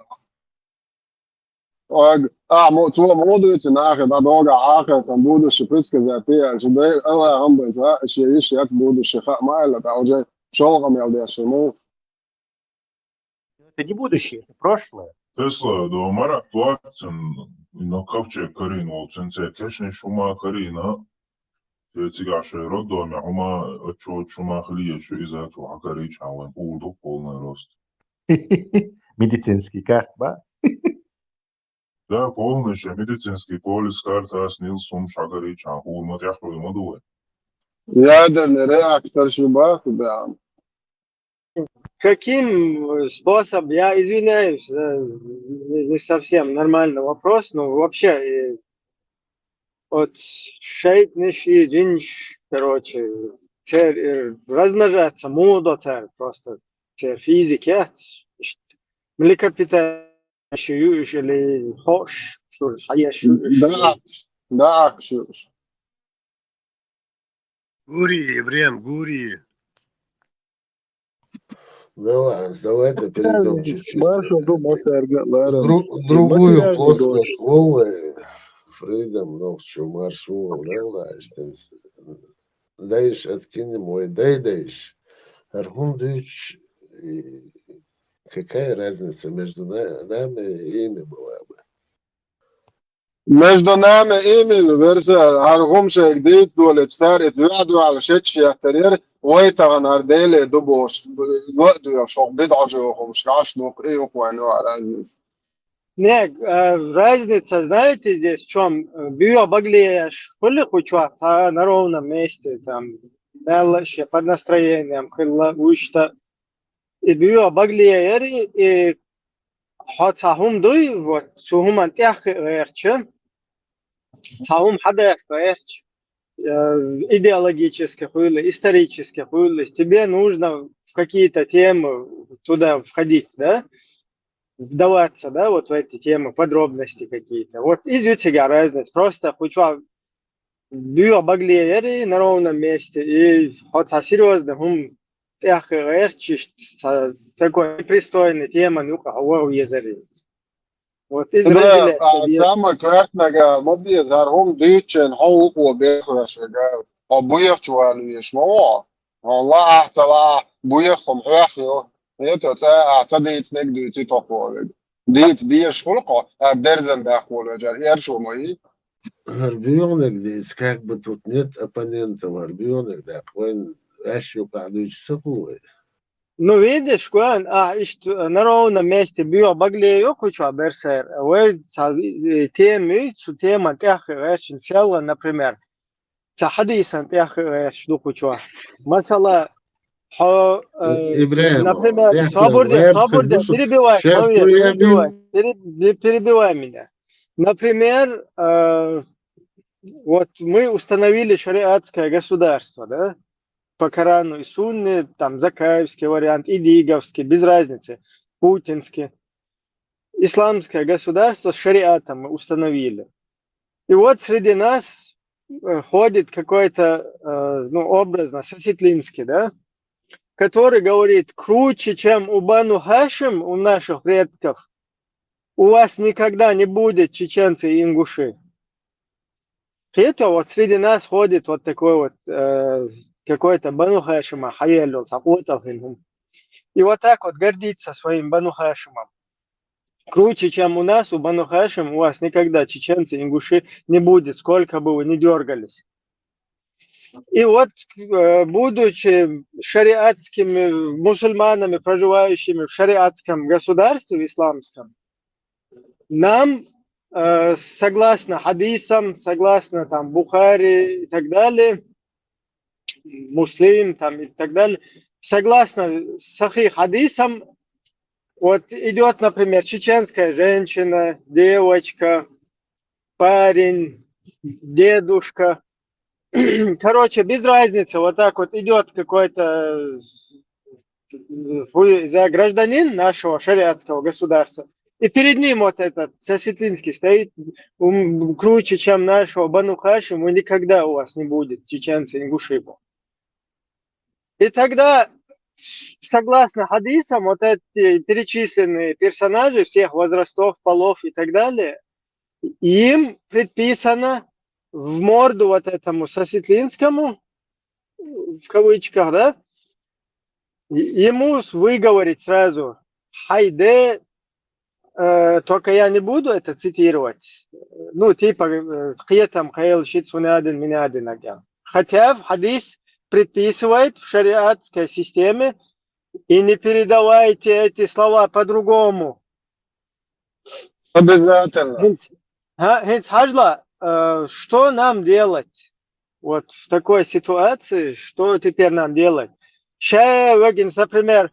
تو موضوع تناخ دا دوغا آخر كان بودو شبريسك ذاتية جدي أنا هم بنزا شيء يات بودو الشخاء ما إلا تعوجي شغم يالدي شمو Это не будущее, это прошлое. Tesla do maraq tuatsen no kovčeg karina olčen ce kešne šuma karina te cigaše rodome huma čo šuma hlije čo iza čo hakari čawen uldo полный рост. Медицинский карт, да? Да, полный же медицинский полис карта снил сум шагari чан улмат яхло ему дуе. ядерный реактор шубах, да. Каким способом, я извиняюсь, не совсем нормальный вопрос, но вообще от шейтниш и джинш, короче, размножаться, мода просто физики, млекопитающие или хош, да, Гурии, Еврем, Гурии. Да ладно, давайте перейдем чуть-чуть. Другую плоскость Вовы, Фридом, ну, что маршрут, да ладно. Даешь, откинем мой, даешь. Аргундыч, какая разница между нами и ими была бы? между нами ими версия аргум шегдит дولت ستار اتوعدوا على شتش يحترير ويتغن ارديلي دبوش وقتو يشوق بدعجوهم شكاش نوك ايه وقوانو على عزيز Нет, разница, знаете, здесь в чем? Биобаглеешь, были куча на ровном месте, там, мелочи, под настроением, хилла, ушта. И биобаглеери, и хотахум дуй, вот, сухум антях эрче, сахум хадес эрче, идеологических или исторических или тебе нужно в какие-то темы туда входить, да? Вдаваться, да, вот в эти темы, подробности какие-то. Вот из тебя разница. Просто хочу биобаглеери на ровном месте и вот серьезно, такой пристойный тема, ну-ка, языри. Вот из самое квартное, модия, даром дичен, хаук, обехваш, обуев чуалуешь, но والله احتلا بويخم حيخيو يتو اعتديت نقدو تتوقع ديش خلقه درزن داخل وجر يرشو мои. Ребенок здесь, как бы тут нет оппонентов, ребенок, да, он еще падающий сахует. Ну, видишь, куан, на ровном месте биобаглею куча берсер, вы тема тех очень села, например, حديثا تاخر شدو كوتشوا مثلا например свобода перебивай меня. Например, вот мы установили шариатское государство, да, по Корану и Сунне, там закаевский вариант, идиговский, без разницы, путинский. исламское государство с шариатом мы установили. И вот среди нас ходит какой-то, ну, образно, Сосетлинский, да, который говорит, круче, чем у Бану Хашим, у наших предков, у вас никогда не будет чеченцы и ингуши. Это вот среди нас ходит вот такой вот какой-то Бану Хашима, Хаялю, Сакутахинхум. И вот так вот гордится своим Бану Хашимом. Круче, чем у нас, у Бану Хашим, у вас никогда чеченцы и ингуши не будет, сколько бы вы ни дергались. И вот, будучи шариатскими мусульманами, проживающими в шариатском государстве исламском, нам, согласно хадисам, согласно там Бухари и так далее, Муслим там и так далее, согласно сахих хадисам, вот идет, например, чеченская женщина, девочка, парень, дедушка. Короче, без разницы, вот так вот идет какой-то гражданин нашего шариатского государства. И перед ним вот этот Сосетлинский стоит, круче, чем нашего Бану Хашим, и никогда у вас не будет чеченцы, ингуши. И тогда, согласно хадисам, вот эти перечисленные персонажи всех возрастов, полов и так далее, им предписано в морду вот этому Сосетлинскому, в кавычках, да, ему выговорить сразу «Хайде», только я не буду это цитировать, ну, типа «Хьетам хайл шит сунадин минадин агян». Хотя в хадис предписывает в шариатской системе, и не передавайте эти слова по-другому. Обязательно. Хаджла, что нам делать? Вот в такой ситуации, что теперь нам делать? Например,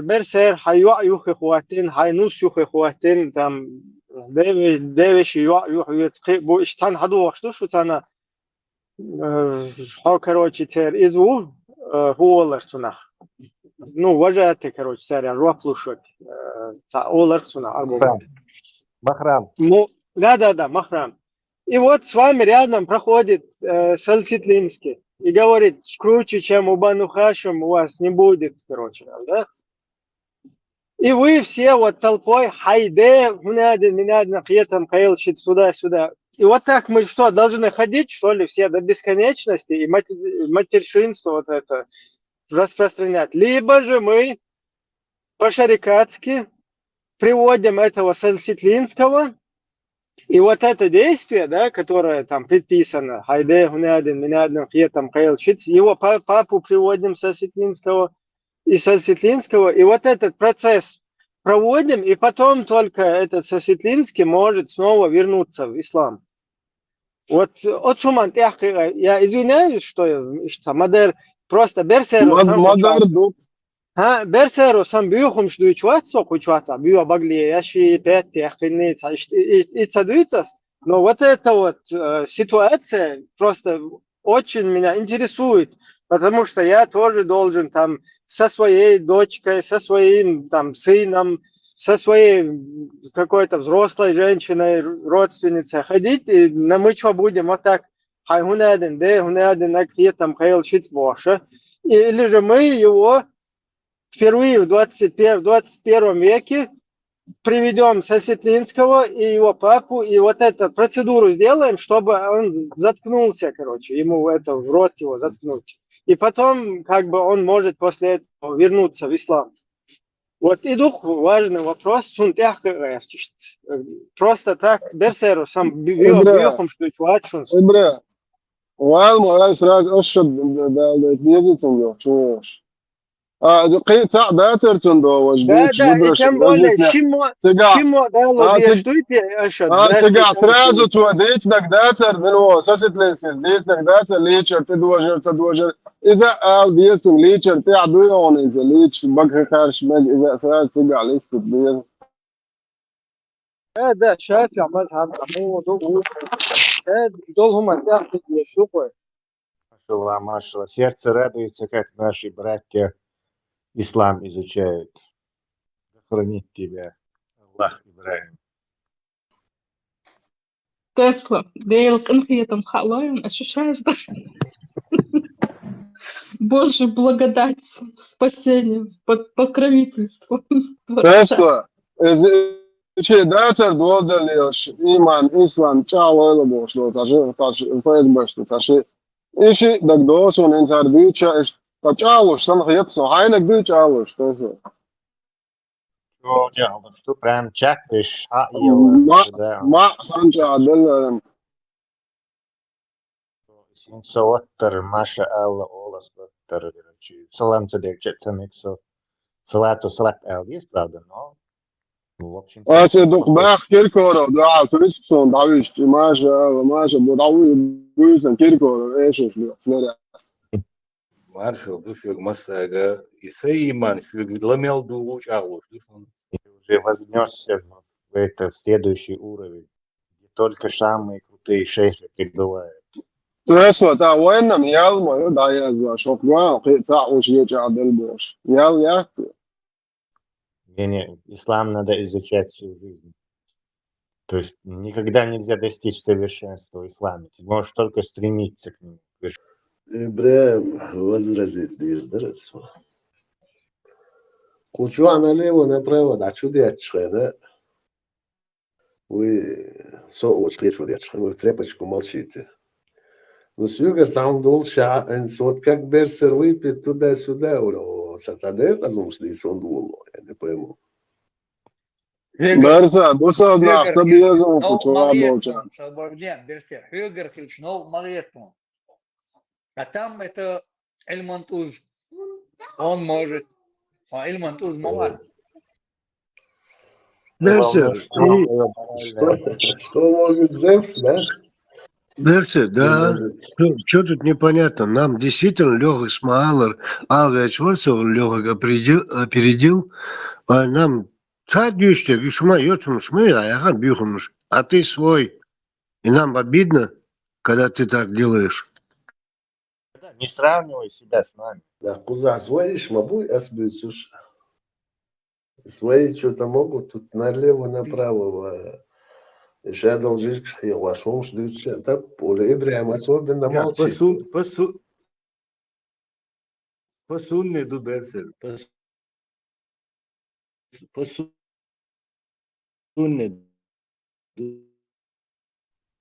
берсер, хайюа юхи хуатин, хайнус юхи хуатин, там, девиш юа юхи юхи, штан хаду вахшту шутана, короче, тер изу, хуоларсунах. Ну, вожатый, короче, царя, жуаплушок, оларсунах, арбу. Махрам. Да, Махрам. И вот с вами рядом проходит Сосетлинский и говорит, круче, чем у Бану Хашим, у вас не будет, короче, да? И вы все вот толпой хайде, минадин, хьетам, хаил, щит, сюда. И вот так мы что, должны ходить, что ли, все до бесконечности и матершинство вот это распространять. Либо же мы по-шарикатски приводим этого Сосетлинского, и вот это действие, да, которое там предписано, хайде, гунядин, минадин, хьетам, хаил, щит, его папу приводим Сосетлинского, и вот этот процесс проводим, и потом только этот Сосетлинский может снова вернуться в ислам. Вот Шуман, я извиняюсь, что я модер просто берсеру сам бьюхумш дуйчуатсо, бью обогли, яши пять яхинец, и цадуицас. Но вот эта вот ситуация просто очень меня интересует, потому что я тоже должен там со своей дочкой, со своим там сыном, со своей какой-то взрослой женщиной, родственницей ходить, и мы что будем вот так, или же мы его впервые в 21 веке приведем Сосетлинского и его папу, и вот эту процедуру сделаем, чтобы он заткнулся, короче, ему это в рот его заткнуть. И потом, как бы, он может после этого вернуться в ислам. Вот и дух важный вопрос. Просто так, берсеру сам бьехом, что чувачун. Бре, валмо, сразу ошад, да, не чуваш. Қица датер тундо Да, и тем более, чему дало дештуйте, Цыга, сразу тводить, датер, ну, Сосетлинский, здесь, датер, личер, ты должен, إذا قال بيسم ليتشر تعدو يون إذا ليتش بقى خارج من إذا سأل سجع ليست بير. هذا شافع مذهب هو دول هم تحت يشوفوا. Машалла. Сердце радуется, как наши братья ислам изучают. Хранить тебя. Аллах, Ибраим. Тесла, дейлк инхиетом халоем, ощущаешь, да? Божья благодать, спасение, покровительство. Tesla, ce dacer dodelioš iman islam čalo elabošlo, taši Facebook, taši iši dak dosu un incar biča, ta čaloš, sam hietso, hainek biča aloš, Tesla. Что прям чакриш, его, да. Ma sančā delēm. Синсоттер, Маша Алла, Олас, Салам цадек, Чецамиксо. Салату салат эл, есть, правда, но... В общем... Asi dok bēg kirkoro, dā, Kristus un davišķi, maša, davi būsen kirkoro, ēšos flērē. Маршал, душу массага, и Сейман, ламел душ алуш. Уже вознесся в следующий уровень, где только самые крутые шейхи прибывают. Tesla, tā vainam jālmo, jo tā jāzvā šok vēl, tā už iečā delboš. Jā. Ислам надо изучать всю жизнь. То есть никогда нельзя достичь совершенства в исламе. Ты можешь только стремиться к нему. Ибраим возразит, дирдерство. Кучу налево, направо, да чуди отшхена. Вы соочли чуди отшхена, вы в тряпочку молчите. Но с юга сам долша, вот как берсер выпьет туда-сюда, сатадер разумшли, сон дуло, я не пойму. Берсер, бусал нах, таби язон, кучуа молча. Берсер, Хюгер Хильчнов, Маретмон. А там это Эльмантуз. Он может. А Эльмантуз молодец. Берсер, Что может Зевс, да? Берсер, да. Что тут непонятно? Нам действительно Леха Исмаалар, Алга Чворцев Леха опередил, а нам царь дюштек, и шума, а я бюхнуш. А ты свой. И нам обидно, когда ты так делаешь. Не сравнивай себя с нами. Да, куда своишь, мабуй, асбицуш. Свои что-то могут тут налево, направо. Еще одолжишь, я вошел, ждешь, это поле Ибраим особенно молчит. Посунне ду берсер. Посунне.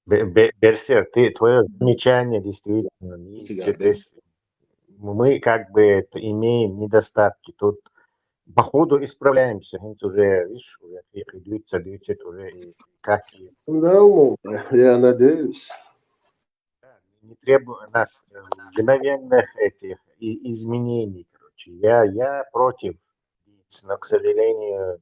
Берсер, твое замечание действительно. Мы как бы имеем недостатки. Тут по ходу исправляемся. Уже, видишь, уже двигается уже как и... Да, я надеюсь. Не требует нас мгновенных этих изменений, короче. Я против, но, к сожалению...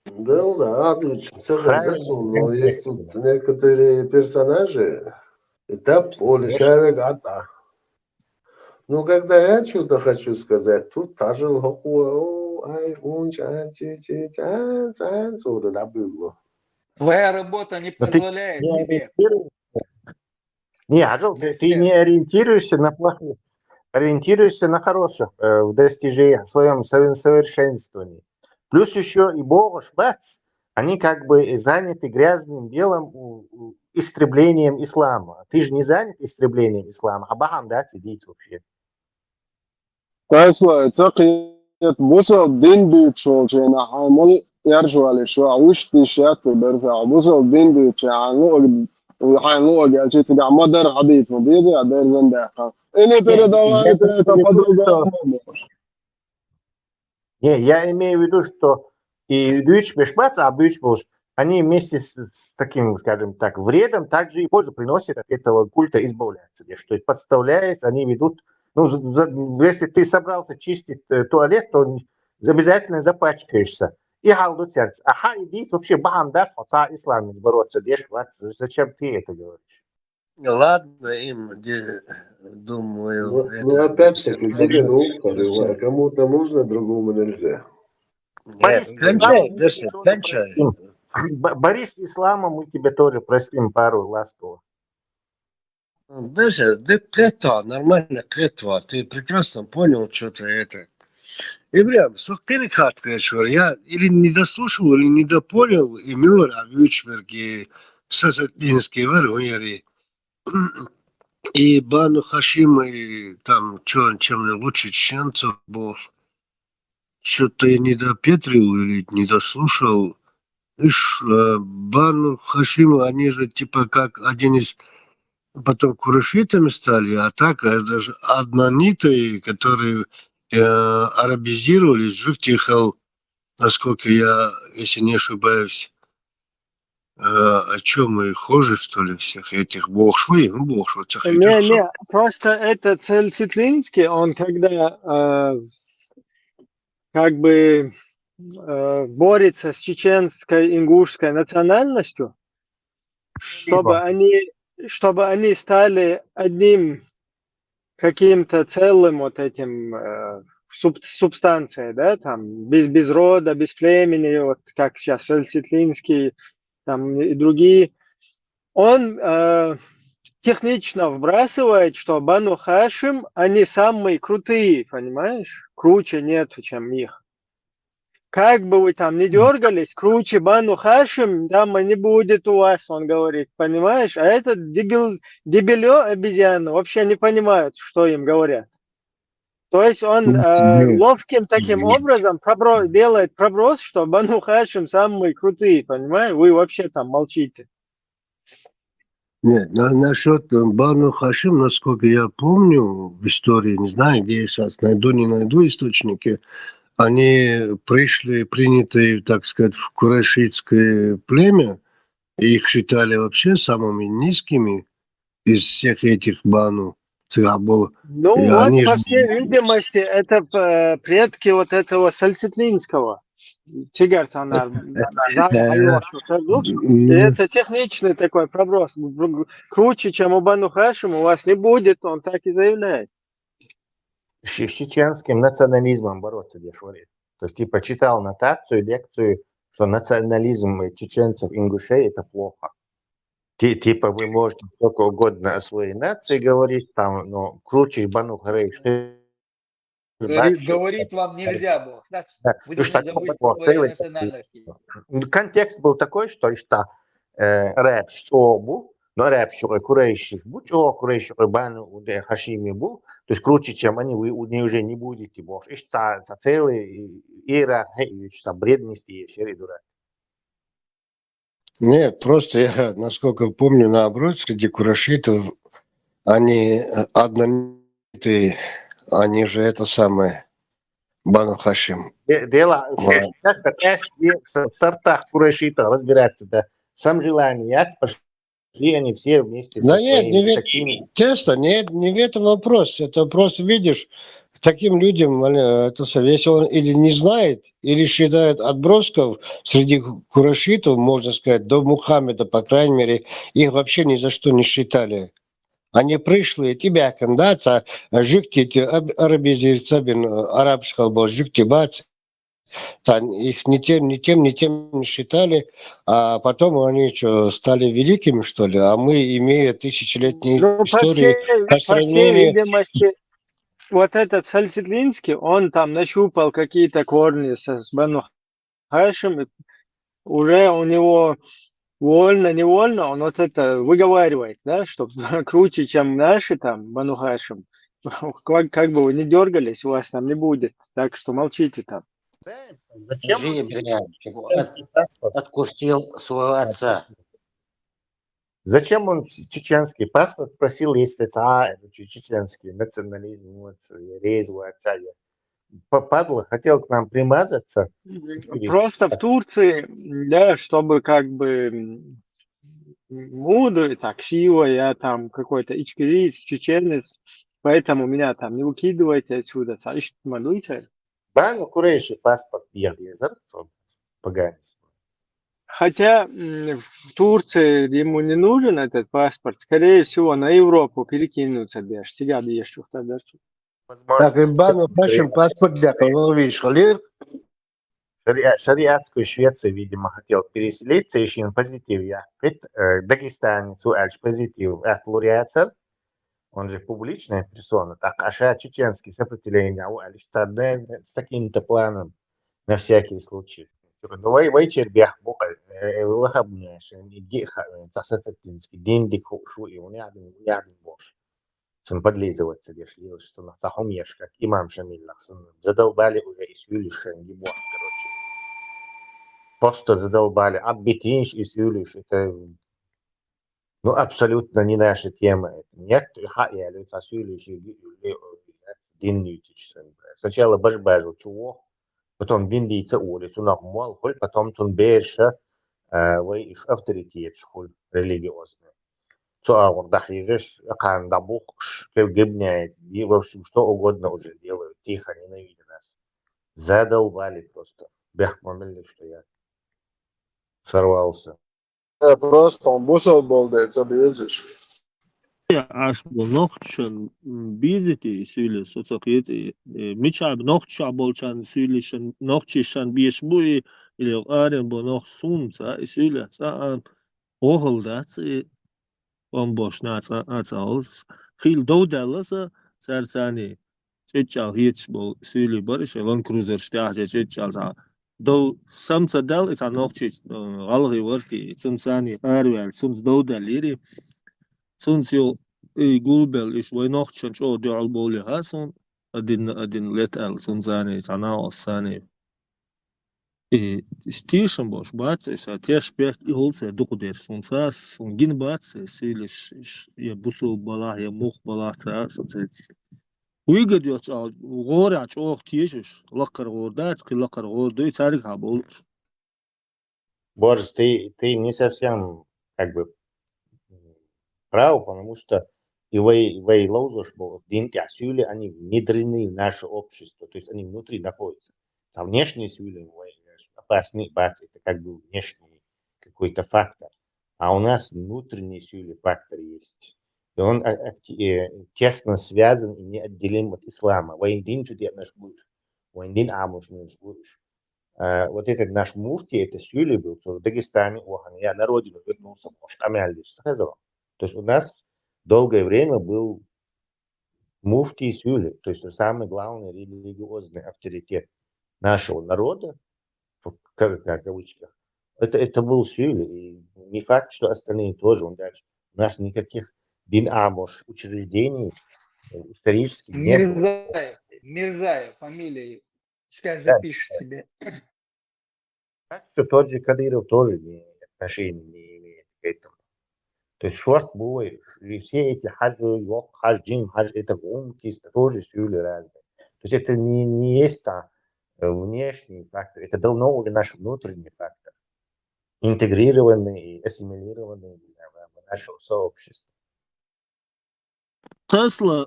Да, отлично, согласен, но есть тут некоторые персонажи, это поле шарегата. Ну, когда я что-то хочу сказать, тут тоже Твоя работа не позволяет тебе. Не, Аджал, ты не ориентируешься на плохих, ориентируешься на хороших в достижении, в своем совершенствовании. Плюс еще и Бог Шбац, они как бы заняты грязным делом истреблением ислама. Ты же не занят истреблением ислама, а Бахам, да, сидеть вообще. Tesla, цакиет бусал дин бючол, чена хамол яржуали шо, ауш тишат берса, бусал дин бюча, حينوق يعني تبع مدر حديث مبيزي عدير زنداقة إني передавай это по-другому. Не, я имею в виду, что и Бюч Бешмац, а Бюч они вместе с таким, скажем так, вредом также и пользу приносят от этого культа избавляться. То есть подставляясь, они ведут, ну, если ты собрался чистить туалет, то обязательно запачкаешься. И галдут сердце. Аха, иди вообще бахандат, отца ислам бороться, зачем ты это говоришь? Ладно, им, думаю... Ну, опять-таки, кому-то можно, другому нельзя. Кончай. Борис Ислама, мы тебе тоже простим пару ласково. Берся, ты клетва, нормально клетва. Ты прекрасно понял, что-то это. Ибрям, сохтери хатка, я или не дослушал, или не допонял, и Мюра, Вючверги, Сасатинский варвари, и Бану Хашима, и там, чем лучше чеченцев был. Что-то я не допетрил или не дослушал. Ишь, Бану Хашима, они же типа как один из... Потом курашитами стали, а так даже однонитые, которые арабизировались, Жуктихал, насколько я, если не ошибаюсь, о чем мы хуже, что ли, всех этих богшвы, богшвы, Не, просто это Цельцитлинский, он когда как бы борется с чеченской, ингушской национальностью, чтобы они стали одним каким-то целым вот этим субстанцией, да, там, без рода, без племени, вот как сейчас Цельцитлинский, там и другие. Он технично вбрасывает, что Бану Хашим, они самые крутые, понимаешь? Круче нету, чем их. Как бы вы там ни дергались, круче Бану Хашим, там не будет у вас, он говорит, понимаешь? А этот дебилё обезьяна вообще не понимают, что им говорят. То есть он ловким таким образом делает проброс, что Бану Хашим самые крутые, понимаешь? Вы вообще там молчите. Нет, насчет Бану Хашим, насколько я помню в истории, не знаю, где я сейчас не найду источники, они пришли, принятые, так сказать, в курайшитское племя, и их считали вообще самыми низкими из всех этих Бану. Ну вот, по всей видимости, это предки вот этого Сальцитлинского. И это техничный такой проброс. Круче, чем у Бану Хашим, у вас не будет, он так и заявляет. С чеченским национализмом бороться, где говорит. То есть, типа, читал нотацию, лекцию, что национализм чеченцев, ингушей – это плохо. Типа, вы можете сколько угодно о своей нации говорить, там, но круче Бану Хашим. Говорить вам нельзя было. Вы должны забыть о своей национальности. Контекст был такой, что рэп шобу, но рэп шобу курейших будь, курейших Бану Хашими был, то есть круче, чем они, вы уже не будете, боже. И целый ира, бредности и все дурак. Нет, просто я, насколько помню, наоборот, среди курашитов, они однонитые, они же это самое, Бану Хашим. Дело в сортах курашитов разбираться, да, сам желание, пошли они все вместе со своими такими... Честно, не в этом вопрос, это просто видишь, таким людям, это если он или не знает, или считает отбросков среди курашитов, можно сказать, до Мухаммеда, по крайней мере, их вообще ни за что не считали. Они пришли, тебя кандаться, жикти, арабизирцабин, арабского был, жикти бац, их ни тем не считали, а потом они что, стали великими, что ли, а мы, имея тысячелетние истории, по всей видимости, вот этот Сальцитлинский, он там нащупал какие-то корни с Бану Хашим, и уже у него вольно-невольно он вот это выговаривает, да, что круче, чем наши там Бану Хашим. Как бы вы не дергались, у вас там не будет, так что молчите там. Зачем откусил своего отца? Зачем он чеченский паспорт просил, если это чеченский национализм, вот, резвый отца? Попадло, хотел к нам примазаться. Просто в Турции, да, чтобы как бы мудро, так, сила, я там какой-то ичкерис, чеченец, поэтому меня там не выкидывайте отсюда. Бану курейший паспорт поганец. Хотя в Турции ему не нужен этот паспорт, скорее всего, на Европу перекинуться даже. Тебя бьешь, так, и Бану Хашим паспорт для кого видишь, халир? Шариатскую Швецию, видимо, хотел переселиться, еще на позитив. Я Дагестане, суальш позитив, от луриацер. Он же публичная персона. Так, аша чеченские сопротивления, а лишь с таким-то планом на всякий случай. Давай вечер бях букай, выхабняешь, иди цасатинский день дику шуи, он яден бош. Сон подлизываться дешли, что на цахумеш, как имам Шамилlah, задолбали уже и сюлишен, не бог, короче. Просто задолбали, оббитинш и сюлиш, это ну, абсолютно не наша тема. Нет, я люблю сюлиш и диннютич. Сначала бажбажу чего, потом биндица улицу нахмал, потом тун берша, вы иш авторитет школь религиозный. Цуагур дахижеш, кан дабухш, гибняет, и в общем что угодно уже делают, тихо, ненавидя нас. Задолбали просто. Бяхмамели, что я сорвался. Просто он бусал балдает, забезешь. عاش بنقطشن بيزتي سيلي سوتاقيتي ميشاب نقطشا بولشان سيليشن نقطشان بيشبوي اللي قارن بنقصون سا سيلي سا اوهل دات on boş naats خيل دودالس سرساني تشال هيتش بول سيلي برش لون كروزر شتاح تشال دو سمت دال إذا نقطش غلغي ورتي سمساني أروال سمس دودال يري سنسيو جولبل إيش وينوخشن شو دي عالبولي هاسون أدين لتال سنساني تناو الساني ستيشن باش بات إيش تيش بيحكي هولسة دقدر سنساس سنجين بات سيلش يبوسو بلا يموخ بلا تاس ويجد يتعال وغورع شوخ تيشش لقر غوردات كي لقر غوردو تاريخ هابول Борис, ты не совсем как бы прав, потому что и лоузуш, деньги асюли, они внедрены в наше общество, то есть они внутри находятся. А внешние сюли опасны, это как бы внешний какой-то фактор. А у нас внутренний сюли фактор есть. И он тесно связан и неотделим от ислама. Воиндин чудес наш будешь, воиндин амуш наш будешь. Вот этот наш муфти, это сюли был, в Дагестане, я на родину вернулся, может, амяльдиш, сказал. То есть у нас долгое время был муфти сюли, то есть самый главный религиозный авторитет нашего народа, в кавычках, это был сюли. И не факт, что остальные тоже. У нас никаких дин-амош учреждений исторически не было. Мирзаев, фамилия, пускай запишет себе. Так что тот же Кадыров тоже отношения не имеет к этому. То есть шорт бой, и все эти хаджи, хаджим, хадж, это гумки, это тоже сюли разные. То есть это не есть внешний фактор, это давно уже наш внутренний фактор, интегрированный и ассимилированный в наше сообщество. تسلا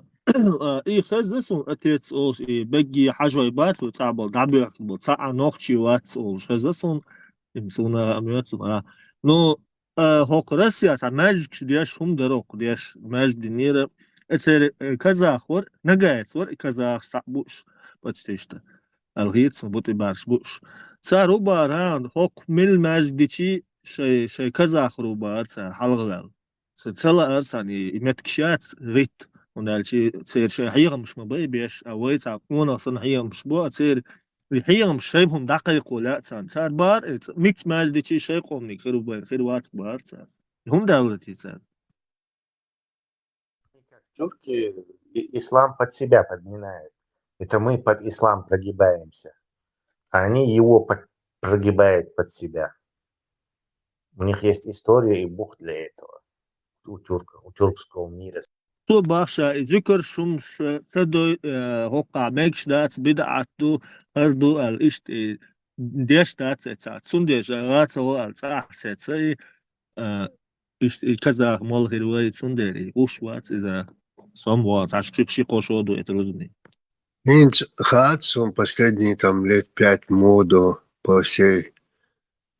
إيه خزنسون أتيت أوش إيه بجي حاجة يبات وتعبل دعبي بتصع نوختي واتس أوش خزنسون يمسونا أمياتهم نو هوك رسيا ماجك دياش هم دروك دياش ماج دنيرة أتسير كذا خور نجايت خور كذا صعبوش بتشتشتا الغيت بوتي بارش بوش صاروا باران هوك مل ماج ديشي شيء كذا خروبات صار حلقة سلا أرساني يمتكشات ريت ونالشي تصير شيء حقيقة مش مبيبيش أو يتعقون أصلا حقيقة مش بوا تصير الحقيقة مش شايفهم دقيق ولا صار بار ميكس ماج ديشي شيء قومني خيروا بين خير وات بار صار هم دولتي صار Тюрки ислам под себя подминают. Это мы под ислам прогибаемся, а они его прогибают под себя. У них есть история и Бог для этого. У тюркского мира. تو باشا ذكر شمس تدو هوقع ميكش دات بدعتو هردو الاشت ديش دات سات سنديش غات هو الصح سي كذا مال غير سندري وش وات اذا сам вот ашкши кошоду это разумеется. Минц он последние там лет 5 моду по всей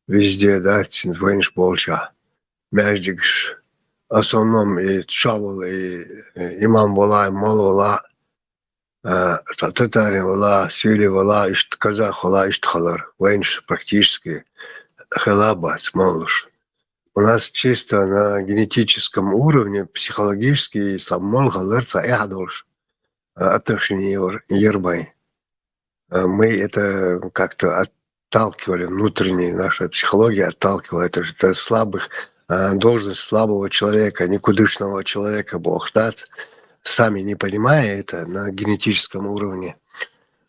везде, да, цинзвенш болча. Мяждикш в основном и Шавл, и имам вала, и мол вала, татарин вала, сюли вала, ишт казах вала, ишт халар. Венш практически халабац, малуш. У нас чисто на генетическом уровне, психологически, саммол галерца эхадолш отношения ербай. Мы это как-то отталкивали, внутренняя наша психология отталкивала это слабых, должность слабого человека, никудышного человека, бог ждать, сами не понимая это на генетическом уровне.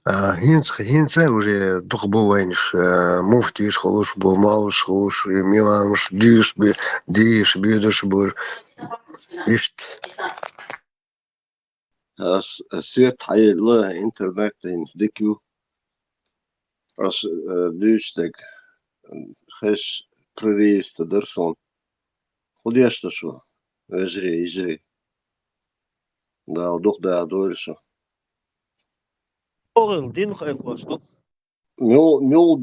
Хинца уже дух бываешь, муфтиш, холуш, был малыш, холуш, миланш, диш, бедуш, был, ишт. Свет хайла интернет индикю. Als duurdstuk ges previous te derson. Goed eerst zo. Izri. Nou, doch daar door zo. אורן, דין לך איך, Mul